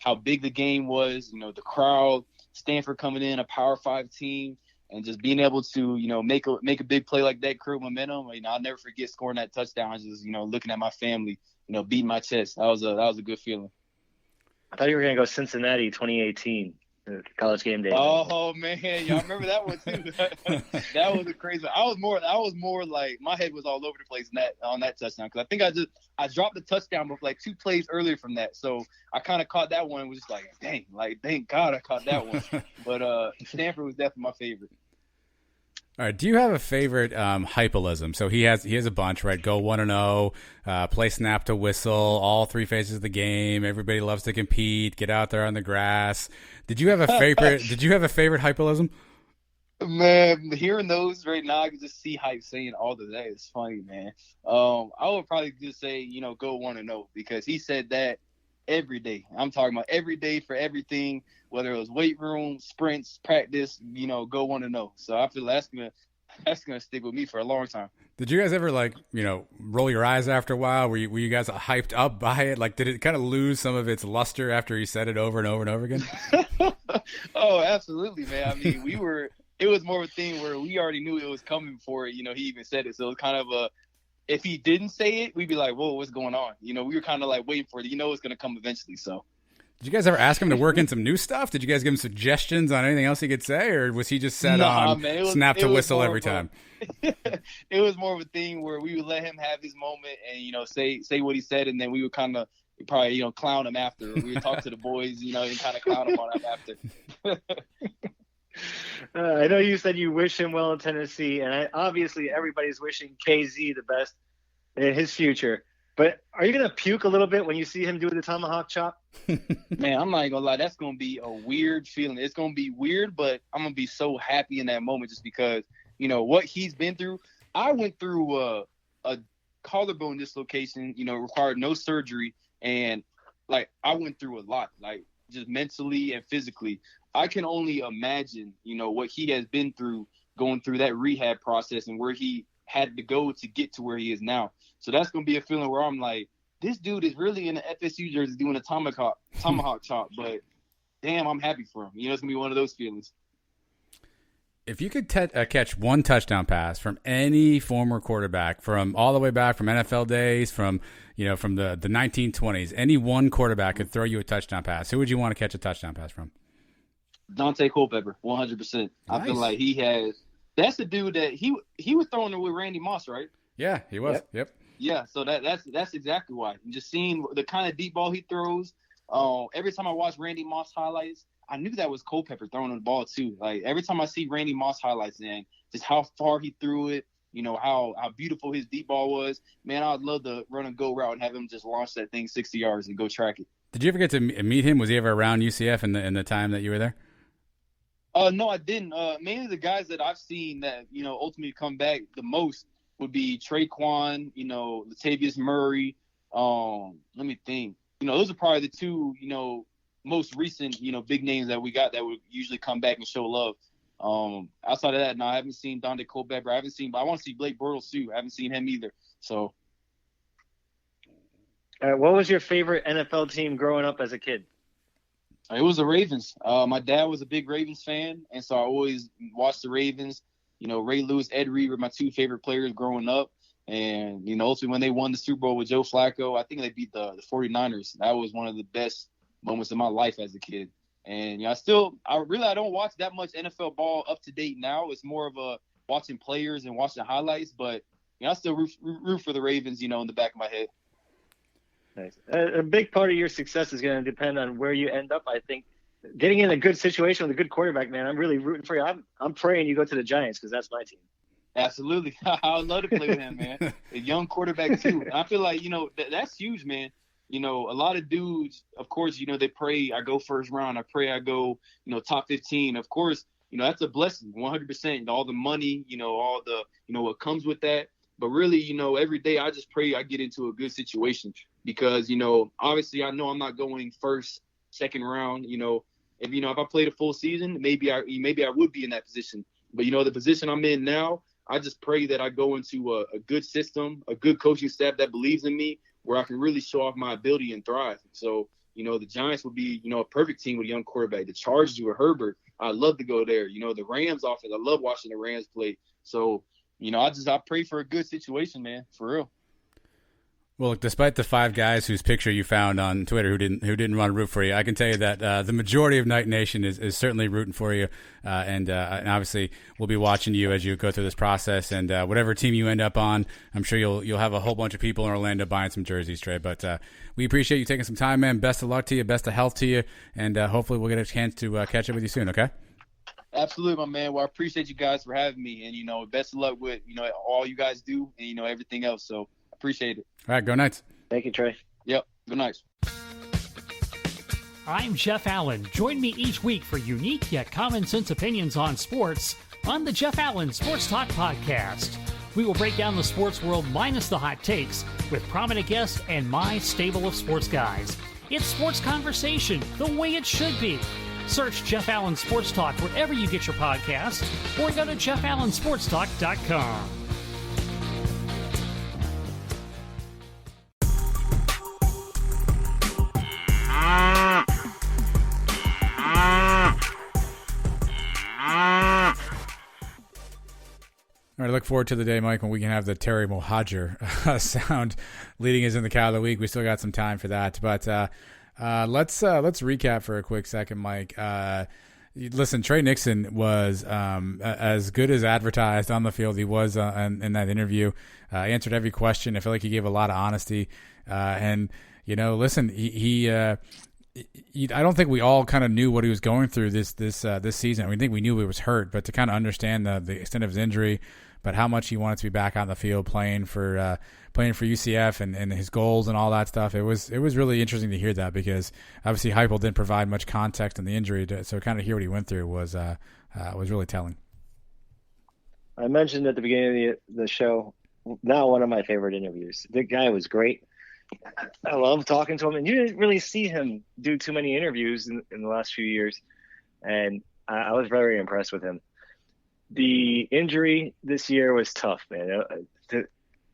how big the game was, the crowd, Stanford coming in, a Power 5 team, and just being able to make a big play like that, create momentum. I'll never forget scoring that touchdown. Just looking at my family, beating my chest. That was a good feeling. I thought you were gonna go Cincinnati 2018. College game day. Oh man, y'all remember that one too? That was a crazy. I was more like my head was all over the place on that touchdown because I think I dropped the touchdown with like 2 plays earlier from that, so I kind of caught that one and was just like, dang, thank God I caught that one. But Stanford was definitely my favorite. All right. Do you have a favorite Heupel-ism? So he has a bunch, right? Go 1-0, play snap to whistle, all 3 phases of the game. Everybody loves to compete. Get out there on the grass. Did you have a favorite? Did you have a favorite Heupel-ism? Man, hearing those right now, I can just see Hype saying all of that. It's funny, man. I would probably just say, go 1-0 because he said that every day. I'm talking about every day for everything, whether it was weight room, sprints, practice, go 1-0. So I feel that's gonna stick with me for a long time. Did you guys ever roll your eyes after a while? Were you guys hyped up by it? Like, did it kind of lose some of its luster after he said it over and over and over again? Oh, absolutely, man. I mean, it was more of a thing where we already knew it was coming before, he even said it. So it was kind of if he didn't say it, we'd be like, whoa, what's going on? We were kind of like waiting for it. It's going to come eventually. So. Did you guys ever ask him to work in some new stuff? Did you guys give him suggestions on anything else he could say, or was he just set on snap to whistle every time? It was more of a thing where we would let him have his moment and, say what he said, and then we would kind of probably, clown him after. We would talk to the boys, and kind of clown him on him after. I know you said you wish him well in Tennessee, and obviously everybody's wishing KZ the best in his future. But are you going to puke a little bit when you see him do the tomahawk chop? Man, I'm not going to lie. That's going to be a weird feeling. It's going to be weird, but I'm going to be so happy in that moment just because, what he's been through. I went through a collarbone dislocation, required no surgery. And, I went through a lot, just mentally and physically. I can only imagine, what he has been through going through that rehab process and where he had to go to get to where he is now. So that's going to be a feeling where I'm like, this dude is really in the FSU jersey doing a tomahawk chop, but damn, I'm happy for him. It's going to be one of those feelings. If you could catch one touchdown pass from any former quarterback, from all the way back from NFL days, from the 1920s, any one quarterback could throw you a touchdown pass, who would you want to catch a touchdown pass from? Dante Culpepper, 100%. Nice. I feel like he has – that's the dude that he was throwing it with Randy Moss, right? Yeah, he was. Yep. Yeah, so that's exactly why. And just seeing the kind of deep ball he throws, every time I watch Randy Moss highlights, I knew that was Culpepper throwing the ball too. Every time I see Randy Moss highlights, and just how far he threw it, how beautiful his deep ball was. Man, I'd love to run a go route and have him just launch that thing 60 yards and go track it. Did you ever get to meet him? Was he ever around UCF in the time that you were there? No, I didn't. Mainly the guys that I've seen that ultimately come back the most would be Traquan, Latavius Murray. Let me think. Those are probably the two, most recent, big names that we got that would usually come back and show love. Outside of that, no, I haven't seen Dante Culpepper. But I want to see Blake Bortles too. I haven't seen him either. So. What was your favorite NFL team growing up as a kid? It was the Ravens. My dad was a big Ravens fan, and so I always watched the Ravens. Ray Lewis, Ed Reed were my two favorite players growing up. And, ultimately when they won the Super Bowl with Joe Flacco, I think they beat the 49ers. That was one of the best moments of my life as a kid. And, I don't watch that much NFL ball up to date now. It's more of a watching players and watching highlights. But, I still root for the Ravens, in the back of my head. Nice. A big part of your success is going to depend on where you end up. I think getting in a good situation with a good quarterback, man, I'm really rooting for you. I'm praying you go to the Giants because that's my team. Absolutely. I would love to play with him, man. A young quarterback, too. I feel like, that's huge, man. A lot of dudes, of course, they pray I go first round. I pray I go, top 15. Of course, that's a blessing, 100%. All the money, all the, what comes with that. But really, every day I just pray I get into a good situation because, obviously I know I'm not going first, second round. If I played a full season, maybe I would be in that position. But, the position I'm in now, I just pray that I go into a good system, a good coaching staff that believes in me, where I can really show off my ability and thrive. So, the Giants would be, a perfect team with a young quarterback. The Chargers with Herbert, I'd love to go there. The Rams offense, I love watching the Rams play. So, I pray for a good situation, man, for real. Well, look, despite the 5 guys whose picture you found on Twitter who didn't want to root for you, I can tell you that the majority of Night Nation is certainly rooting for you, and obviously we'll be watching you as you go through this process. And whatever team you end up on, I'm sure you'll have a whole bunch of people in Orlando buying some jerseys, Trey. But we appreciate you taking some time, man. Best of luck to you, best of health to you, and hopefully we'll get a chance to catch up with you soon. Okay? Absolutely, my man. Well, I appreciate you guys for having me, and best of luck with all you guys do, and everything else. So. Appreciate it. All right, go Knights. Thank you, Trey. Yep, good night. I'm Jeff Allen. Join me each week for unique yet common sense opinions on sports on the Jeff Allen Sports Talk Podcast. We will break down the sports world minus the hot takes with prominent guests and my stable of sports guys. It's sports conversation the way it should be. Search Jeff Allen Sports Talk wherever you get your podcasts or go to jeffallensportstalk.com. All right, I look forward to the day, Mike, when we can have the Terry Mohajir sound leading us in the cow of the week. We still got some time for that. But Let's recap for a quick second, Mike. Listen, Tre Nixon was as good as advertised on the field. He was in that interview. Answered every question. I feel like he gave a lot of honesty. And listen, he I don't think we all kind of knew what he was going through this season. I think we knew he was hurt, but to kind of understand the extent of his injury, but how much he wanted to be back on the field playing for UCF and his goals and all that stuff. It was really interesting to hear that, because obviously Heupel didn't provide much context on the injury, so kind of hear what he went through was really telling. I mentioned at the beginning of the show, now one of my favorite interviews. The guy was great. I love talking to him, and you didn't really see him do too many interviews in the last few years, and I was very impressed with him. The injury this year was tough, man.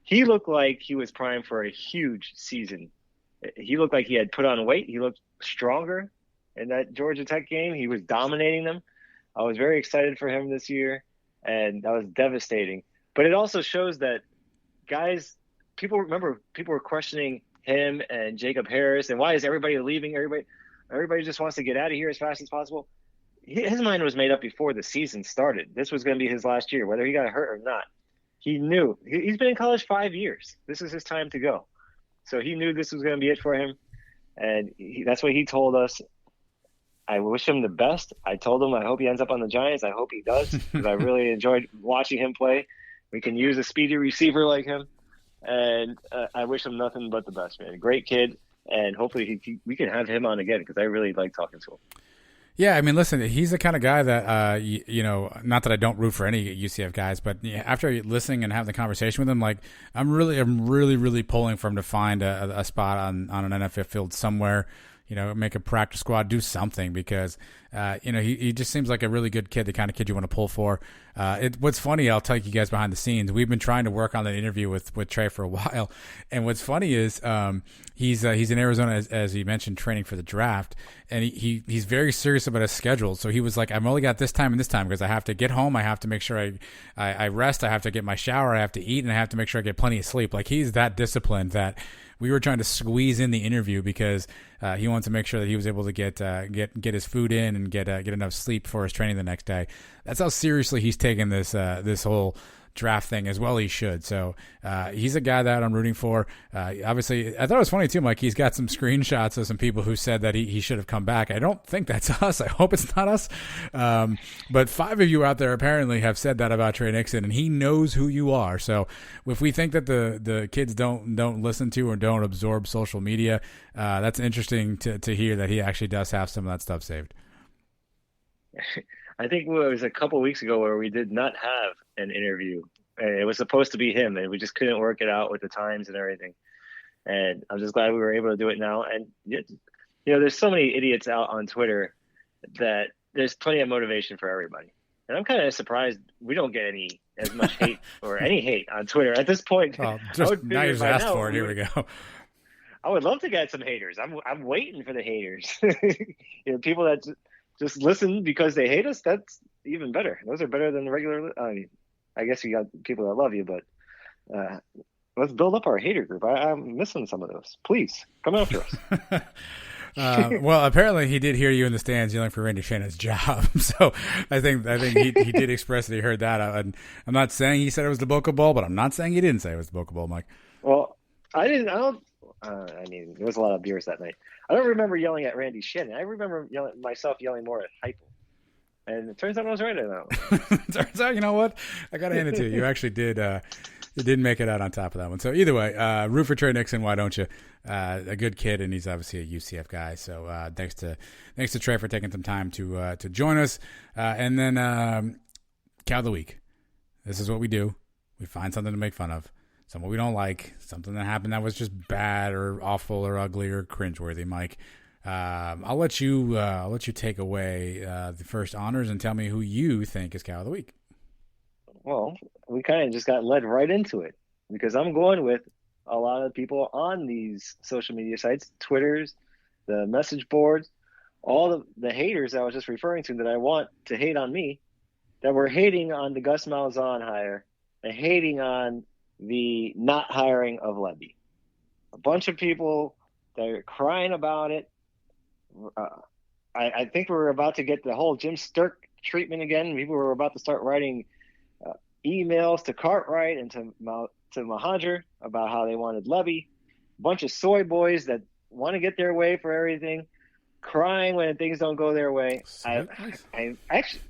He looked like he was primed for a huge season. He looked like he had put on weight. He looked stronger in that Georgia Tech game. He was dominating them. I was very excited for him this year, and that was devastating. But it also shows that guys, people were questioning him and Jacob Harris, and why is everybody leaving? Everybody just wants to get out of here as fast as possible. His mind was made up before the season started. This was going to be his last year, whether he got hurt or not. He knew. He's been in college 5 years. This is his time to go. So he knew this was going to be it for him, and that's what he told us. I wish him the best. I told him I hope he ends up on the Giants. I hope he does, because I really enjoyed watching him play. We can use a speedy receiver like him, and I wish him nothing but the best, man. Great kid, and hopefully we can have him on again, because I really like talking to him. Yeah, I mean, listen, he's the kind of guy that, not that I don't root for any UCF guys, but after listening and having the conversation with him, like, I'm really pulling for him to find a spot on an NFL field somewhere, make a practice squad, do something, because, he just seems like a really good kid, the kind of kid you want to pull for. What's funny, I'll tell you guys behind the scenes, we've been trying to work on that interview with Tre for a while. And what's funny is he's in Arizona, as you mentioned, training for the draft. And he's very serious about his schedule. So he was like, I've only got this time and this time, because I have to get home. I have to make sure I rest. I have to get my shower. I have to eat, and I have to make sure I get plenty of sleep. Like, he's that disciplined that we were trying to squeeze in the interview, because he wanted to make sure that he was able to get his food in and get enough sleep for his training the next day. That's how seriously he's taken this whole draft thing, as well he should. So he's a guy that I'm rooting for. Obviously, I thought it was funny too, Mike. He's got some screenshots of some people who said that he should have come back. I don't think that's us. I hope it's not us. But 5 of you out there apparently have said that about Tre Nixon, and he knows who you are. So if we think that the kids don't listen to or don't absorb social media, that's interesting to hear that he actually does have some of that stuff saved. I think it was a couple weeks ago where we did not have an interview, and it was supposed to be him, and we just couldn't work it out with the times and everything. And I'm just glad we were able to do it now. And there's so many idiots out on Twitter that there's plenty of motivation for everybody. And I'm kind of surprised we don't get as much hate or any hate on Twitter at this point. Well, now you just asked for it. Here we go. I would love to get some haters. I'm waiting for the haters. People that just listen because they hate us, that's even better. Those are better than the regular. I guess you got people that love you, but let's build up our hater group. I'm missing some of those. Please come after us. Well, apparently he did hear you in the stands yelling for Randy Shannon's job. So I think he did express that he heard that. I'm not saying he said it was the Boca Bowl, but I'm not saying he didn't say it was the Boca Bowl, Mike. Well, there was a lot of beers that night. I don't remember yelling at Randy Shannon. I remember myself yelling more at Heupel. And it turns out I was right on that one. Turns out, you know what? I got to hand it to you. You actually did. You did make it out on top of that one. So either way, root for Tre Nixon. Why don't you? A good kid, and he's obviously a UCF guy. So thanks to Tre for taking some time to join us. And then Cow of the Week. This is what we do. We find something to make fun of. Something we don't like, something that happened that was just bad or awful or ugly or cringeworthy, Mike. I'll let you take away the first honors and tell me who you think is Cow of the Week. Well, we kind of just got led right into it, because I'm going with a lot of people on these social media sites, Twitters, the message boards, all the haters I was just referring to that I want to hate on me, that were hating on the Gus Malzahn hire and hating on the not hiring of Levy. A bunch of people that are crying about it, I think we're about to get the whole Jim Sturk treatment again. People were about to start writing emails to Cartwright and to Mahajer about how they wanted Levy. A bunch of soy boys that want to get their way for everything, crying when things don't go their way. I actually,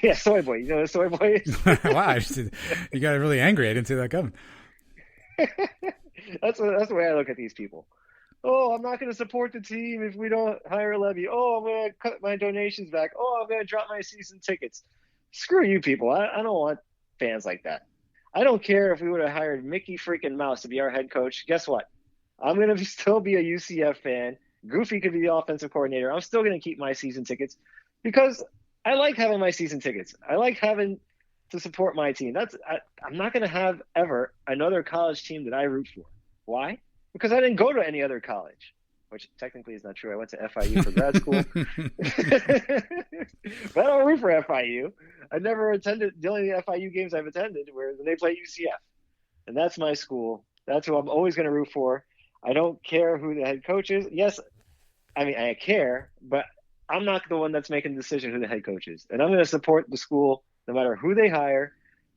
yeah, soy boy. You know what a soy boy is? Wow, you got really angry. I didn't see that coming. That's the way I look at these people. Oh, I'm not going to support the team if we don't hire Levy. Oh, I'm going to cut my donations back. Oh, I'm going to drop my season tickets. Screw you people. I don't want fans like that. I don't care if we would have hired Mickey freaking Mouse to be our head coach. Guess what? I'm going to still be a UCF fan. Goofy could be the offensive coordinator. I'm still going to keep my season tickets because I like having my season tickets. I like having to support my team. I'm not going to have ever another college team that I root for. Why? Because I didn't go to any other college, which technically is not true. I went to FIU for grad school. But I don't root for FIU. I never attended – the only FIU games I've attended were when they play UCF. And that's my school. That's who I'm always going to root for. I don't care who the head coach is. Yes, I mean, I care, but I'm not the one that's making the decision who the head coach is. And I'm going to support the school no matter who they hire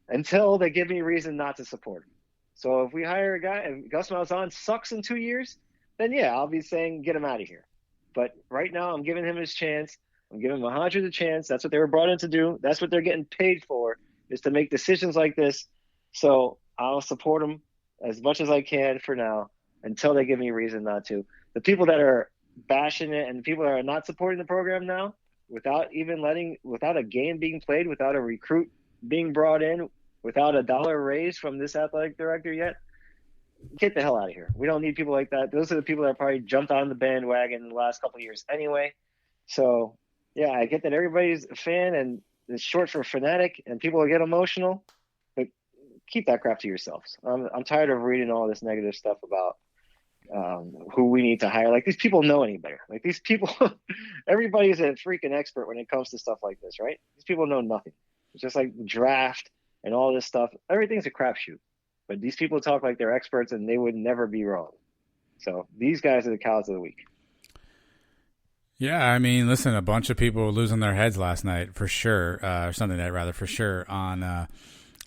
until they give me a reason not to support them. So if we hire a guy and Gus Malzahn sucks in 2 years, then yeah, I'll be saying get him out of here. But right now I'm giving him his chance. I'm giving Mahajer the chance. That's what they were brought in to do. That's what they're getting paid for, is to make decisions like this. So I'll support them as much as I can for now until they give me a reason not to. The people that are bashing it and the people that are not supporting the program now, without a game being played, without a recruit being brought in, without a dollar raise from this athletic director yet, get the hell out of here. We don't need people like that. Those are the people that probably jumped on the bandwagon in the last couple of years anyway. So, yeah, I get that everybody's a fan and it's short for fanatic and people will get emotional, but keep that crap to yourselves. I'm tired of reading all this negative stuff about who we need to hire. Like, these people know any better. Like, these people, everybody's a freaking expert when it comes to stuff like this, right? These people know nothing. It's just like the draft and all this stuff. Everything's a crapshoot. But these people talk like they're experts and they would never be wrong. So these guys are the cows of the week. Yeah, I mean, listen, a bunch of people were losing their heads last night for sure, or Sunday night rather, for sure, on the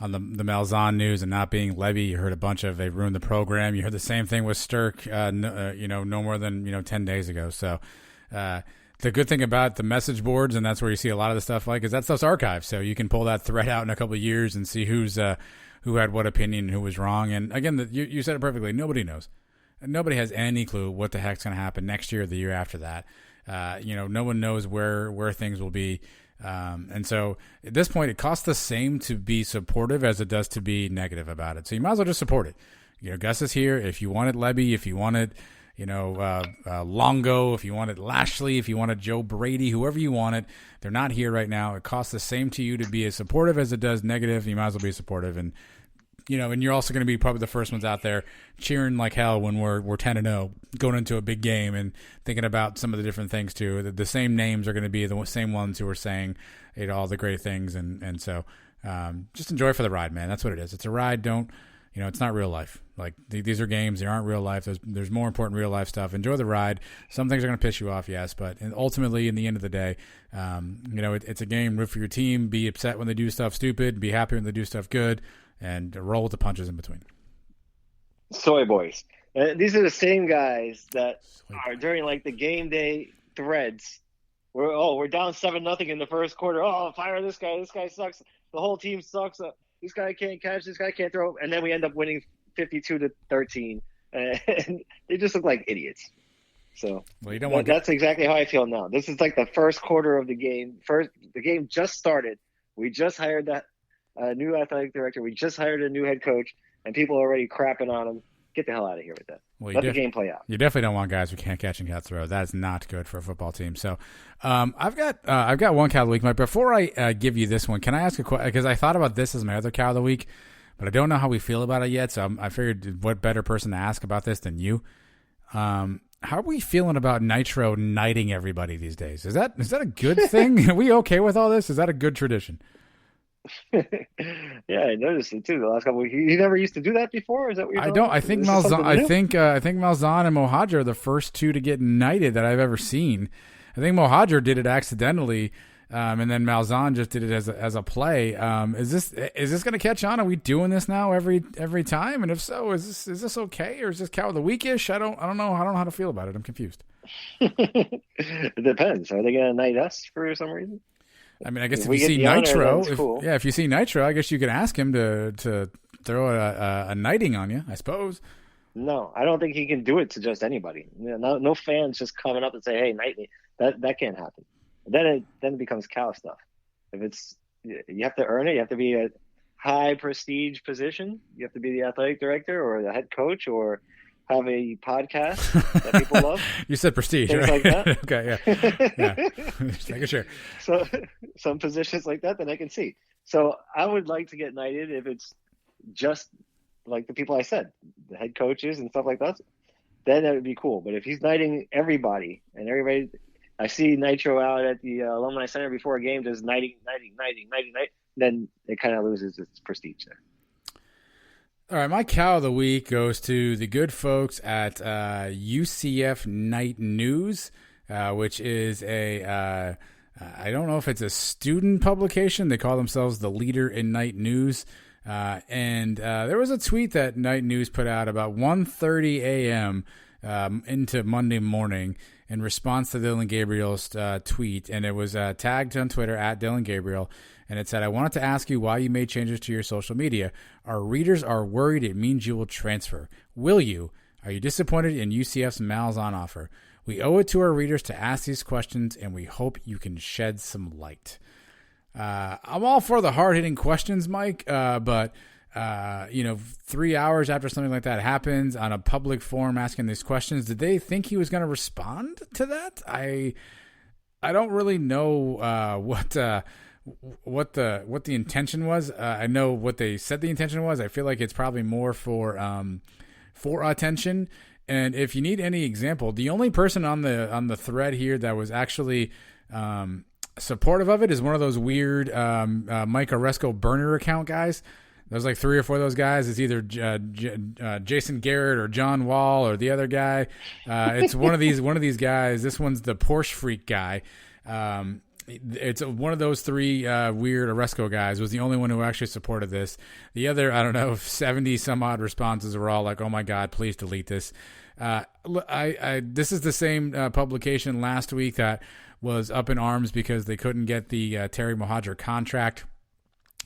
Malzahn news and not being Levy. You heard a bunch of they ruined the program. You heard the same thing with Sturk, no more than 10 days ago. So the good thing about the message boards, and that's where you see a lot of the stuff is that stuff's archived. So you can pull that thread out in a couple of years and see who had what opinion and who was wrong. And again, you said it perfectly. Nobody knows. Nobody has any clue what the heck's going to happen next year or the year after that. No one knows where things will be. And so at this point, it costs the same to be supportive as it does to be negative about it. So you might as well just support it. Gus is here. If you wanted Levy, if you wanted, Longo, if you wanted Lashley, if you wanted Joe Brady, whoever you wanted, they're not here right now. It costs the same to you to be as supportive as it does negative. You might as well be supportive. And, and you're also going to be probably the first ones out there cheering like hell when we're 10-0 going into a big game and thinking about some of the different things too. The same names are going to be the same ones who are saying all the great things. And so just enjoy for the ride, man. That's what it is. It's a ride. It's not real life. Like these are games. They aren't real life. There's more important real life stuff. Enjoy the ride. Some things are going to piss you off, yes, but ultimately, in the end of the day, it's a game. Root for your team. Be upset when they do stuff stupid. Be happy when they do stuff good, and roll with the punches in between. Soy boys. These are the same guys that are during like the game day threads. We're down 7-0 in the first quarter. Oh, fire this guy. This guy sucks. The whole team sucks. This guy can't catch. This guy can't throw. And then we end up winning 52-13. And they just look like idiots. So you don't want that's exactly how I feel now. This is like the first quarter of the game. The game just started. We just hired that new athletic director. We just hired a new head coach. And people are already crapping on him. Get the hell out of here with that. Let the game play out. You definitely don't want guys who can't catch and can't throw. That is not good for a football team. So, I've got one cow of the week. Mike, before I give you this one, can I ask a question? Because I thought about this as my other cow of the week, but I don't know how we feel about it yet. So I figured, what better person to ask about this than you? How are we feeling about Nitro knighting everybody these days? Is that a good thing? Are we okay with all this? Is that a good tradition? Yeah, I noticed it too. The last couple of weeks, he never used to do that before. Is that what you're talking about? I think Malzahn. I think Malzahn and Mahajer are the first two to get knighted that I've ever seen. I think Mohadra did it accidentally, and then Malzahn just did it as a play. Is this going to catch on? Are we doing this now every time? And if so, is this okay, or is this cow of the weekish? I don't know. I don't know how to feel about it. I'm confused. It depends. Are they going to knight us for some reason? I mean, I guess if we you get see the honor, Nitro, that's cool. if you see Nitro, I guess you could ask him to throw a knighting on you, I suppose. No, I don't think he can do it to just anybody. No fans just coming up and say, "Hey, knight me." That can't happen. Then it becomes cow stuff. If it's, you have to earn it. You have to be a high prestige position. You have to be the athletic director or the head coach or have a podcast that people love. You said prestige, Things right? like that. Okay, yeah. Just making sure. So some positions like that I can see. So I would like to get knighted if it's just like the people I said, the head coaches and stuff like that. Then that would be cool. But if he's knighting everybody and everybody, I see Nitro out at the Alumni Center before a game, just knighting, then it kind of loses its prestige there. All right, my cow of the week goes to the good folks at UCF Night News, which is I don't know if it's a student publication. They call themselves the Leader in Night News. And there was a tweet that Night News put out about 1:30 a.m. Into Monday morning in response to Dylan Gabriel's tweet. And it was tagged on Twitter at Dylan Gabriel. And it said, "I wanted to ask you why you made changes to your social media. Our readers are worried it means you will transfer. Will you? Are you disappointed in UCF's Malzahn offer? We owe it to our readers to ask these questions, and we hope you can shed some light." I'm all for the hard-hitting questions, Mike, but 3 hours after something like that happens on a public forum asking these questions, did they think he was going to respond to that? I don't really know what the intention was. I know what they said the intention was. I feel like it's probably more for attention. And if you need any example, the only person on the thread here that was actually supportive of it is one of those weird Mike Oresco burner account guys. There's like 3 or 4 of those guys. It's either Jason Garrett or John Wall or the other guy. It's one of these guys. This one's the Porsche freak guy. It's one of those 3 weird Oresco guys was the only one who actually supported this. The other, I don't know, 70 some odd responses were all like, "Oh my God, please delete this." This is the same publication last week that was up in arms because they couldn't get the Terry Mohadra contract.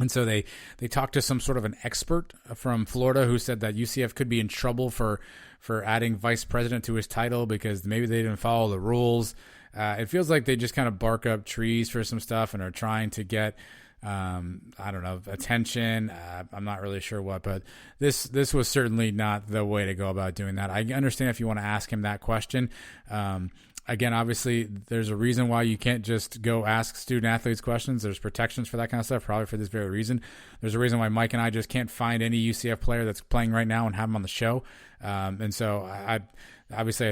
And so they talked to some sort of an expert from Florida who said that UCF could be in trouble for adding vice president to his title because maybe they didn't follow the rules. It feels like they just kind of bark up trees for some stuff and are trying to get, attention. I'm not really sure what, but this was certainly not the way to go about doing that. I understand if you want to ask him that question. Again, obviously, there's a reason why you can't just go ask student athletes questions. There's protections for that kind of stuff, probably for this very reason. There's a reason why Mike and I just can't find any UCF player that's playing right now and have them on the show. And so I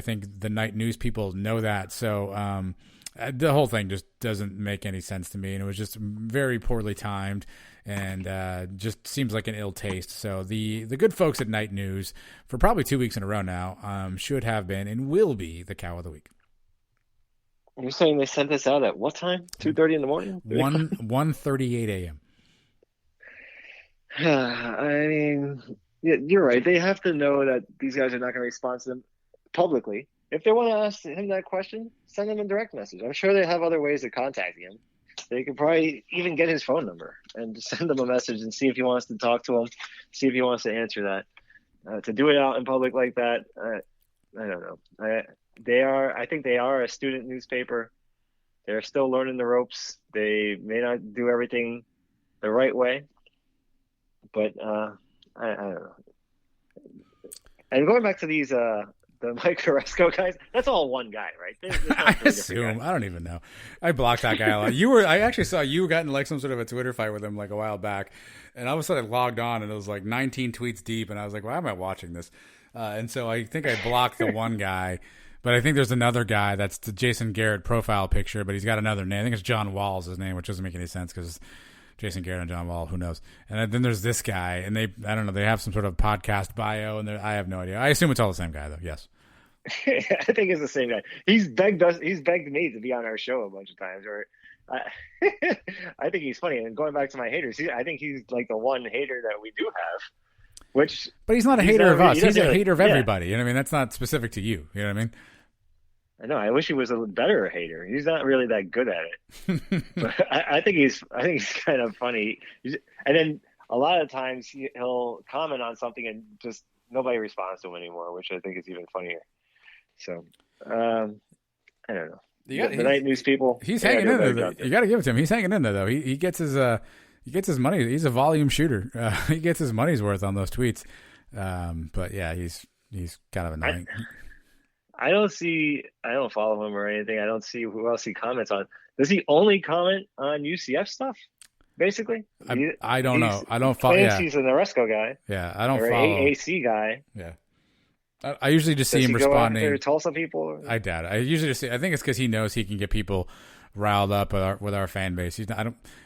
think the Night News people know that. So the whole thing just doesn't make any sense to me. And it was just very poorly timed and just seems like an ill taste. So the good folks at Night News, for probably 2 weeks in a row now, should have been and will be the cow of the week. You're saying they sent this out at what time? 2:30 in the morning? 1:38 a.m. I mean, yeah, you're right. They have to know that these guys are not going to respond to them publicly. If they want to ask him that question, send him a direct message. I'm sure they have other ways of contacting him. They could probably even get his phone number and just send him a message and see if he wants to talk to him, see if he wants to answer that. To do it out in public like that, I don't know. I think they are a student newspaper. They're still learning the ropes. They may not do everything the right way, but I don't know. And going back to these, the Mike Oresco guys, that's all one guy, right? I assume. I don't even know. I blocked that guy a lot. I actually saw you got in like some sort of a Twitter fight with him like a while back, and all of a sudden I logged on and it was like 19 tweets deep, and I was like, why am I watching this? And so I think I blocked the one guy. But I think there's another guy that's the Jason Garrett profile picture, but he's got another name. I think it's John Wall's his name, which doesn't make any sense because Jason Garrett and John Wall, who knows? And then there's this guy, and they have some sort of podcast bio, and I have no idea. I assume it's all the same guy, though, yes. I think it's the same guy. He's begged me to be on our show a bunch of times. Or, I think he's funny. And going back to my haters, I think he's like the one hater that we do have. But he's not a hater of us. He's a hater of everybody. Yeah. You know what I mean? That's not specific to you. You know what I mean? I know. I wish he was a better hater. He's not really that good at it. But I think he's kind of funny. And then a lot of times he'll comment on something and just nobody responds to him anymore, which I think is even funnier. So I don't know. The night news people. He's hanging in there. You got to give it to him. He's hanging in there though. He gets his money. He's a volume shooter. He gets his money's worth on those tweets. But yeah, he's kind of annoying. I don't follow him or anything. I don't see who else he comments on. Does he only comment on UCF stuff? Basically, I don't know. I don't follow. Yeah. He's an Oresco guy. Yeah, I don't or follow. AAC guy. Yeah, I usually just see him responding. Does he go after Tulsa people? I doubt it. I usually just I think it's because he knows he can get people riled up with our fan base. Is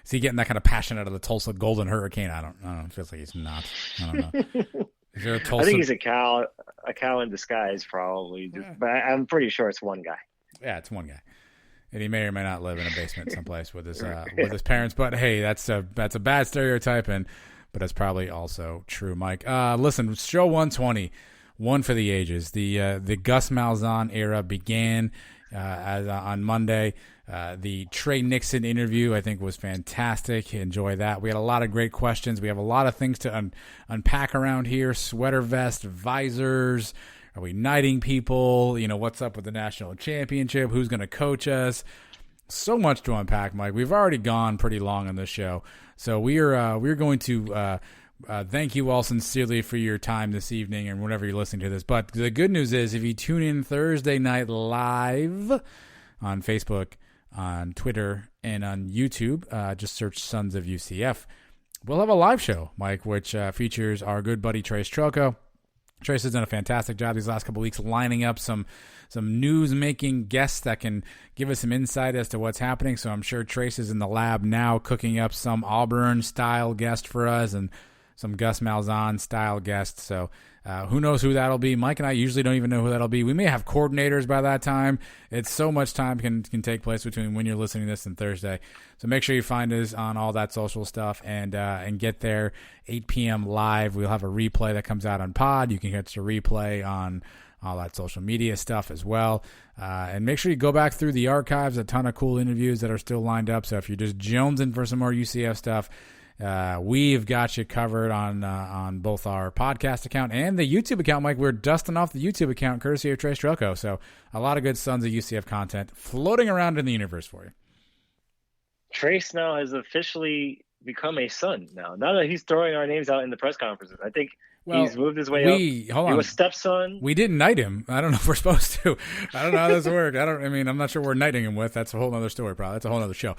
he getting that kind of passion out of the Tulsa Golden Hurricane? I don't know. It feels like he's not. I don't know. Is there a Tulsa? I think he's a cow in disguise, probably. Yeah. But I'm pretty sure it's one guy. Yeah, it's one guy, and he may or may not live in a basement someplace with his with his parents. But hey, that's a bad stereotype, but that's probably also true, Mike. Listen, show 120, one for the ages. The Gus Malzahn era began on Monday. The Tre Nixon interview, I think, was fantastic. Enjoy that. We had a lot of great questions. We have a lot of things to unpack around here. Sweater vest, visors. Are we knighting people? You know, what's up with the national championship? Who's going to coach us? So much to unpack, Mike. We've already gone pretty long on this show. So we're going to thank you all sincerely for your time this evening and whenever you're listening to this. But the good news is if you tune in Thursday night live on Facebook, on Twitter, and on YouTube, just search Sons of UCF. We'll have a live show, Mike, which features our good buddy Trace Trelko. Trace has done a fantastic job these last couple of weeks lining up some news-making guests that can give us some insight as to what's happening. So I'm sure Trace is in the lab now cooking up some Auburn-style guest for us and some Gus Malzahn-style guests. So who knows who that'll be. Mike and I usually don't even know who that'll be. We may have coordinators by that time. It's so much time can take place between when you're listening to this and Thursday. So make sure you find us on all that social stuff and get there 8 p.m. live. We'll have a replay that comes out on pod. You can catch the replay on all that social media stuff as well. And make sure you go back through the archives, a ton of cool interviews that are still lined up. So if you're just jonesing for some more UCF stuff, we've got you covered on both our podcast account and the YouTube account, Mike. We're dusting off the YouTube account courtesy of Trace Trelko. So a lot of good Sons of UCF content floating around in the universe for you. Trace now has officially become a son now that he's throwing our names out in the press conferences. I think he's moved his way up. Hold on. He was stepson. We didn't knight him. I don't know if we're supposed to. I don't know how this worked. I'm not sure we're knighting him with. That's a whole other story, probably. That's a whole other show.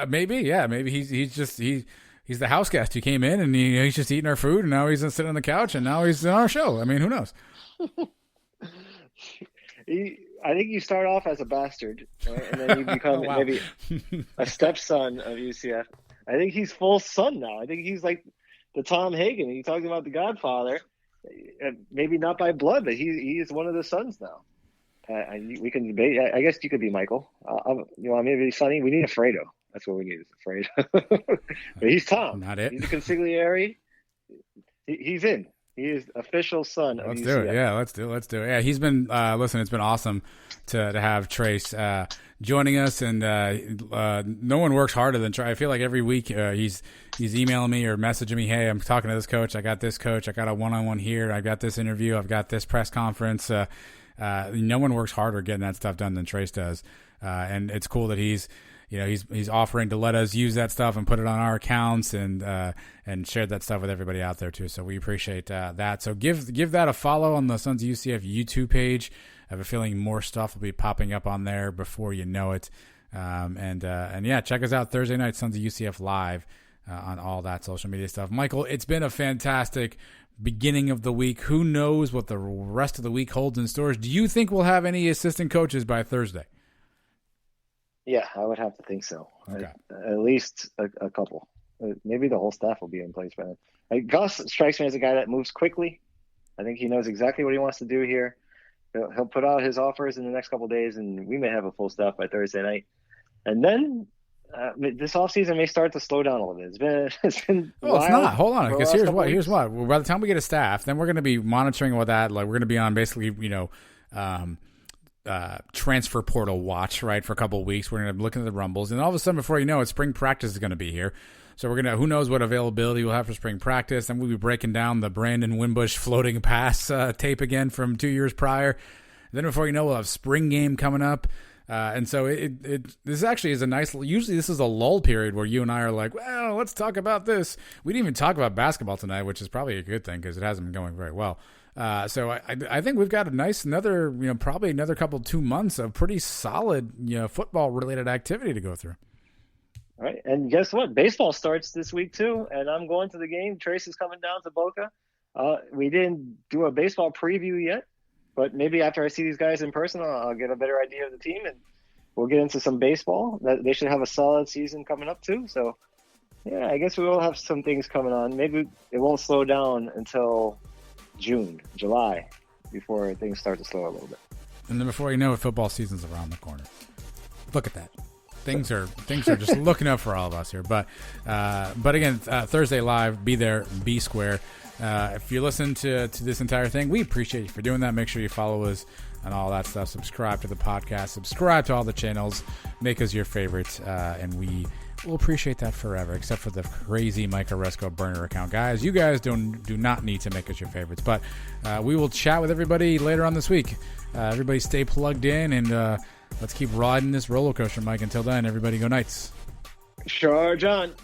Maybe he's the house guest. He came in and he's just eating our food, and now he's sitting on the couch, and now he's on our show. I mean, who knows? I think you start off as a bastard, right? And then you become maybe a stepson of UCF. I think he's full son now. I think he's like the Tom Hagen. He talked about the Godfather, maybe not by blood, but he is one of the sons now. We can debate. I guess you could be Michael. You want me to be Sonny? We need a Fredo. That's what we need, is a Fredo. But he's Tom. Not it. He's a consigliere. He's in. He is official son of UCF. Let's do it. Yeah, let's do it. Yeah, he's been listen. It's been awesome to have Trace joining us, and no one works harder than Trace. I feel like every week he's emailing me or messaging me. Hey, I'm talking to this coach. I got this coach. I got a one-on-one here. I got this interview. I've got this press conference. No one works harder getting that stuff done than Trace does, and it's cool that he's offering to let us use that stuff and put it on our accounts and share that stuff with everybody out there too. So we appreciate that. So give that a follow on the Sons of UCF YouTube page. I have a feeling more stuff will be popping up on there before you know it. And yeah, check us out Thursday night, Sons of UCF live on all that social media stuff. Michael, it's been a fantastic beginning of the week. Who knows what the rest of the week holds in stores? Do you think we'll have any assistant coaches by Thursday? Yeah, I would have to think so. Okay. At least a couple. Maybe the whole staff will be in place by then. Gus strikes me as a guy that moves quickly. I think he knows exactly what he wants to do here. He'll put out his offers in the next couple of days, and we may have a full staff by Thursday night. And then this offseason may start to slow down a little bit. It's been well, it's not. Hold on, because here's what. Well, by the time we get a staff, then we're going to be monitoring all that. Like we're going to be on basically, transfer portal watch, right, for a couple of weeks. We're going to be looking at the rumbles, and all of a sudden, before you know it, spring practice is going to be here. So we're gonna, who knows what availability we'll have for spring practice, and we'll be breaking down the Brandon Wimbush floating pass tape again from 2 years prior. Then before you know, we'll have spring game coming up. And so this actually is a nice, usually this is a lull period where you and I are like, well, let's talk about this. We didn't even talk about basketball tonight, which is probably a good thing because it hasn't been going very well. So I think we've got a nice, probably another 2 months of pretty solid, football related activity to go through. All right. And guess what? Baseball starts this week too. And I'm going to the game. Trace is coming down to Boca. We didn't do a baseball preview yet, but maybe after I see these guys in person, I'll get a better idea of the team, and we'll get into some baseball. They should have a solid season coming up too. So, yeah, I guess we will have some things coming on. Maybe it won't slow down until July, before things start to slow a little bit. And then before you know it, football season's around the corner. Look at that. Things are just looking up for all of us here. But again, Thursday live, be there, be square. If you listen to this entire thing, we appreciate you for doing that. Make sure you follow us and all that stuff. Subscribe to the podcast. Subscribe to all the channels. Make us your favorites, and we will appreciate that forever, except for the crazy Mike Oresco burner account. Guys, you guys do not need to make us your favorites. But we will chat with everybody later on this week. Everybody stay plugged in, and let's keep riding this roller coaster, Mike. Until then, everybody go Knights. Sure, John.